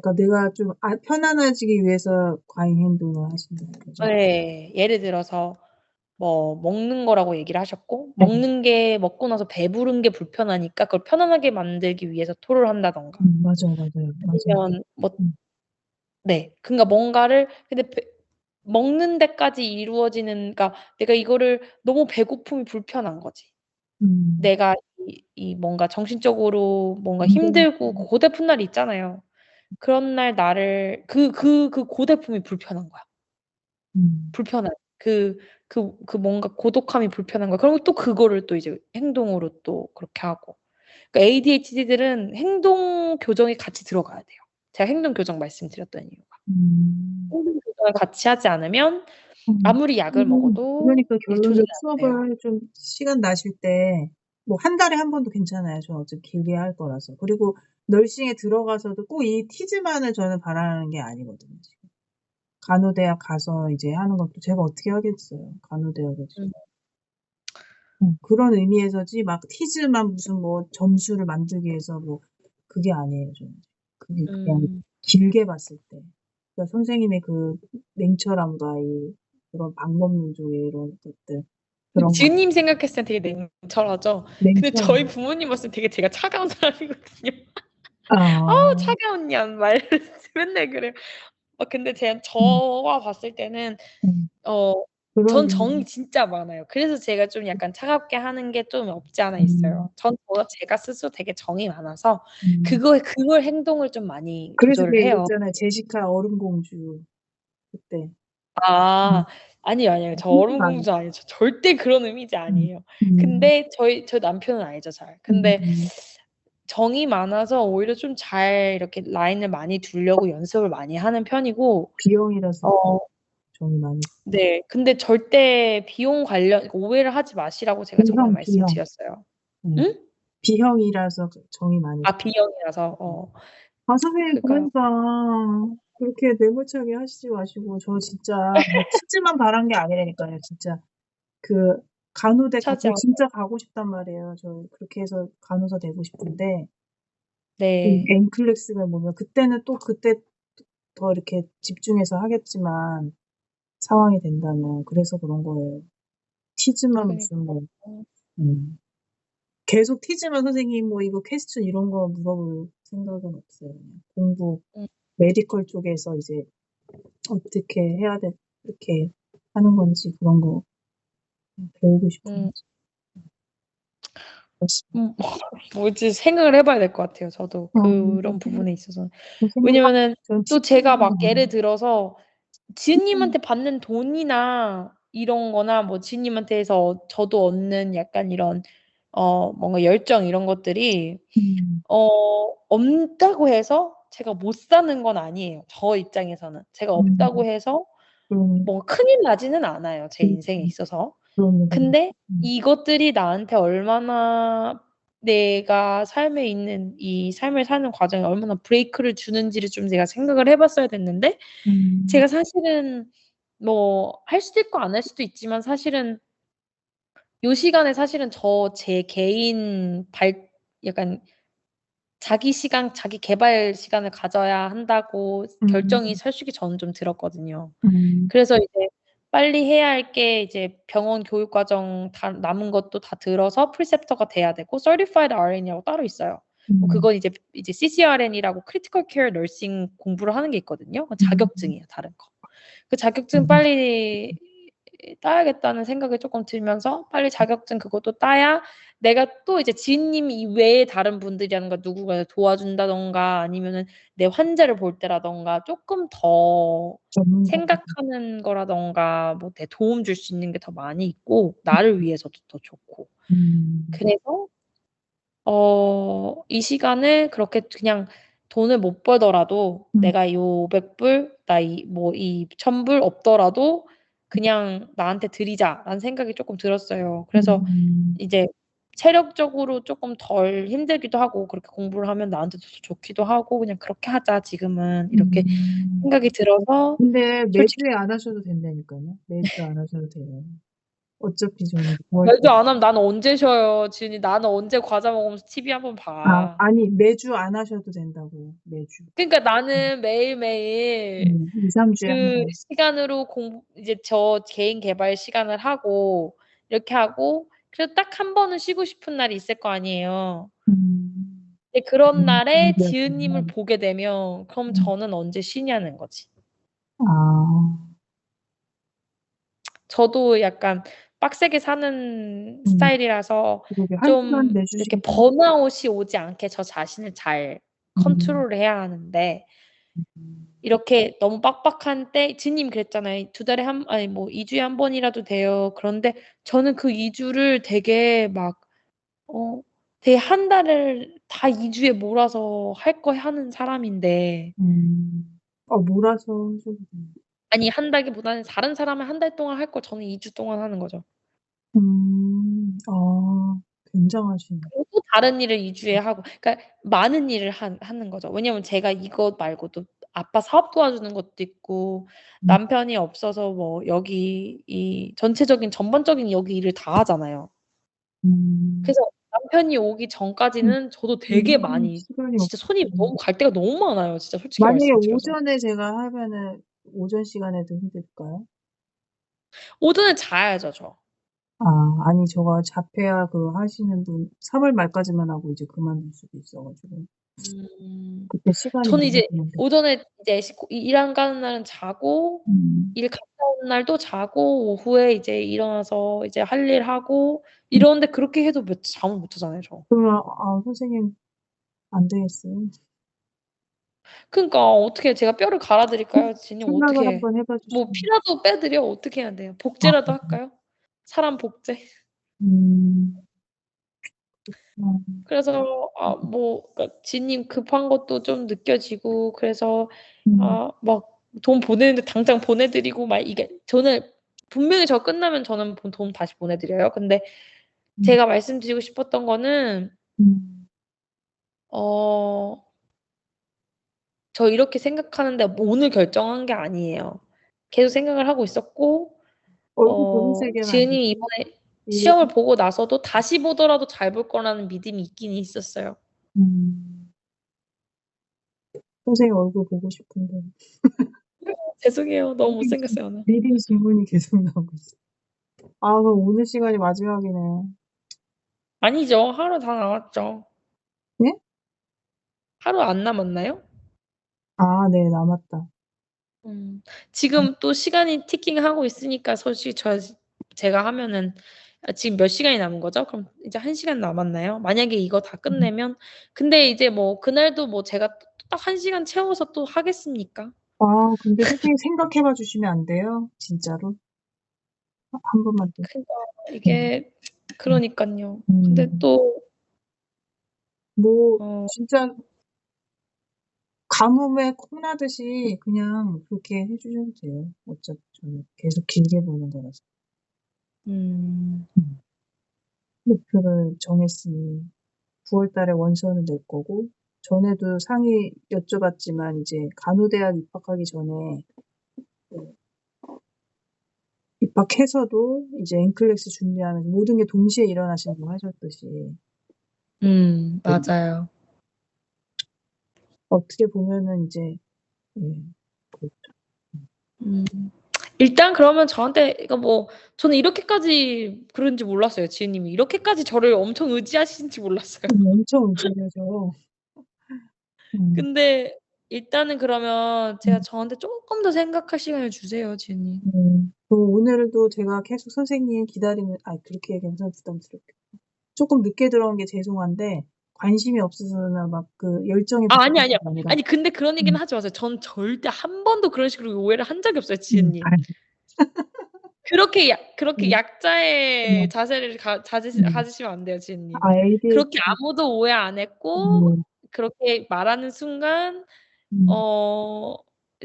그러니까 내가 좀 편안해지기 위해서 과잉 행동을 하신다는 거죠? 예. 예를 들어서 뭐 먹는 거라고 얘기를 하셨고 네. 먹고 나서 배부른 게 불편하니까 그걸 편안하게 만들기 위해서 토를 한다든가 맞아요, 맞아요. 맞아요. 아니면 뭐 음. 네. 그러니까 뭔가를 근데 먹는 데까지 이루어지는 그러니까 내가 이거를 너무 배고픔이 불편한 거지. 음. 내가 뭔가 정신적으로 뭔가 완전 힘들고 고달픈 날이 있잖아요. 그런 날 나를 그 고달픔이 불편한 거야. 음. 불편한 뭔가 고독함이 불편한 거야. 그러면 또 그거를 또 이제 행동으로 또 그렇게 하고. 그러니까 ADHD들은 행동 교정이 같이 들어가야 돼요. 제가 행동 교정 말씀드렸던 이유가. 음. 행동 교정을 같이 하지 않으면 음. 아무리 약을 먹어도 그러니까 이게 결론적으로 조절이 안 돼요. 수업을 좀 시간 나실 때 뭐 한 달에 한 번도 괜찮아요. 저는 어차피 길게 할 거라서. 그리고 널싱에 들어가서도 꼭 이 티즈만을 저는 바라는 게 아니거든요, 지금. 간호대학 가서 이제 하는 것도 제가 어떻게 하겠어요, 간호대학을 지금. 음. 그런 의미에서지 막 티즈만 무슨 뭐 점수를 만들기 위해서 뭐 그게 아니에요, 저는. 그게 그냥 음. 길게 봤을 때. 그러니까 선생님의 그 냉철함과 이 그런 방법론적의 이런 것들 그런 거 지은님 생각했을 땐 되게 냉철하죠. 근데 저희 냉철함. 부모님 봤을 때 되게 제가 차가운 사람이거든요. "아우 아. 차가운 년." 막 이러면서 맨날 그래요. 근데 음. 저와 봤을 때는 음. 어 전 정이 그런 진짜 많아요. 그래서 제가 좀 약간 차갑게 하는 게 좀 없지 않아 음. 있어요. 제가 스스로 되게 정이 많아서 음. 그걸 행동을 좀 많이 그래서 그 조절을 해요. 얘기했잖아요. 제시카 얼음공주 그때. 음. 아니에요, 아니에요. 저 힘이 많아. 얼음공주 아니에요. 저 절대 그런 이미지 음. 아니에요. 음. 근데 저희 남편은 알죠, 잘. 근데 음. 정이 많아서 오히려 좀 잘 이렇게 라인을 많이 두려고 연습을 많이 하는 편이고 B형이라서 어 정이 많으시 네. 근데 절대 비용 관련 오해를 하지 마시라고 제가 저번에 B형. 말씀드렸어요. 네. 응? B형이라서 정이 많으시 B형이라서. 선생님 그러니까요. 그러니까 그렇게 매몰차게 하시지 마시고 저 진짜 뭐 티즈만 바란 게 아니라니까요, 진짜. 그 간호대 차지 않고. 진짜 가고 싶단 말이에요. 저 그렇게 해서 간호사 되고 싶은데 네. NCLEX가 보면 그때는 또 그때 더 이렇게 집중해서 하겠지만 상황이 된다면 그래서 그런 거예요. 티즈만 무슨 뭐 그러니까요. 계속 티즈만 선생님 뭐 이거 퀘스천 이런 거 물어볼 생각은 없어요. 그냥 공부 음. 메디컬 쪽에서 이제 어떻게 해야 돼 이렇게 하는 건지 그런 거 배우고 싶은 음. 거지. 그렇습니다. 뭐지 생각을 해 봐야 될 것 같아요, 저도 그런 선생님 부분에 있어서는. 생각 왜냐면은 전 또 제가 막 티즈만 예를 들어서 지은님한테 받는 돈이나 이런 거나 뭐 지은님한테서 저도 얻는 약간 이런 뭔가 열정 이런 것들이 음. 없다고 해서 제가 못 사는 건 아니에요, 저 입장에서는. 제가 없다고 음. 해서 음. 뭐 큰일 나지는 않아요, 제 인생에 음. 있어서. 그럼요. 근데 이것들이 나한테 얼마나 내가 삶에 있는 이 삶을 사는 과정에 얼마나 브레이크를 주는지를 좀 제가 생각을 해 봤어야 됐는데 음. 제가 사실은 뭐 할 수도 있고 안 할 수도 있지만 사실은 요 시간에 사실은 제 개인 약간 자기 시간, 자기 계발 시간을 가져야 한다고 결정이 음. 솔직히 저는 좀 들었거든요. 음. 그래서 이제 빨리 해야 할 게 이제 병원 교육 과정 다 남은 것도 다 들어서 프리셉터가 돼야 되고 Certified RN이라고 따로 있어요. 그건 이제 CCRN이라고 크리티컬 케어 너싱 공부를 하는 게 있거든요. 자격증이에요, 다른 거. 그 자격증 빨리 따야겠다는 생각이 조금 들면서 빨리 자격증 그것도 따야 내가 또 이제 지인님 이외에 다른 분들이라든가 누구가 도와준다던가 아니면은 내 환자를 볼 때라던가 조금 더 전문가. 생각하는 거라던가 뭐 내 도움 줄 수 있는 게 더 많이 있고 나를 위해서도 더 좋고. 그래서 이 시간을 그렇게 그냥 돈을 못 벌더라도 내가 이 500불 나 이 뭐 이 1,000불 없더라도 그냥 '나한테 드리자.'라는 생각이 쪼끔 들었어요. 그래서 이제 체력적으로 쪼끔 덜 힘들기도 하고 그렇게 공부를 하면 나한테도 더 좋기도 하고 '그냥 그렇게 하자 지금은.' 이렇게 생각이 들어서 근데 솔직히 매주에 안 하셔도 된다니까요. 매주 안 하셔도 돼요. 어차피 저는 9월 매주 달에 안 하면 나는 언제 쉬어요. 지은이 나는 언제 과자 먹으면서 TV 한 번 봐. 아니 매주 안 하셔도 된다고요. 매주. 그러니까 나는 매일매일 2-3 주에 한 그 번. 시간으로 이제 저 개인 개발 시간을 하고 이렇게 하고 그래도 딱 한 번은 쉬고 싶은 날이 있을 거 아니에요. 근데 그런 날에 지은님을 보게 되면 그럼 저는 언제 쉬냐는 거지. 아. 저도 약간 빡세게 사는 스타일이라서 그러게 1 시간 좀 이렇게 내주시면 번아웃이 오지 않게 저 자신을 잘 컨트롤해야 하는데 이렇게 너무 빡빡한 때 지님 그랬잖아요. 2 달에 아니 뭐 2 주에 1 번이라도 돼요. 그런데 저는 그 2 주를 되게 막 되게 1 달을 다 2 주에 몰아서 할 거 하는 사람인데 몰아서 하셔도 돼요. 아니 한다기보다는 다른 사람은 1 달 동안 할 걸 저는 2 주 동안 하는 거죠. 굉장하시네. 그리고 또 다른 일을 2 주에 하고 그러니까 많은 일을 하는 거죠. 왜냐면 제가 이것 말고도 아빠 사업 도와주는 것도 있고 남편이 없어서 뭐 여기 이 전체적인 전반적인 여기 일을 다 하잖아요. 그래서 남편이 오기 전까지는 저도 되게 많이 시간이 진짜 손이 없죠. 너무 갈 데가 너무 많아요, 진짜 솔직히 만약에 말씀드려서. 오전에 제가 하면은 오전 시간에도 힘들까요? 오전에 자야죠, 저. 아니 저가 자폐아 하시는 분 3 월 말까지만 하고 이제 그만둘 수도 있어 가지고. 음. 그때 시간이 저는 이제 남으시는데. 오전에 이제 일 안 가는 날은 자고 일 갔다 오는 날도 자고 오후에 이제 일어나서 이제 할 일 하고 이러는데 그렇게 해도 잠을 못 자잖아요, 저. 그러면 선생님 안 되겠어요. 그러니까 어떻게 제가 뼈를 갈아 드릴까요? 지님 생각을 어떻게 한번 해 봐 뭐 주시면. 피라도 빼 드려? 어떻게 해야 돼요? 아. 복제라도 할까요? 사람 복제? 음. 음. 그래서 뭐 그러니까 지님 급한 것도 좀 느껴지고 그래서 음. 막 돈 보내는데 당장 보내 드리고 막 이게 저는 분명히 저 끝나면 저는 돈 다시 보내 드려요. 근데 음. 제가 말씀드리고 싶었던 거는 음. 어 저 이렇게 생각하는데 뭐 오늘 결정한 게 아니에요. 계속 생각을 하고 있었고 얼굴 보면서 얘기하면 안 지은이 되지. 이번에 이게 시험을 보고 나서도 다시 보더라도 잘 볼 거라는 믿음이 있긴 있었어요. 음. 선생님 얼굴 보고 싶은데. 죄송해요. 너무 못생겼어요, 오늘. 리딩 질문이 계속 나오고 있어. 그럼 오늘 시간이 마지막이네. 아니죠. 하루 다 남았죠. 네? 하루 안 남았나요? 네 남았다. 지금 또 시간이 티킹하고 있으니까 솔직히 제가 하면은 지금 몇 시간이 남은 거죠? 그럼 이제 1 시간 남았나요? 만약에 이거 다 끝내면 근데 이제 뭐 그날도 뭐 제가 또 딱 1 시간 채워서 또 하겠습니까? 근데 선생님 생각해 봐 주시면 안 돼요? 진짜로? 한 번만 더. 그러니까 음. 이게 그러니깐요. 근데 음. 또 뭐 어 진짜 가뭄에 콩나듯이 그냥 그렇게 해 주셔도 돼요. 어차피 저는 계속 길게 보는 거라서. 음. 음. 목표를 정했으니 9월 달에 원서는 낼 거고 전에도 상의 여쭤봤지만 이제 간호대학 입학하기 전에 그 입학해서도 이제 NCLEX 준비하면서 모든 게 동시에 일어나신다고 하셨듯이 맞아요. 어떻게 보면은 이제 예 그렇죠. 음. 일단 그러면 저한테 그러니까 뭐 저는 이렇게까지 그런지 몰랐어요. 지은님이 이렇게까지 저를 엄청 의지하시는지 몰랐어요. 엄청 의지하죠. 근데 일단은 그러면 제가 음. 저한테 쪼끔 더 생각할 시간을 주세요, 지은님. 오늘도 제가 계속 선생님 기다리면 그렇게 얘기하면 좀 부담스럽겠다. 쪼끔 늦게 들어온 게 죄송한데 관심이 없어서나 막 그 열정이 아 아니요, 부족해서가 아니요. 아니라 아니 근데 그런 얘기는 하지 마세요. 전 절대 한 번도 그런 식으로 오해를 한 적이 없어요, 지은님. 알죠. 그렇게 약자의 자세를 가지시면 안 돼요, 지은님. 그렇게 ADHD. 아무도 오해 안 했고 그렇게 말하는 순간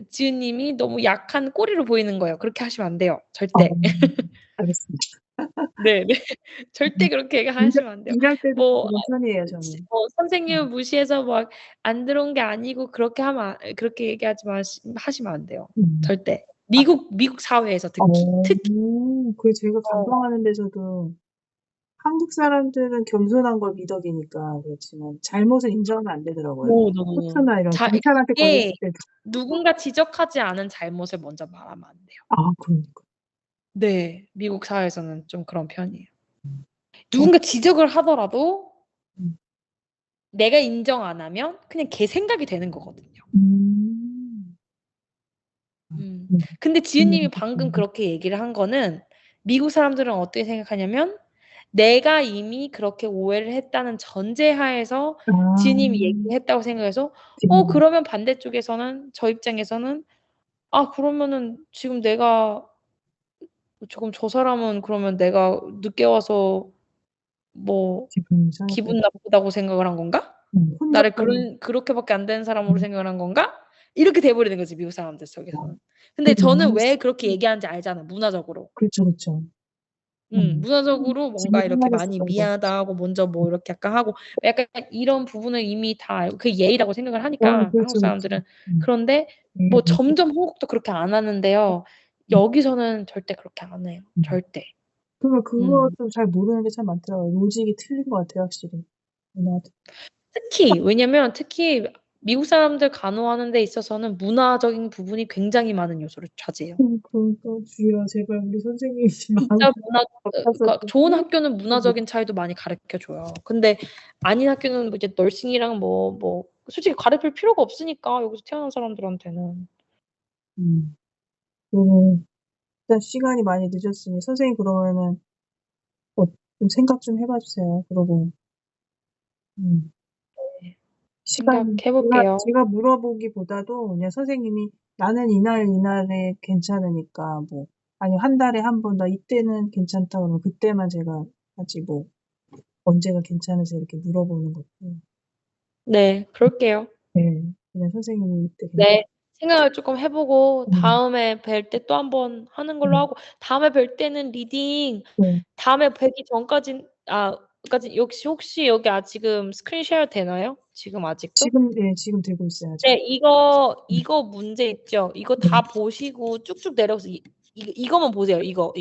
지은님이 너무 약한 꼬리로 보이는 거예요. 그렇게 하시면 안 돼요. 절대. 알겠습니다. 네네. 절대 그렇게 얘기하시면 안 돼요. 일할 때도 뭐 그런 편이에요, 저는. 선생님을 무시해서 막 안 들어온 게 아니고 그렇게 얘기하지 하시면 안 돼요. 절대. 미국 사회에서 특히. 그 제가 어. 감동하는 데서도 한국 사람들은 겸손한 걸 미덕이니까 그렇지만 잘못을 인정하면 안 되더라고요. 노노노. 코트나 이런 자 경찰한테 걸렸을 그게 때도. 누군가 지적하지 않은 잘못을 먼저 말하면 안 돼요. 그러니까. 네. 미국 사회에서는 좀 그런 편이에요. 저 누군가 지적을 하더라도 음. 내가 인정 안 하면 그냥 걔 생각이 되는 거거든요. 근데 지은님이 방금 그렇게 얘기를 한 거는 미국 사람들은 어떻게 생각하냐면 내가 이미 그렇게 오해를 했다는 전제하에서 지은님이 얘기를 했다고 생각해서 그러면 반대쪽에서는 저 입장에서는 '아 그러면은 지금 내가 지금 저 사람은 그러면 내가 늦게 와서 뭐 기분이 상했다. 기분 나쁘다고 생각을 한 건가? 나를 혼잣말을 그렇게밖에 안 되는 사람으로 생각을 한 건가?' 이렇게 돼 버리는 거지 미국 사람들 속에서는. 근데 그래도 저는 왜 그렇게 얘기하는지 알잖아 문화적으로. 그렇죠, 그렇죠. 문화적으로 뭔가 질문 이렇게 하나를 많이 썼던 거. 미안하다 하고 먼저 뭐 이렇게 약간 하고 약간 이런 부분을 이미 다 알고 그게 예의라고 생각을 하니까 한국 그렇죠, 그렇죠. 사람들은. 그런데 뭐 점점 한국도 그렇게 안 하는데요. 여기서는 절대 그렇게 안 해요. 절대. 그러니까 그거 좀 잘 모르는 게 참 많더라고요. 로직이 틀린 것 같아요, 확실히. 문화도. 왜냐면 특히 미국 사람들 간호하는 데 있어서는 문화적인 부분이 굉장히 많은 요소를 차지해요. 그러니까 주희야 제발 우리 선생님이 마음 진짜 바꿔서 그러니까 좀 좋은 학교는 문화적인 차이도 많이 가르쳐 줘요. 근데 아닌 학교는 뭐 이제 널싱이랑 뭐 솔직히 가르칠 필요가 없으니까 여기서 태어난 사람들한테는. 일단 시간이 많이 늦었으니 선생님 그러면은 좀 생각 좀 해 봐 주세요. 그러고 네. 시간 생각해 볼게요. 제가 물어보기보다도 그냥 선생님이 "나는 이날에 괜찮으니까 뭐 아니면 한 달에 한 번 나 이때는 괜찮다." 그러면 그때만 제가 하지 뭐 언제가 괜찮으세요 이렇게 물어보는 것도 네. 그럴게요. 네. 그냥 선생님이 이때 네. 생각을 쪼끔 해 보고 음. 다음에 뵐 때 또 한 번 하는 걸로 네. 하고 다음에 뵐 때는 리딩 네. 다음에 뵈기 전까진 까지 혹시 여기 지금 스크린 쉐어 되나요? 지금 아직도? 지금 되고 있어요 아직. 네. 이거 문제 있죠? 이거 다 네. 보시고 쭉쭉 내려서 이거만 보세요. 이거.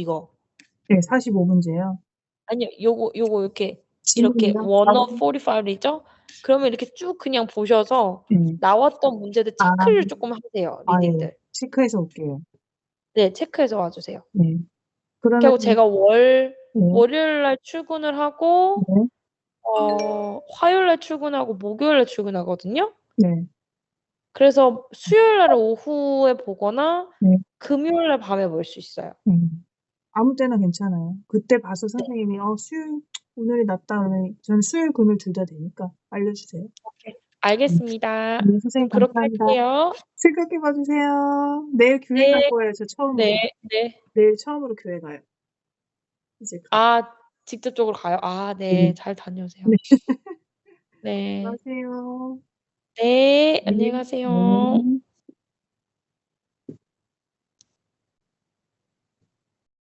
네 45 문제요? 아니요. 요거 이렇게 지문이요? 1 of 45 이죠? 그러면 이렇게 쭉 그냥 보셔서 네. 나왔던 문제들 아. 체크를 쪼끔 하세요, 예. 리딩들. 체크해서 올게요. 네. 체크해서 와 주세요. 네. 그렇게 하고 그러면은 제가 네. 월요일 날 출근을 하고 네. 화요일 날 출근하고 목요일 날 출근하거든요. 네. 그래서 수요일 날 오후에 보거나 네. 금요일 날 밤에 볼 수 있어요. 아무 때나 괜찮아요. 그때 봐서 네. 선생님이 수요일 오늘이 낫다 그러면 저는 수요일, 금요일 둘 다 되니까 알려주세요. 오케이. 알겠습니다. 네 선생님 그럼 그렇게 감사합니다. 할게요. 생각해 봐 주세요. 내일 교회 갈 네. 거예요, 저 처음으로. 네. 네. 내일 처음으로 교회 가요. 이제 직접적으로 가요? 네. 네. 잘 다녀오세요. 네. 네. 들어가세요. 네. 네. 안녕히 가세요. 네.